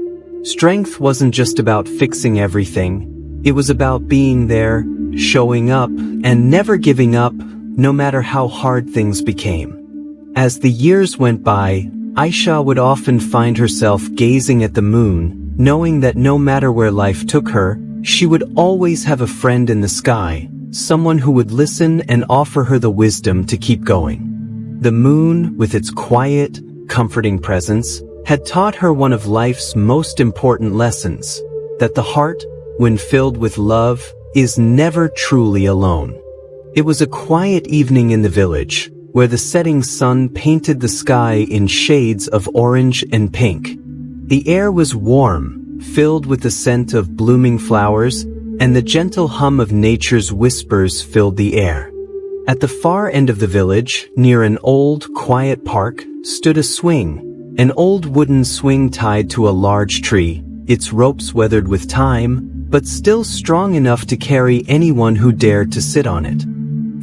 Strength wasn't just about fixing everything. It was about being there, showing up, and never giving up, no matter how hard things became. As the years went by, Aisha would often find herself gazing at the moon, knowing that no matter where life took her, she would always have a friend in the sky, someone who would listen and offer her the wisdom to keep going. The moon, with its quiet, comforting presence, had taught her one of life's most important lessons, that the heart, when filled with love, is never truly alone. It was a quiet evening in the village, where the setting sun painted the sky in shades of orange and pink. The air was warm, filled with the scent of blooming flowers, and the gentle hum of nature's whispers filled the air. At the far end of the village, near an old, quiet park, stood a swing, an old wooden swing tied to a large tree, its ropes weathered with time, but still strong enough to carry anyone who dared to sit on it.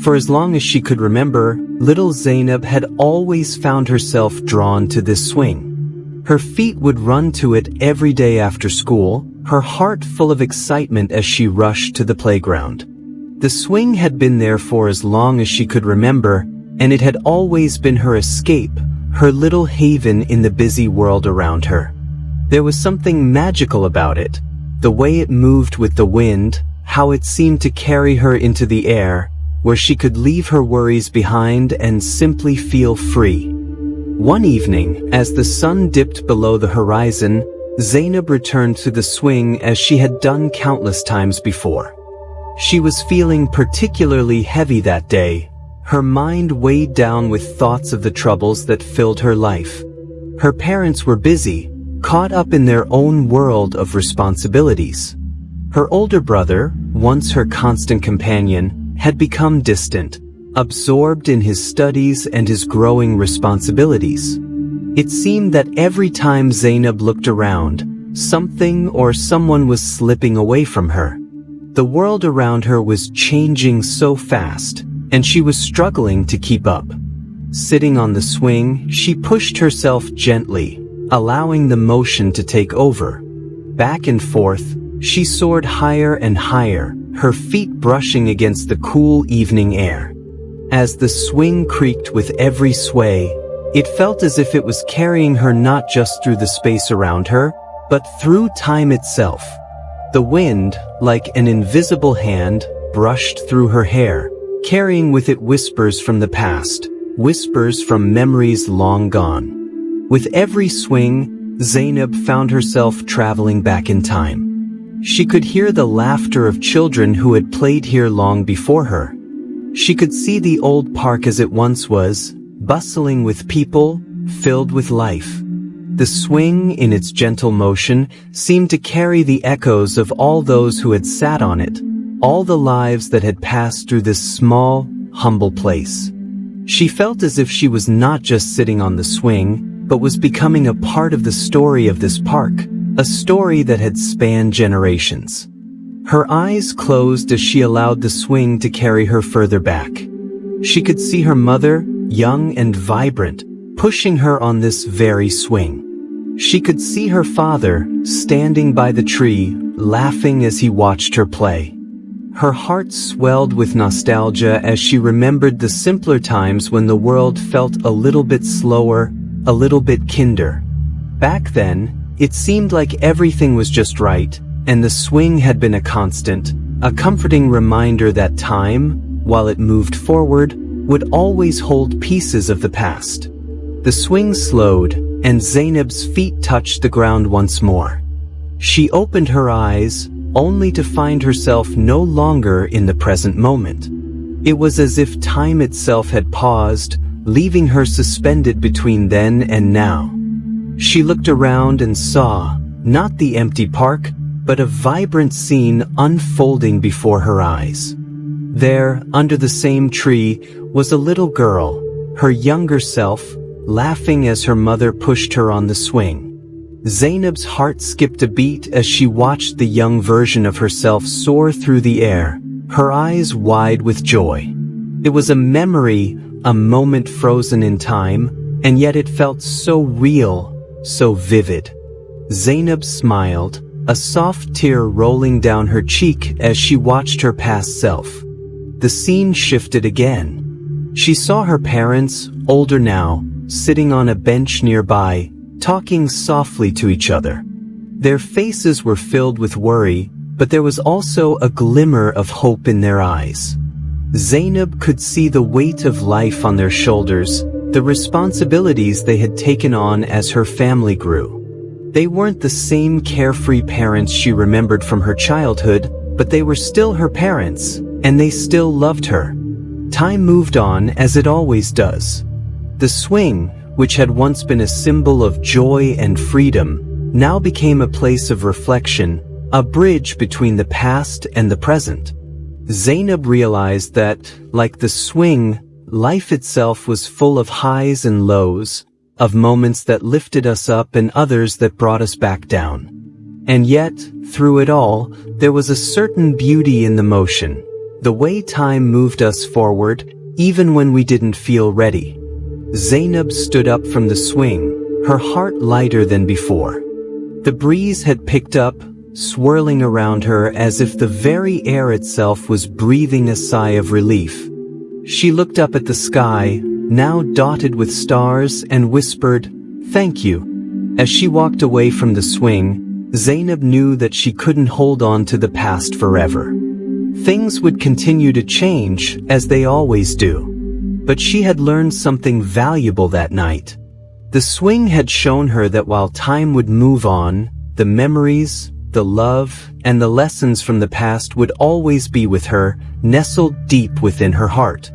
For as long as she could remember, little Zainab had always found herself drawn to this swing. Her feet would run to it every day after school, her heart full of excitement as she rushed to the playground. The swing had been there for as long as she could remember, and it had always been her escape, her little haven in the busy world around her. There was something magical about it, the way it moved with the wind, how it seemed to carry her into the air, where she could leave her worries behind and simply feel free. One evening, as the sun dipped below the horizon, Zainab returned to the swing as she had done countless times before. She was feeling particularly heavy that day, her mind weighed down with thoughts of the troubles that filled her life. Her parents were busy, caught up in their own world of responsibilities. Her older brother, once her constant companion, had become distant, absorbed in his studies and his growing responsibilities. It seemed that every time Zainab looked around, something or someone was slipping away from her. The world around her was changing so fast, and she was struggling to keep up. Sitting on the swing, she pushed herself gently, allowing the motion to take over. Back and forth, she soared higher and higher, her feet brushing against the cool evening air. As the swing creaked with every sway, it felt as if it was carrying her not just through the space around her, but through time itself. The wind, like an invisible hand, brushed through her hair, carrying with it whispers from the past, whispers from memories long gone. With every swing, Zainab found herself traveling back in time. She could hear the laughter of children who had played here long before her. She could see the old park as it once was, bustling with people, filled with life. The swing, in its gentle motion, seemed to carry the echoes of all those who had sat on it, all the lives that had passed through this small, humble place. She felt as if she was not just sitting on the swing, but was becoming a part of the story of this park, a story that had spanned generations. Her eyes closed as she allowed the swing to carry her further back. She could see her mother, young and vibrant, pushing her on this very swing. She could see her father, standing by the tree, laughing as he watched her play. Her heart swelled with nostalgia as she remembered the simpler times when the world felt a little bit slower, a little bit kinder. Back then, it seemed like everything was just right, and the swing had been a constant, a comforting reminder that time, while it moved forward, would always hold pieces of the past. The swing slowed, and Zainab's feet touched the ground once more. She opened her eyes, only to find herself no longer in the present moment. It was as if time itself had paused, leaving her suspended between then and now. She looked around and saw, not the empty park, but a vibrant scene unfolding before her eyes. There, under the same tree, was a little girl, her younger self, laughing as her mother pushed her on the swing. Zainab's heart skipped a beat as she watched the young version of herself soar through the air, her eyes wide with joy. It was a memory, a moment frozen in time, and yet it felt so real, so vivid. Zainab smiled, a soft tear rolling down her cheek as she watched her past self. The scene shifted again. She saw her parents, older now, sitting on a bench nearby, talking softly to each other. Their faces were filled with worry, but there was also a glimmer of hope in their eyes. Zainab could see the weight of life on their shoulders, the responsibilities they had taken on as her family grew. They weren't the same carefree parents she remembered from her childhood, but they were still her parents, and they still loved her. Time moved on as it always does. The swing, which had once been a symbol of joy and freedom, now became a place of reflection, a bridge between the past and the present. Zainab realized that, like the swing, life itself was full of highs and lows, of moments that lifted us up and others that brought us back down. And yet, through it all, there was a certain beauty in the motion, the way time moved us forward, even when we didn't feel ready. Zainab stood up from the swing, her heart lighter than before. The breeze had picked up, swirling around her as if the very air itself was breathing a sigh of relief. She looked up at the sky, now dotted with stars, and whispered, "Thank you." As she walked away from the swing, Zainab knew that she couldn't hold on to the past forever. Things would continue to change, as they always do. But she had learned something valuable that night. The swing had shown her that while time would move on, the memories, the love, and the lessons from the past would always be with her, nestled deep within her heart.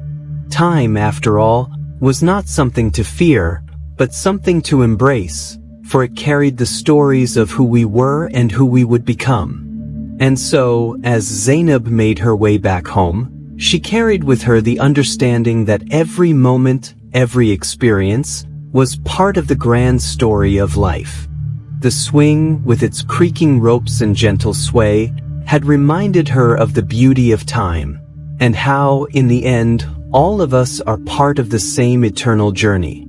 Time, after all, was not something to fear, but something to embrace, for it carried the stories of who we were and who we would become. And so, as Zainab made her way back home, she carried with her the understanding that every moment, every experience, was part of the grand story of life. The swing, with its creaking ropes and gentle sway, had reminded her of the beauty of time, and how, in the end, all of us are part of the same eternal journey.